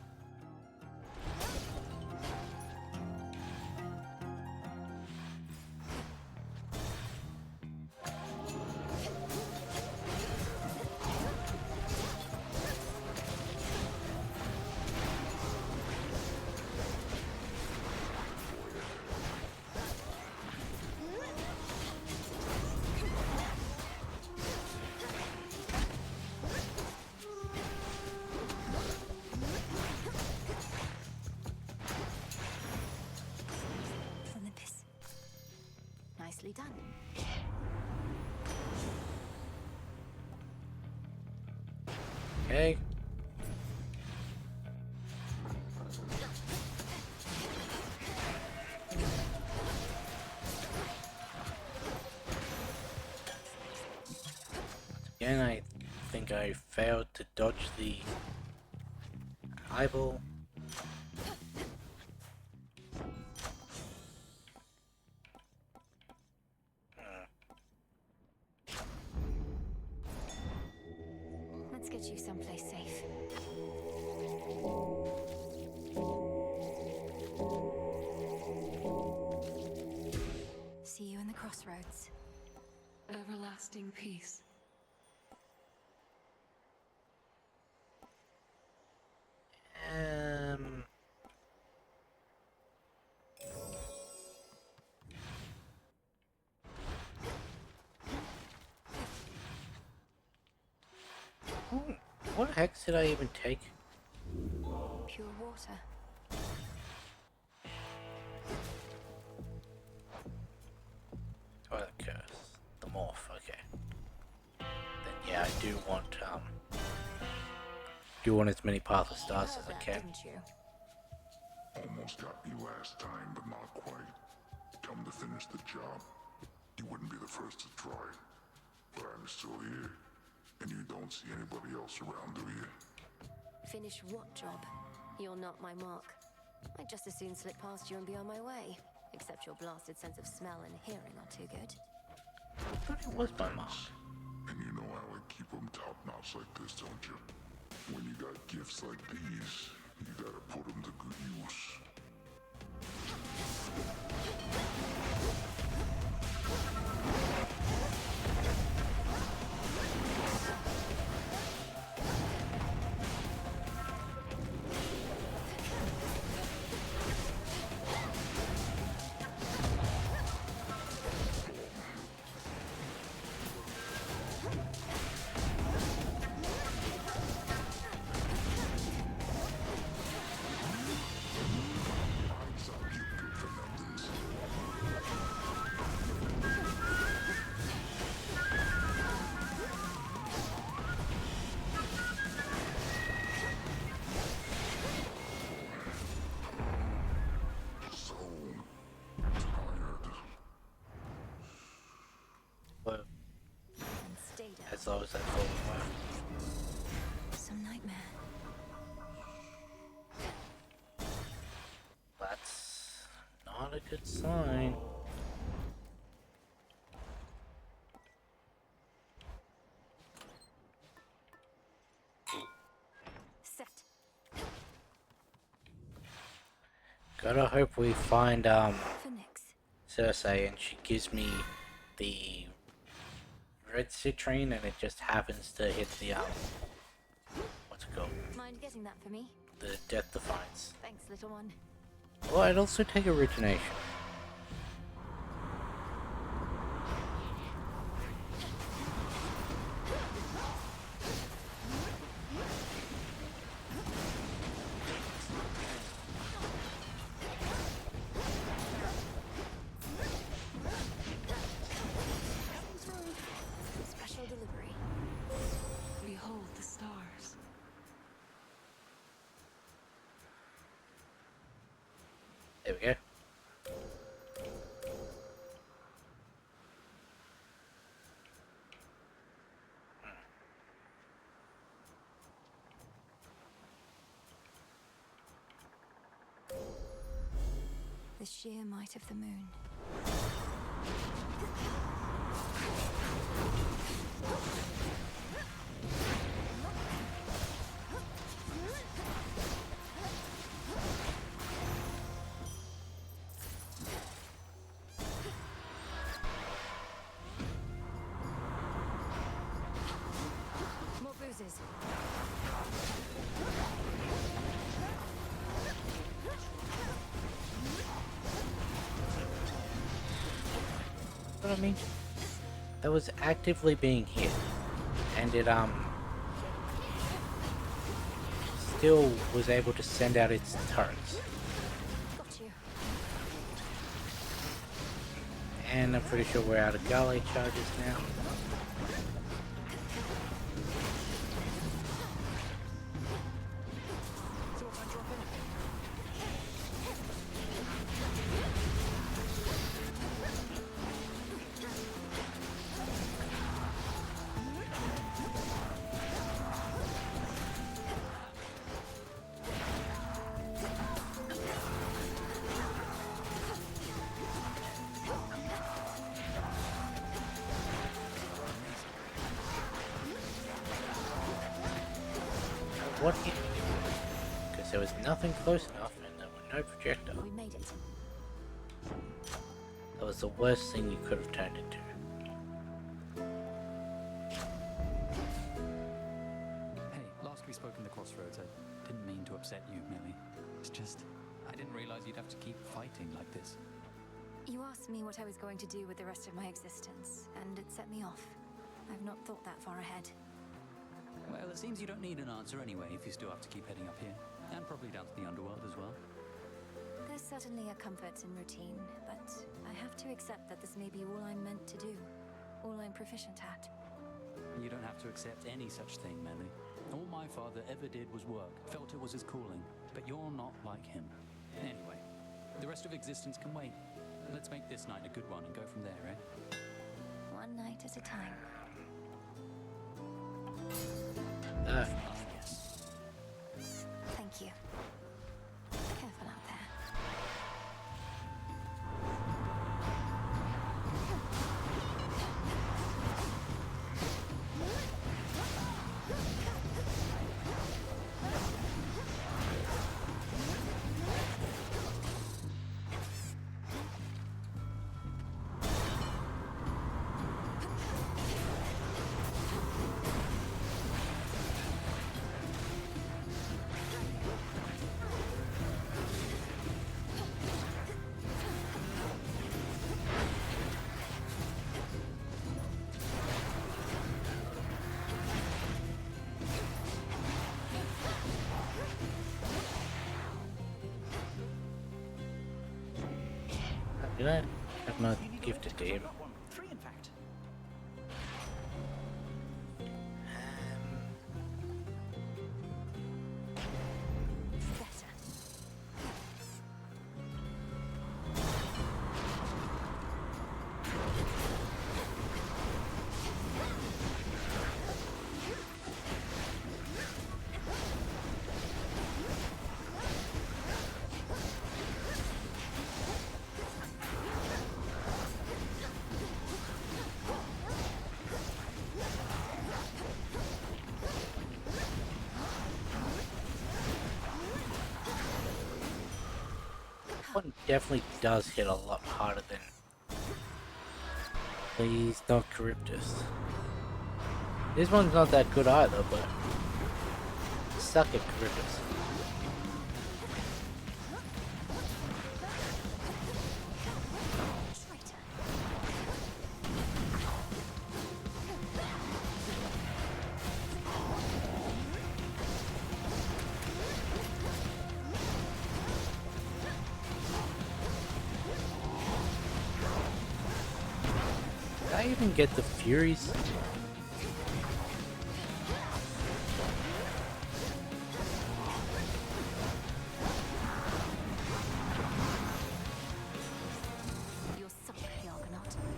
S1: Okay. Again, I think I failed to dodge the eyeball.
S3: Let's get you someplace safe. See you in the crossroads.
S17: Everlasting peace.
S1: What hex did I even take?
S3: Pure water.
S1: Oh, the curse. The morph, okay. Then yeah, I do want as many Path of Stars as I can.
S9: Almost got me last time, but not quite. Come to finish the job. You wouldn't be the first to try. But I'm still here. And you don't see anybody else around, do you?
S3: Finish what job? You're not my mark. I'd just as soon slip past you and be on my way. Except your blasted sense of smell and hearing are too good.
S1: I thought it was my mark.
S9: And you know how I keep them top-notch like this, don't you? When you got gifts like these, you gotta put them to good use.
S1: But as long as I follow well.
S3: Some nightmare.
S1: That's not a good sign.
S3: Set.
S1: Gotta hope we find Cersei and she gives me the red citrine and it just happens to hit the what's it called?
S3: Mind getting that for me?
S1: The Death Defiance.
S3: Thanks, little one.
S1: Well, I'd also take Origination.
S3: Special delivery.
S17: Behold the stars.
S1: There we go.
S3: The sheer might of the moon. More bruises.
S1: What I mean? That was actively being hit, and it still was able to send out its turrets.
S3: Got you.
S1: And I'm pretty sure we're out of Galley charges now. what hit me. Because there was nothing close enough and there were no projectiles.
S3: We made it.
S1: That was the worst thing you could have turned into.
S7: Hey, last we spoke in the crossroads, I didn't mean to upset you, Millie. It's just, I didn't realize you'd have to keep fighting like this.
S3: You asked me what I was going to do with the rest of my existence, and it set me off. I've not thought that far ahead.
S7: Well, it seems you don't need an answer anyway if you still have to keep heading up here. And probably down to the underworld as well.
S3: There's certainly a comfort in routine, but I have to accept that this may be all I'm meant to do. All I'm proficient at.
S7: You don't have to accept any such thing, Melly. All my father ever did was work, felt it was his calling. But you're not like him. Anyway, the rest of existence can wait. Let's make this night a good one and go from there, eh?
S3: One night at a time.
S7: Yes.
S3: Thank you. Careful out there.
S1: Did I have not gifted to him?
S13: 3, in fact.
S1: One definitely does hit a lot harder than. Please, not Charybdis. This one's not that good either, but suck at Charybdis. Did I even get the Furies?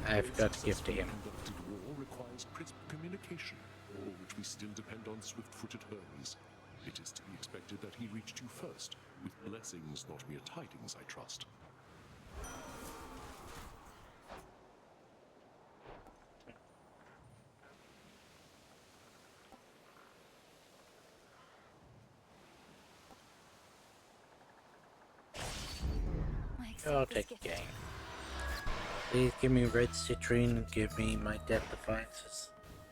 S1: I forgot to give to him.
S9: Conducted war requires crisp communication, for which we still depend on swift-footed Hermes. It is to be expected that he reached you first, with blessings, not mere tidings, I trust.
S1: I'll take the game. Please give me red citrine, give me my death defiances.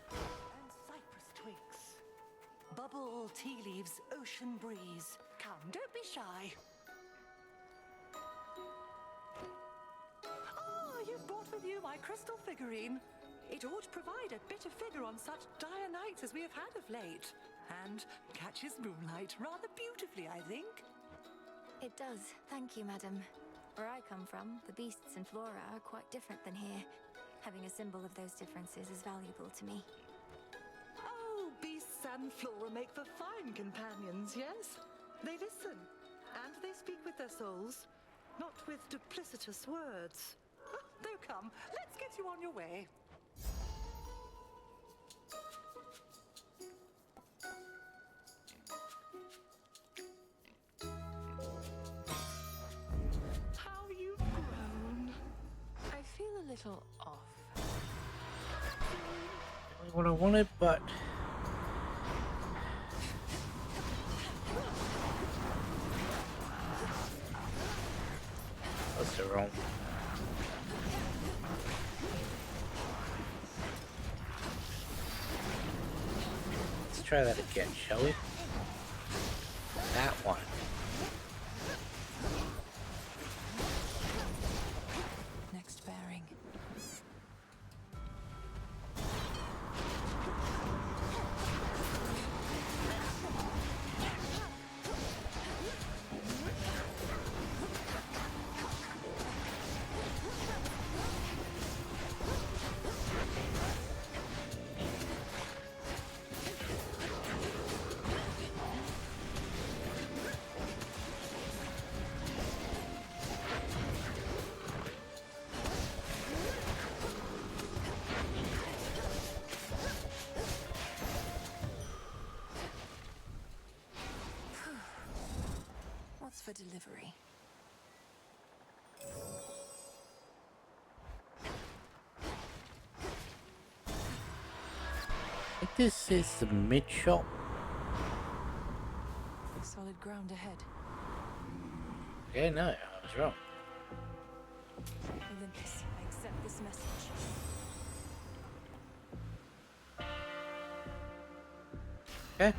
S4: Cypress twigs. Bubble, tea leaves, ocean breeze. Come, don't be shy. Ah, you've brought with you my crystal figurine. It ought to provide a better figure on such dire nights as we have had of late. And catches moonlight rather beautifully, I think.
S3: It does. Thank you, madam. Where I come from, the beasts and flora are quite different than here. Having a symbol of those differences is valuable to me.
S4: Oh, beasts and flora make for fine companions, yes? They listen, and they speak with their souls, not with duplicitous words. Oh, do come, let's get you on your way. How you've grown.
S3: I feel a little off.
S1: What I wanted, but so wrong. Let's try that again, shall we? That one.
S4: Next bearing. What's for delivery?
S1: I think this is the mid shop.
S4: Solid ground ahead.
S1: Yeah, no, I was wrong.
S4: Olympus, I accept this message.
S1: Okay.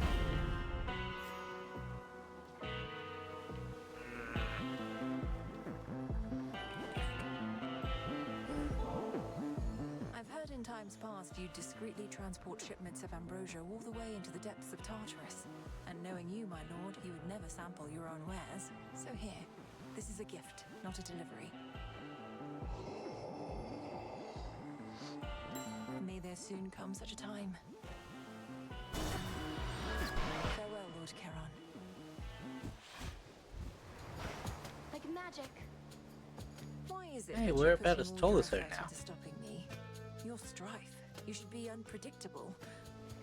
S4: I've heard in times past you discreetly transport shipments of ambrosia all the way into the depths of Tartarus. And knowing you, my lord, you would never sample your own wares. So here, this is a gift, not a delivery. May there soon come such a time. Farewell, Lord Charon.
S3: Like magic.
S4: Why is it
S1: Hey,
S4: that
S1: we're
S4: you're
S1: about
S4: putting
S1: as
S4: all
S1: tall
S4: your
S1: as her
S4: effort
S1: now.
S4: into stopping me? Your strife. You should be unpredictable.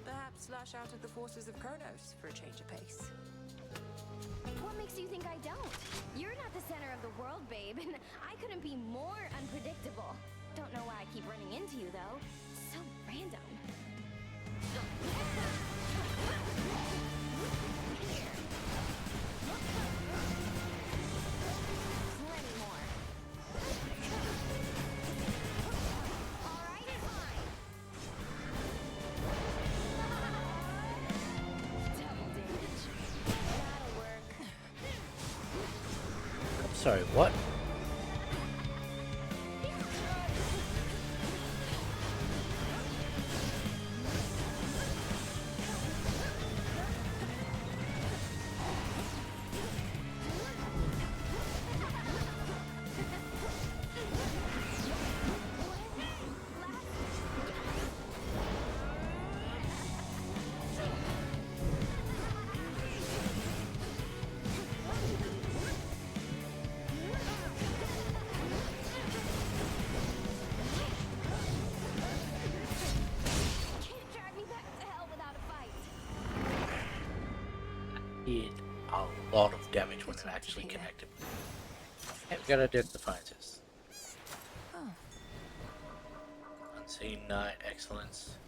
S4: Perhaps slash out at the forces of Kronos for a change of pace.
S5: What makes you think I don't? You're not the center of the world, babe, and I couldn't be more unpredictable. Don't know why I keep running into you, though. So random. Plenty more. All right, fine. Double damage. That'll work.
S1: I'm sorry, what?
S5: Can't drag me back to hell without a fight.
S1: Did a lot of damage when it actually connected. Yeah, we gotta do the defiances. Unseen Knight, Excellence.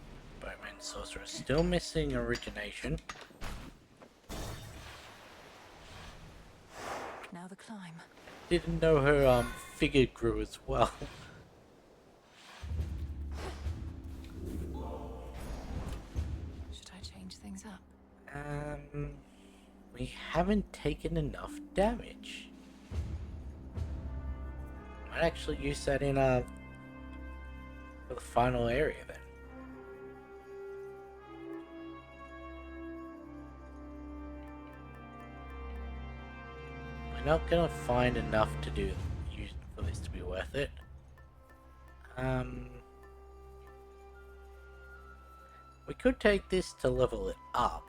S1: Boatman, Sorcerer. Still missing Origination.
S4: Now the climb.
S1: Didn't know her figure grew as well.
S4: Should I change things up?
S1: We haven't taken enough damage. Might actually use that in for the final area then. We're not gonna find enough to do use for this to be worth it. We could take this to level it up.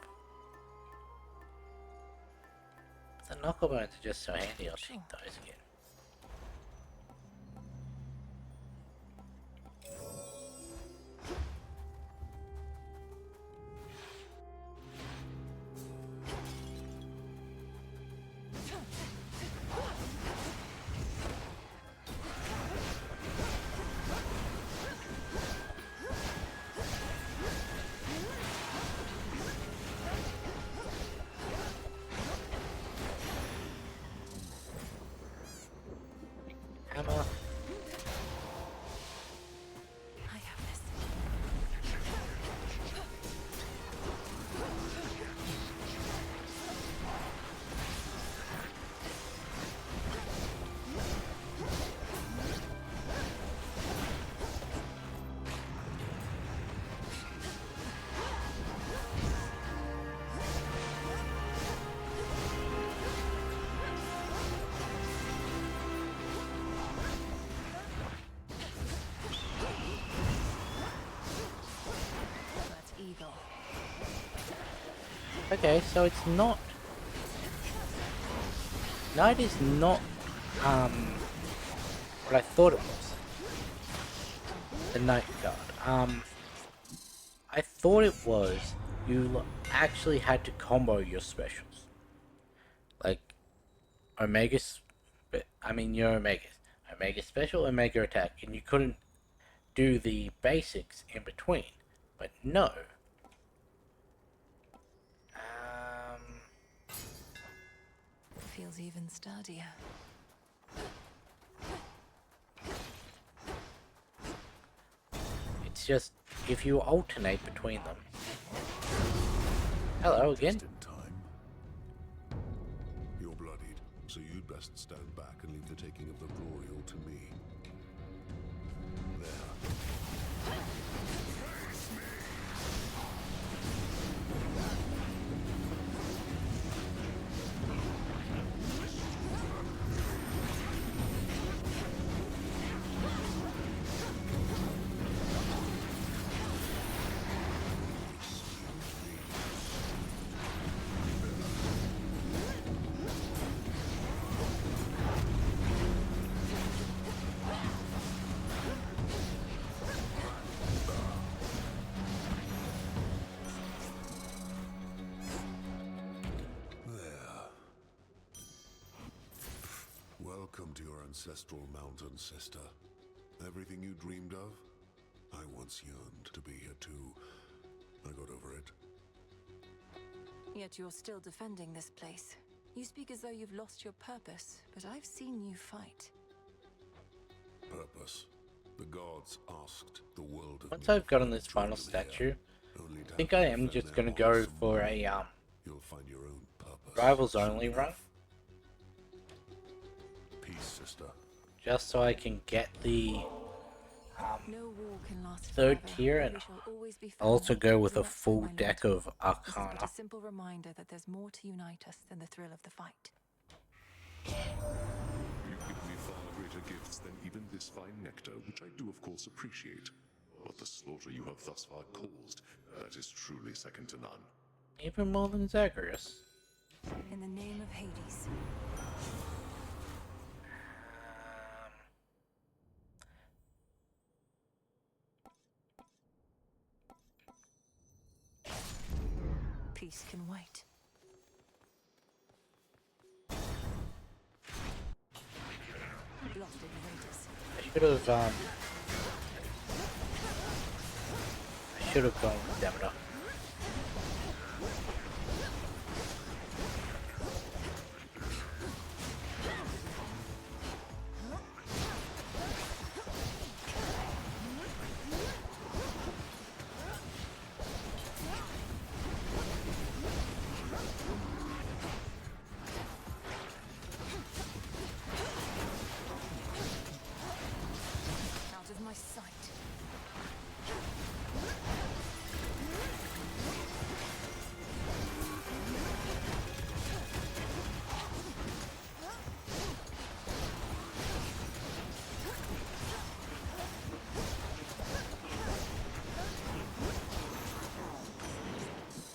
S1: The knucklebones are just so handy, I'll take those again. Okay, so it's not... Knight is not, what I thought it was. The Knight Guard. I thought it was you actually had to combo your specials. Like, Omega... your Omegas. Omega Special, Omega Attack, and you couldn't do the basics in between. But no.
S3: Feels even sturdier.
S1: It's just, if you alternate between them. Hello again.
S9: Just in time. You're bloodied, so you'd best stand back and leave the taking of the Glorial to me. There. Welcome to your ancestral mountain, sister. Everything you dreamed of, I once yearned to be here too. I got over it.
S3: Yet you're still defending this place. You speak as though you've lost your purpose, but I've seen you fight.
S9: Purpose. The gods asked the world of
S1: Once
S9: me
S1: I've gotten this final statue, I think I am just gonna go for a
S9: You'll find your own purpose.
S1: Rivals only run.
S9: Peace, sister.
S1: Just so I can get the
S3: No war can last
S1: third
S3: forever,
S1: tier,
S3: but
S1: and
S3: we shall always be
S1: I'll also
S3: family.
S1: go with a
S3: Less so,
S1: full
S3: my lord.
S1: deck of
S3: This is but
S1: Arcana.
S3: a simple reminder that there's more to unite us than the thrill of the fight.
S9: You've given me far greater gifts than even this fine nectar, which I do of course appreciate. But the slaughter you have thus far caused, that is truly second to none.
S1: Even more than Zagreus.
S3: In the name of Hades. Peace can wait. Lost in the raiders.
S1: I should have gone with Demeter.
S3: Out of my sight.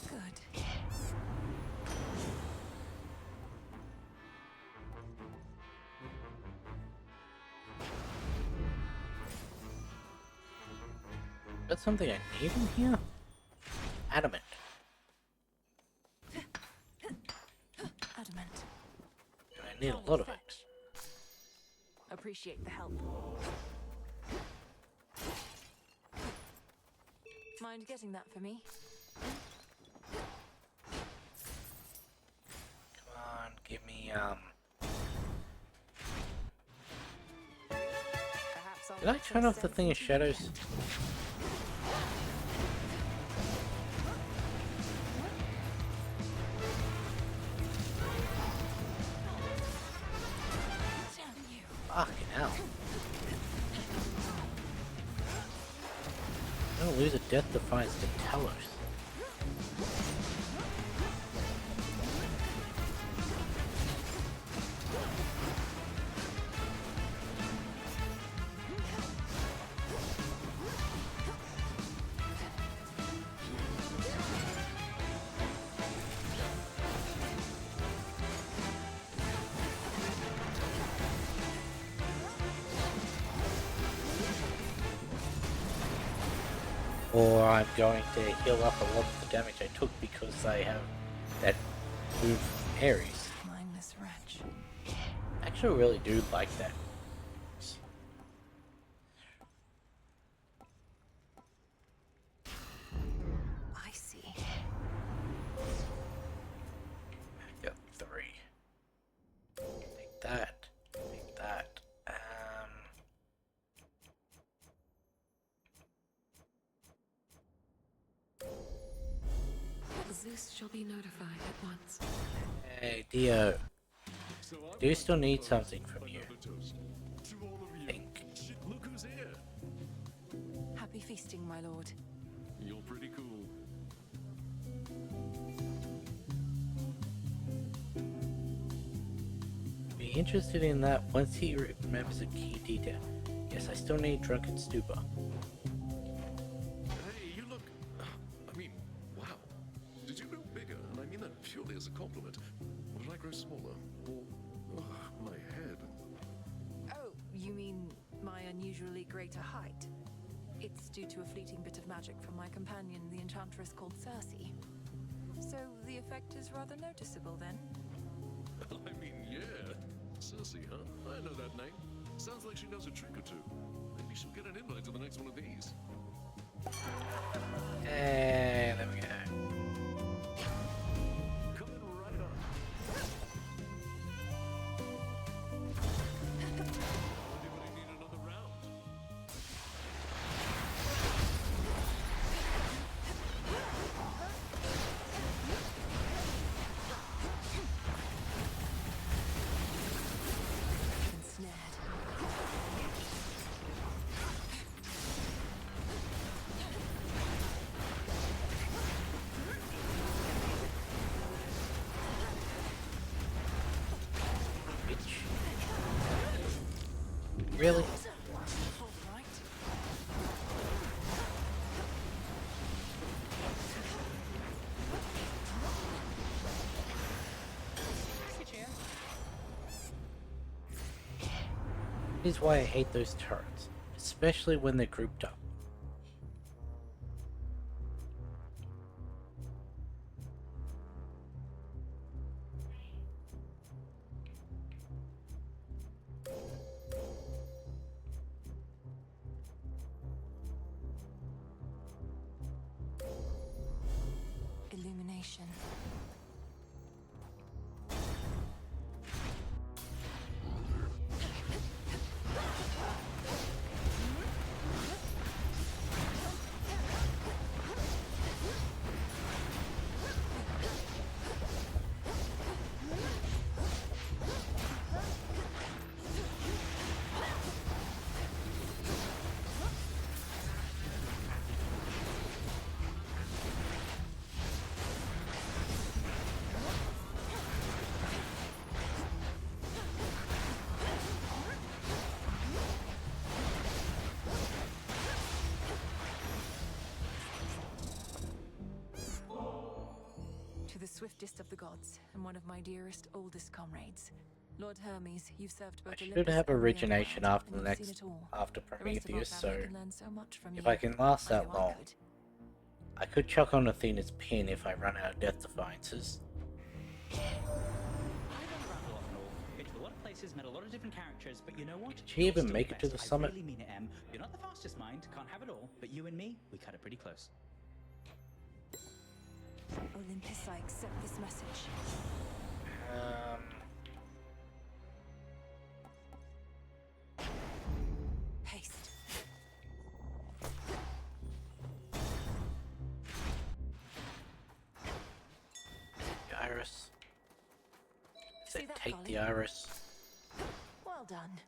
S3: Good.
S1: That's something I need in here? Adamant.
S3: Adamant.
S1: I need a lot of it.
S3: Appreciate the help. Mind getting that for me?
S1: Come on, give me,
S3: Perhaps I'll
S1: Did I turn off the thing of shadows? Fucking hell. I'm gonna lose a Death Defiance to Telos. or I'm going to heal up a lot of the damage I took because I have that move from Ares.
S4: Mindless wretch.
S1: I actually really do like that.
S4: I see.
S1: Got 3. Take that. Take that.
S17: Zeus shall be notified at once.
S1: Hey, Dio. Do you still need something from you? Think.
S11: Look who's here.
S4: Happy feasting, my lord.
S11: You're pretty cool.
S1: Be interested in that once he remembers a key detail. Yes, I still need Drunken Stupor.
S11: Hey, you look... I mean, wow. Did you grow bigger? And I mean that purely as a compliment. Or did I grow smaller? Or... my head.
S4: Oh, you mean my unusually greater height? It's due to a fleeting bit of magic from my companion, the enchantress called Circe. So the effect is rather noticeable then?
S11: I mean, yeah. Circe, huh? I know that name. Sounds like she knows a trick or two. Maybe she'll get an invite to the next one of these.
S1: Hey, there we go.
S11: Coming right up. Anybody need another round?
S1: Really? This is why I hate those turrets, especially when they're grouped up.
S4: Illumination. To the swiftest of the gods, and one of my dearest, oldest comrades. Lord Hermes, you've served both
S1: I should
S4: Olympus
S1: have
S4: and the
S1: origination
S4: Underworld,
S1: after the
S4: and you've seen
S1: next,
S4: it all.
S1: after
S4: The rest of our
S1: Prometheus, so
S4: family can learn so much from
S1: if
S4: you.
S1: I can last
S4: I
S1: that
S4: know I
S1: long,
S4: could.
S1: I could chuck on Athena's pin if I run out of Death Defiances.
S13: I've run around a lot and all. Been to a lot of places, met a lot of different characters, but you know what?
S1: Did she
S13: You're
S1: even
S13: still
S1: make it to the
S13: best.
S1: summit?
S13: I really mean it, Em. You're not the fastest mind, can't have it all, but you and me, we cut it pretty close.
S4: Olympus, I accept this message. Haste.
S1: The Iris.
S4: See
S1: Said
S4: that
S1: take
S4: volley?
S1: the Iris.
S4: Well done.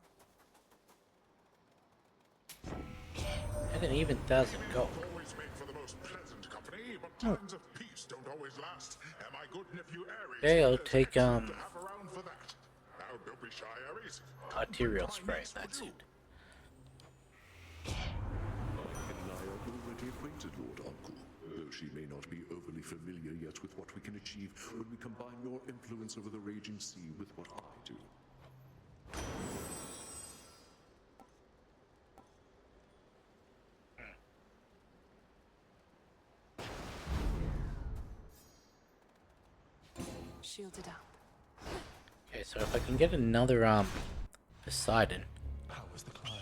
S1: And an even 1,000 gold.
S9: Always make for the most pleasant company, but times of peace don't always last. Am I good nephew Ares?
S1: Okay, I'll take
S9: To have around for that. Now don't be shy, Ares.
S1: arterial spray, that's it.
S11: And I are already acquainted, Lord Uncle. Though she may not be overly familiar yet with what we can achieve when we combine your influence over the raging sea with what I do.
S21: shielded up.
S1: Okay, so if I can get another Poseidon.
S11: How was the climb?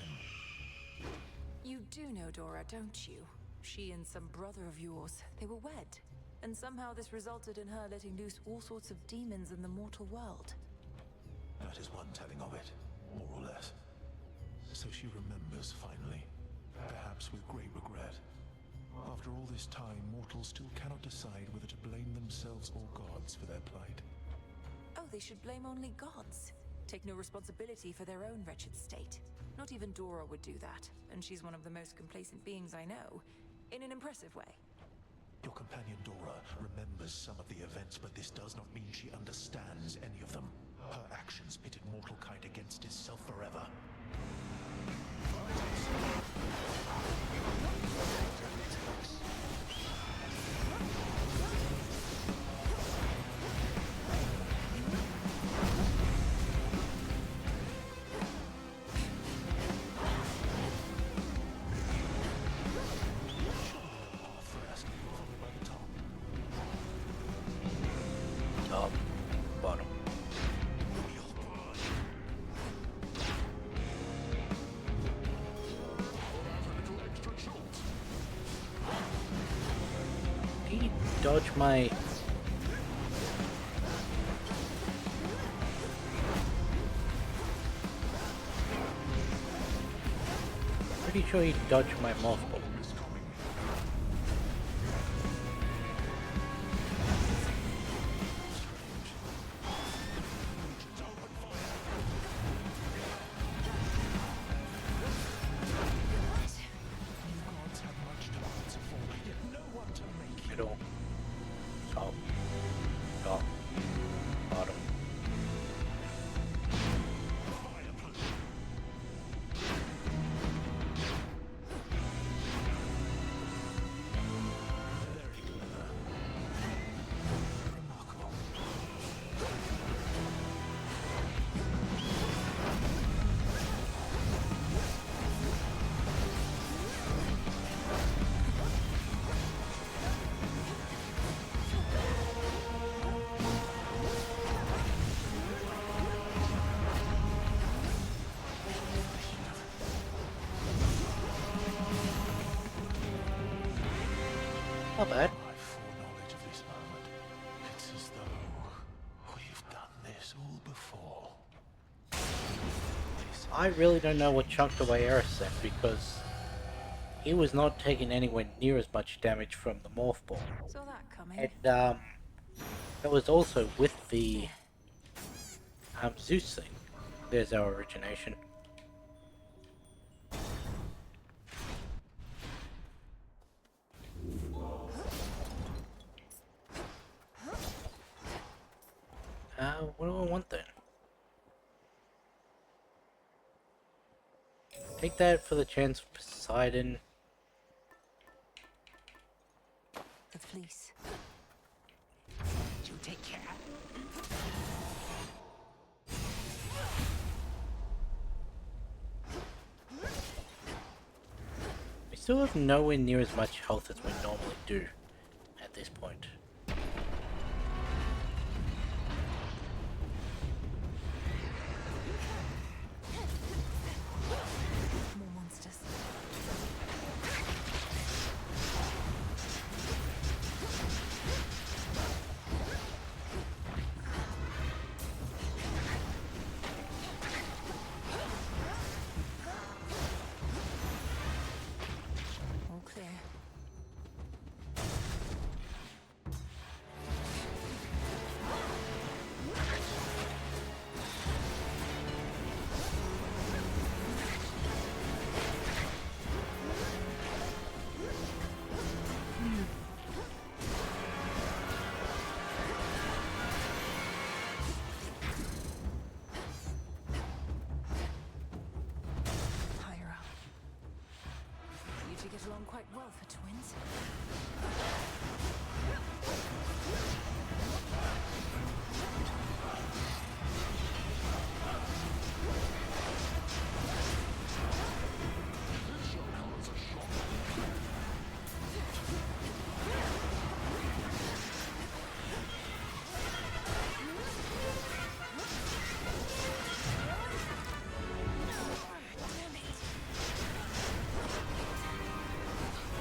S4: You do know Dora, don't you? She and some brother of yours, they were wed. And somehow this resulted in her letting loose all sorts of demons in the mortal world.
S11: That is one telling of it, more or less. So she remembers finally, perhaps with great regret. After all this time, mortals still cannot decide whether to blame themselves or gods for their plight.
S4: Oh, they should blame only gods. Take no responsibility for their own wretched state. Not even Dora would do that, and she's one of the most complacent beings I know, in an impressive way.
S11: Your companion Dora remembers some of the events, but this does not mean she understands any of them. Her actions pitted mortal kind against itself forever.
S1: Top, bottom. Can you dodge my... Pretty sure he dodged my mothball. Middle, top, top, bottom. Not bad.
S11: My foreknowledge of this moment. It's as though we've done this all before.
S1: I really don't know what chunked away Erisek because he was not taking anywhere near as much damage from the morph ball.
S4: Saw that coming.
S1: And that was also with the Zeus thing. There's our origination. What do I want then? Take that for the chance of Poseidon.
S4: The fleece.
S12: You take care.
S1: We still have nowhere near as much health as we normally do at this point.
S4: More monsters. All clear. Higher up. You two get along quite well for twins.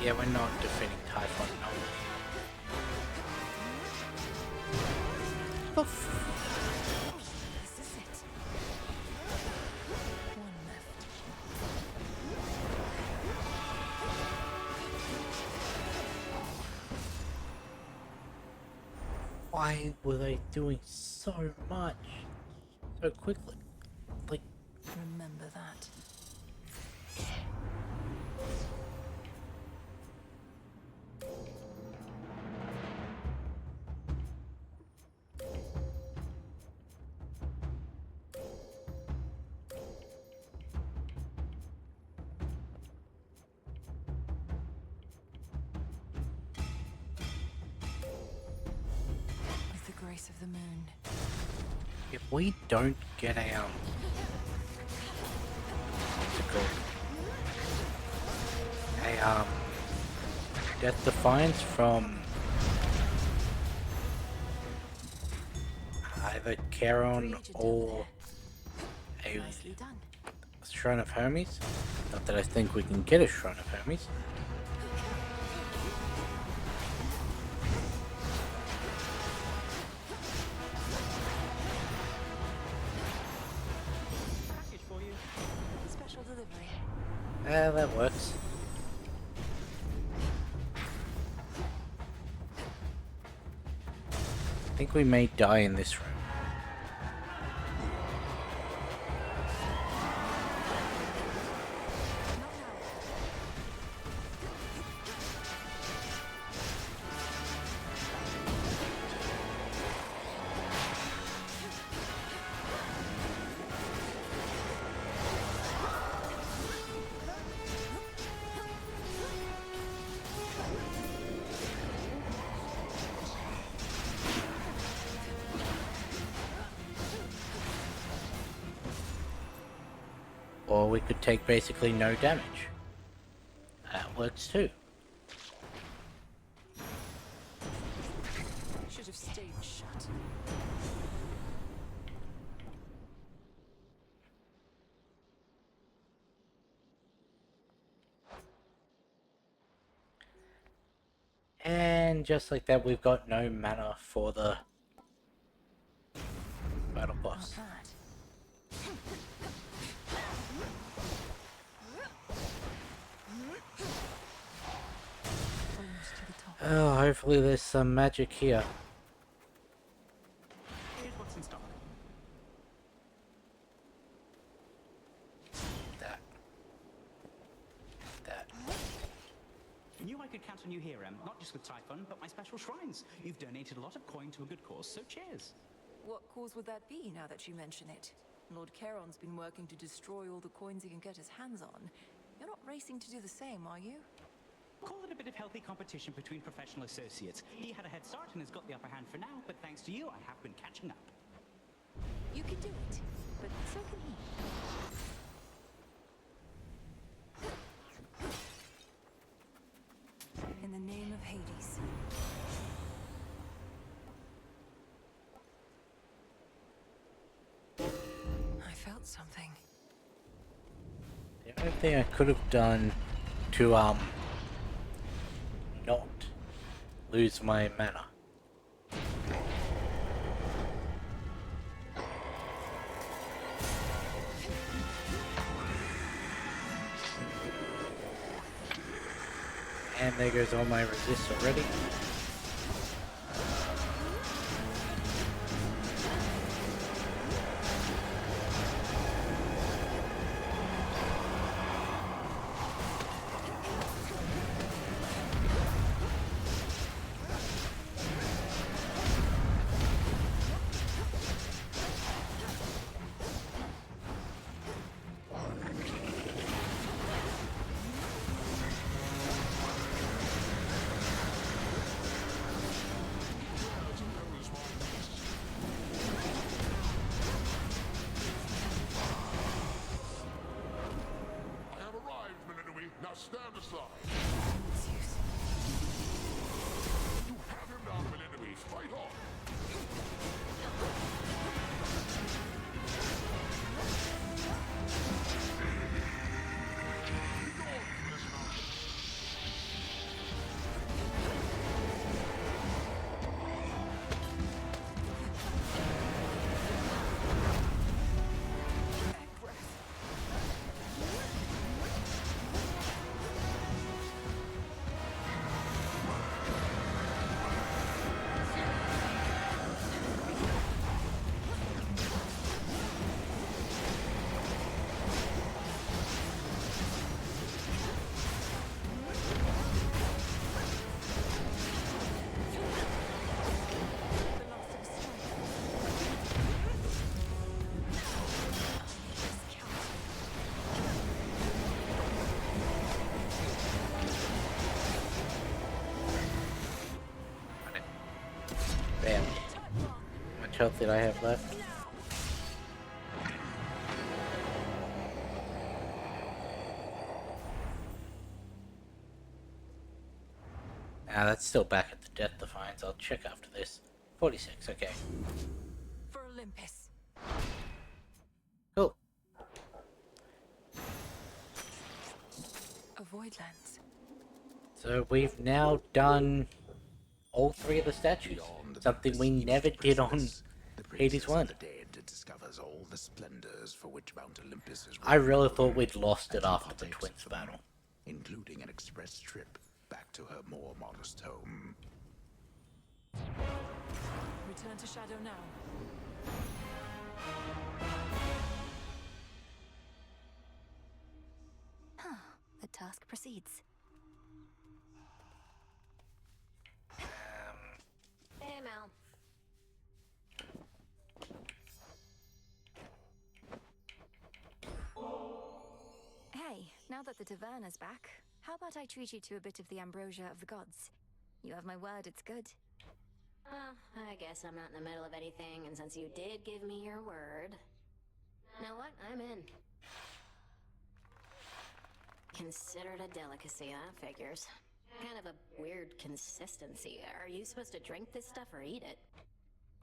S1: Yeah, we're not defeating Typhon, no.
S4: This is it. One left.
S1: Why were they doing so much so quickly? Like,
S4: Remember that. With the grace of the moon.
S1: if we don't get a what's it called? A Death Defiance from either Charon or a
S4: Nicely done.
S1: Shrine of Hermes. Not that I think we can get a Shrine of Hermes.
S13: Package for you.
S4: Special delivery.
S1: That works. I think we may die in this room. Or we could take basically no damage. That works too.
S4: Should have stayed shut.
S1: And just like that, we've got no mana for the battle boss. Oh, hopefully there's some magic here.
S13: Here's what's in stock.
S1: That.
S13: I knew I could count on you here, Em. Not just with Typhon, but my special shrines. You've donated a lot of coin to a good cause, so cheers.
S4: What cause would that be, now that you mention it? Lord Charon's been working to destroy all the coins he can get his hands on. You're not racing to do the same, are you?
S13: Call it a bit of healthy competition between professional associates. He had a head start and has got the upper hand for now, but thanks to you, I have been catching up.
S4: You can do it, but so can he. In the name of Hades. I felt something.
S1: The only thing I could have done to not lose my mana. And there goes all my resist already.
S9: Stand aside. You have him now, Melinoe. Fight on.
S1: much health did I have left? Ah, that's still back at the Death Defiance. I'll check after this. 46, okay.
S4: For Olympus.
S1: Cool.
S4: Avoid lands.
S1: So we've now done all 3 of the statues. Something we never did on Hades 1.
S12: Discovers all the splendors for which Mount Olympus is.
S1: I really thought we'd lost it after the twins battle.
S12: Including an express trip back to her more modest home.
S4: Return to Shadow now.
S3: The task proceeds.
S2: Hey, Mel.
S3: Hey, now that the taverna's back, how about I treat you to a bit of the ambrosia of the gods? You have my word, it's good.
S2: I guess I'm not in the middle of anything, and since you did give me your word... Know what? I'm in. Considered a delicacy, huh? Figures. Kind of a weird consistency. Are you supposed to drink this stuff or eat it?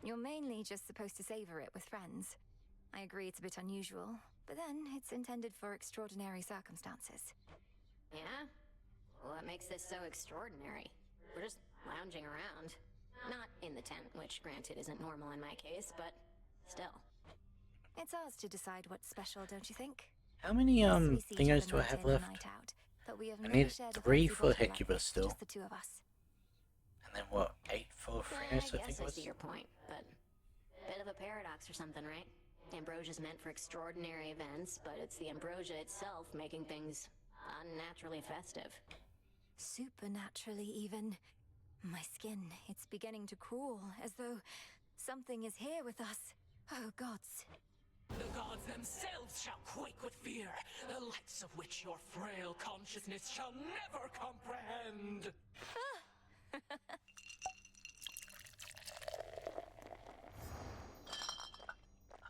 S3: You're mainly just supposed to savor it with friends. I agree it's a bit unusual, but then it's intended for extraordinary circumstances.
S2: Yeah? What makes this so extraordinary? We're just lounging around. Not in the tent, which granted isn't normal in my case, but still.
S3: It's ours to decide what's special, don't you think?
S1: How many
S3: Yes, we see each
S1: thingers
S3: other
S1: do I
S3: night
S1: have
S3: in and
S1: left?
S3: night out, but we have
S1: I
S3: never
S1: need
S3: shared a
S1: 3
S3: fancy
S1: for
S3: bottle like
S1: Hecubus
S3: this,
S1: still.
S3: just the 2 of us.
S1: And then what, 8 for Phrenos, I
S2: I
S1: think
S2: guess
S1: it
S2: I
S1: was?
S2: see your point, but... Bit of a paradox or something, right? Ambrosia's meant for extraordinary events, but it's the ambrosia itself making things unnaturally festive.
S3: Supernaturally, even. My skin, it's beginning to crawl, as though something is here with us. Oh, gods.
S21: The gods themselves shall quake with fear, the likes of which your frail consciousness shall never comprehend.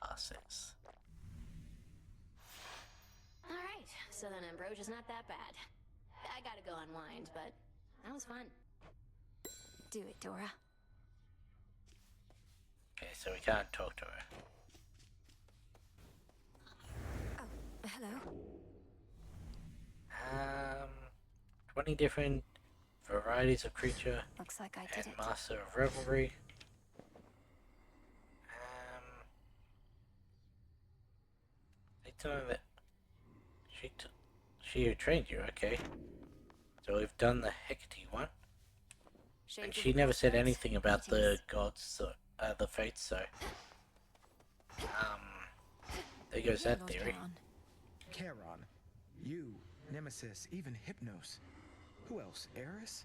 S1: R6.
S2: Alright, so then ambrosia's not that bad. I gotta go unwind, but that was fun.
S3: Do it, Dora.
S1: Okay, so we can't talk to her.
S3: Oh, hello.
S1: 20 different varieties of creature.
S3: Looks like I did
S1: and
S3: it.
S1: Master of Revelry. They told me that she who trained you, okay. So we've done the Hecate one. And she never said anything about the gods, so, the fates, so... there goes that theory.
S16: Charon. You, Nemesis, even Hypnos. Who else? Eris?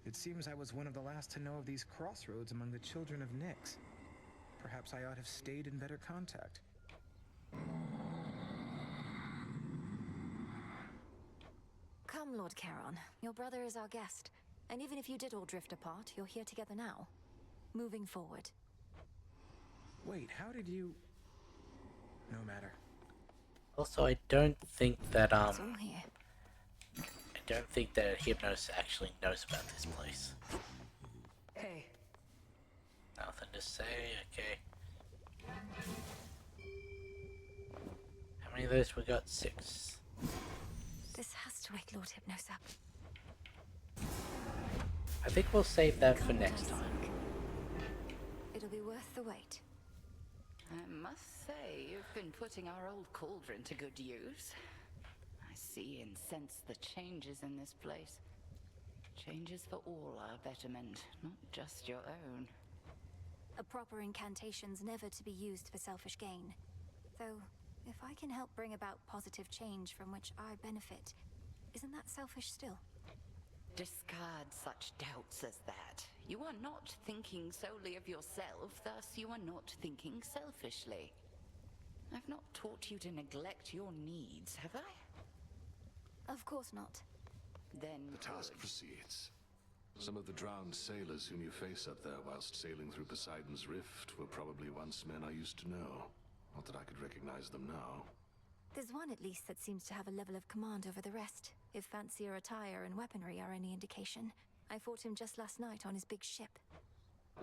S16: It seems I was one of the last to know of these crossroads among the children of Nyx. Perhaps I ought to have stayed in better contact.
S3: Come, Lord Charon. Your brother is our guest. And even if you did all drift apart, you're here together now. Moving forward.
S16: Wait, how did you... No matter.
S1: Also, I don't think that,
S3: It's all here.
S1: I don't think that Hypnos actually knows about this place.
S4: Hey.
S1: Nothing to say, okay. How many of those we got? 6.
S3: This has to wake Lord Hypnos up.
S1: I think we'll save that for next time.
S3: It'll be worth the wait.
S6: I must say, you've been putting our old cauldron to good use. I see and sense the changes in this place. Changes for all our betterment, not just your own.
S3: A proper incantation's never to be used for selfish gain. Though, if I can help bring about positive change from which I benefit, isn't that selfish still?
S6: Discard such doubts as that. You are not thinking solely of yourself, thus you are not thinking selfishly. I've not taught you to neglect your needs, have I?
S3: Of course not.
S6: Then
S19: the task proceeds. Some of the drowned sailors whom you face up there whilst sailing through Poseidon's Rift were probably once men I used to know. Not that I could recognize them now.
S3: There's one at least that seems to have a level of command over the rest, if fancier attire and weaponry are any indication. I fought him just last night on his big ship.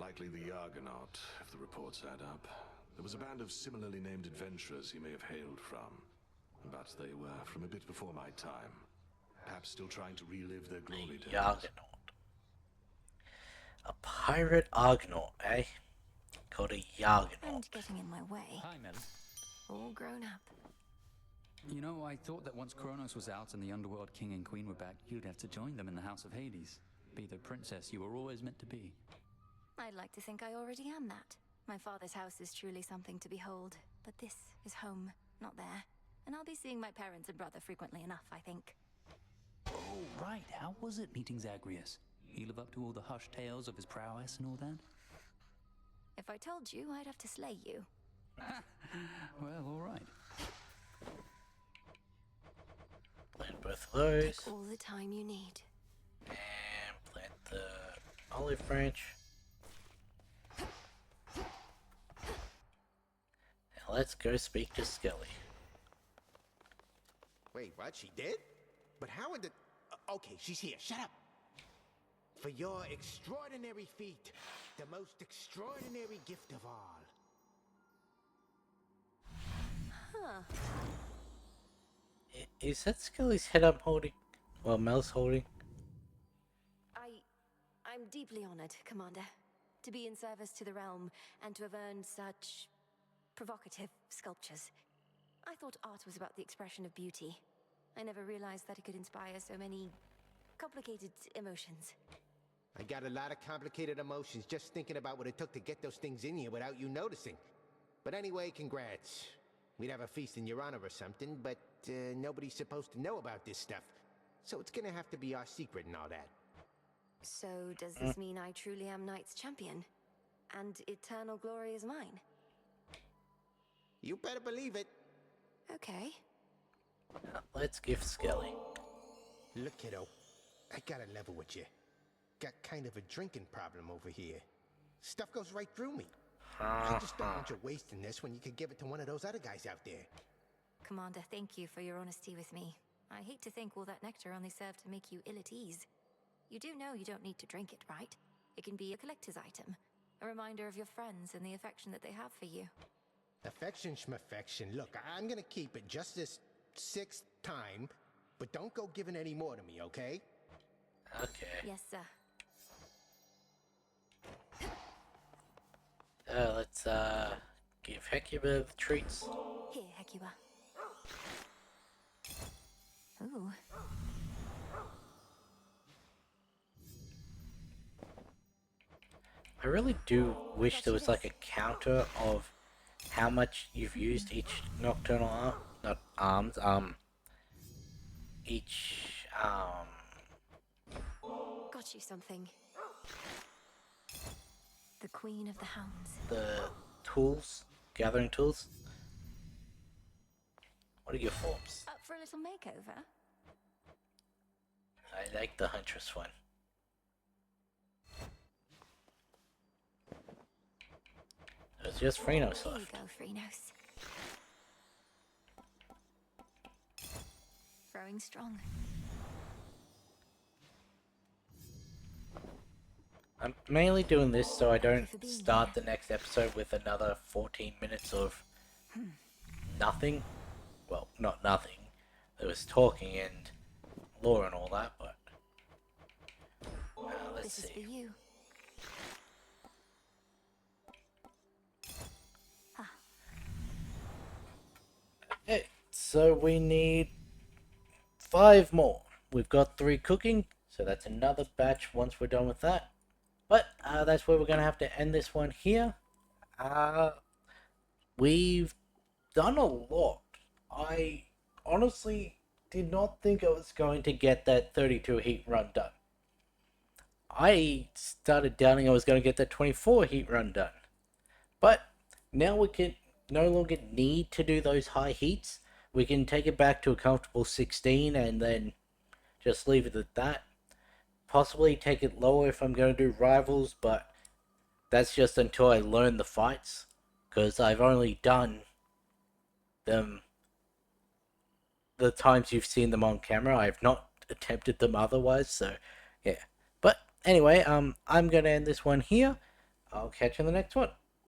S19: Likely the Argonaut, if the reports add up. There was a band of similarly named adventurers he may have hailed from. But they were from a bit before my time. Perhaps still trying to relive their glory days.
S1: Argonaut. A pirate Argonaut, eh? Called a Yargonaut.
S3: And getting in my way.
S7: Hi, Melly.
S3: All grown up.
S7: You know, I thought that once Kronos was out and the Underworld King and Queen were back, you'd have to join them in the House of Hades. Be the princess you were always meant to be.
S3: I'd like to think I already am that. My father's house is truly something to behold, but this is home, not there. And I'll be seeing my parents and brother frequently enough, I think.
S7: Oh, right. How was it meeting Zagreus? He live up to all the hushed tales of his prowess and all that?
S3: If I told you, I'd have to slay you.
S7: Well, all right.
S1: Plant both of those.
S3: Take all the time you need.
S1: And plant the olive branch. Now let's go speak to Skelly.
S8: Wait, what? She did? But how in the... Okay, she's here. Shut up. For your extraordinary feat, the most extraordinary gift of all.
S3: Huh.
S1: Is that Skelly's head I'm holding? Well, Mel's holding?
S3: I'm deeply honored, Commander, to be in service to the realm and to have earned such provocative sculptures. I thought art was about the expression of beauty. I never realized that it could inspire so many complicated emotions.
S8: I got a lot of complicated emotions just thinking about what it took to get those things in here without you noticing. But anyway, congrats. We'd have a feast in your honor or something, but nobody's supposed to know about this stuff. So it's gonna have to be our secret and all that.
S3: So does this mean I truly am Knight's champion? And eternal glory is mine?
S8: You better believe it.
S3: Okay.
S1: Let's give Skelly.
S8: Look, kiddo. I gotta level with you. Got kind of a drinking problem over here. Stuff goes right through me. I just don't want you wasting this when you could give it to one of those other guys out there.
S3: Commander, thank you for your honesty with me. I hate to think all that nectar only served to make you ill at ease. You do know you don't need to drink it, right? It can be a collector's item, a reminder of your friends and the affection that they have for you.
S8: Affection schmaffection. Look, I'm gonna keep it just this 6th time, but don't go giving any more to me, okay?
S1: Okay.
S3: Yes, sir.
S1: Let's give Hecuba the treats.
S3: Here, Hecuba. Ooh.
S1: I really do wish there was like a counter of how much you've used each nocturnal arm, not arms, each
S3: Got you something. The Queen of the Hounds.
S1: the tools, gathering tools. What are your forms?
S3: Up for a little makeover?
S1: I like the Huntress one. There's just Phrenos
S3: Here you
S1: left.
S3: go, Phrenos. Growing strong.
S1: I'm mainly doing this so I don't start the next episode with another 14 minutes of nothing. Well, not nothing. There was talking and lore and all that, but let's
S3: This is
S1: see.
S3: for you.
S1: Okay, so we need 5 more. We've got 3 cooking, so that's another batch once we're done with that. But that's where we're going to have to end this one here. We've done a lot. I honestly did not think I was going to get that 32 heat run done. I started doubting I was going to get that 24 heat run done. But now we can no longer need to do those high heats. We can take it back to a comfortable 16 and then just leave it at that. possibly take it lower if I'm going to do rivals, but that's just until I learn the fights, because I've only done them the times you've seen them on camera. I've not attempted them otherwise, so yeah. But anyway, I'm going to end this one here. I'll catch you in the next one.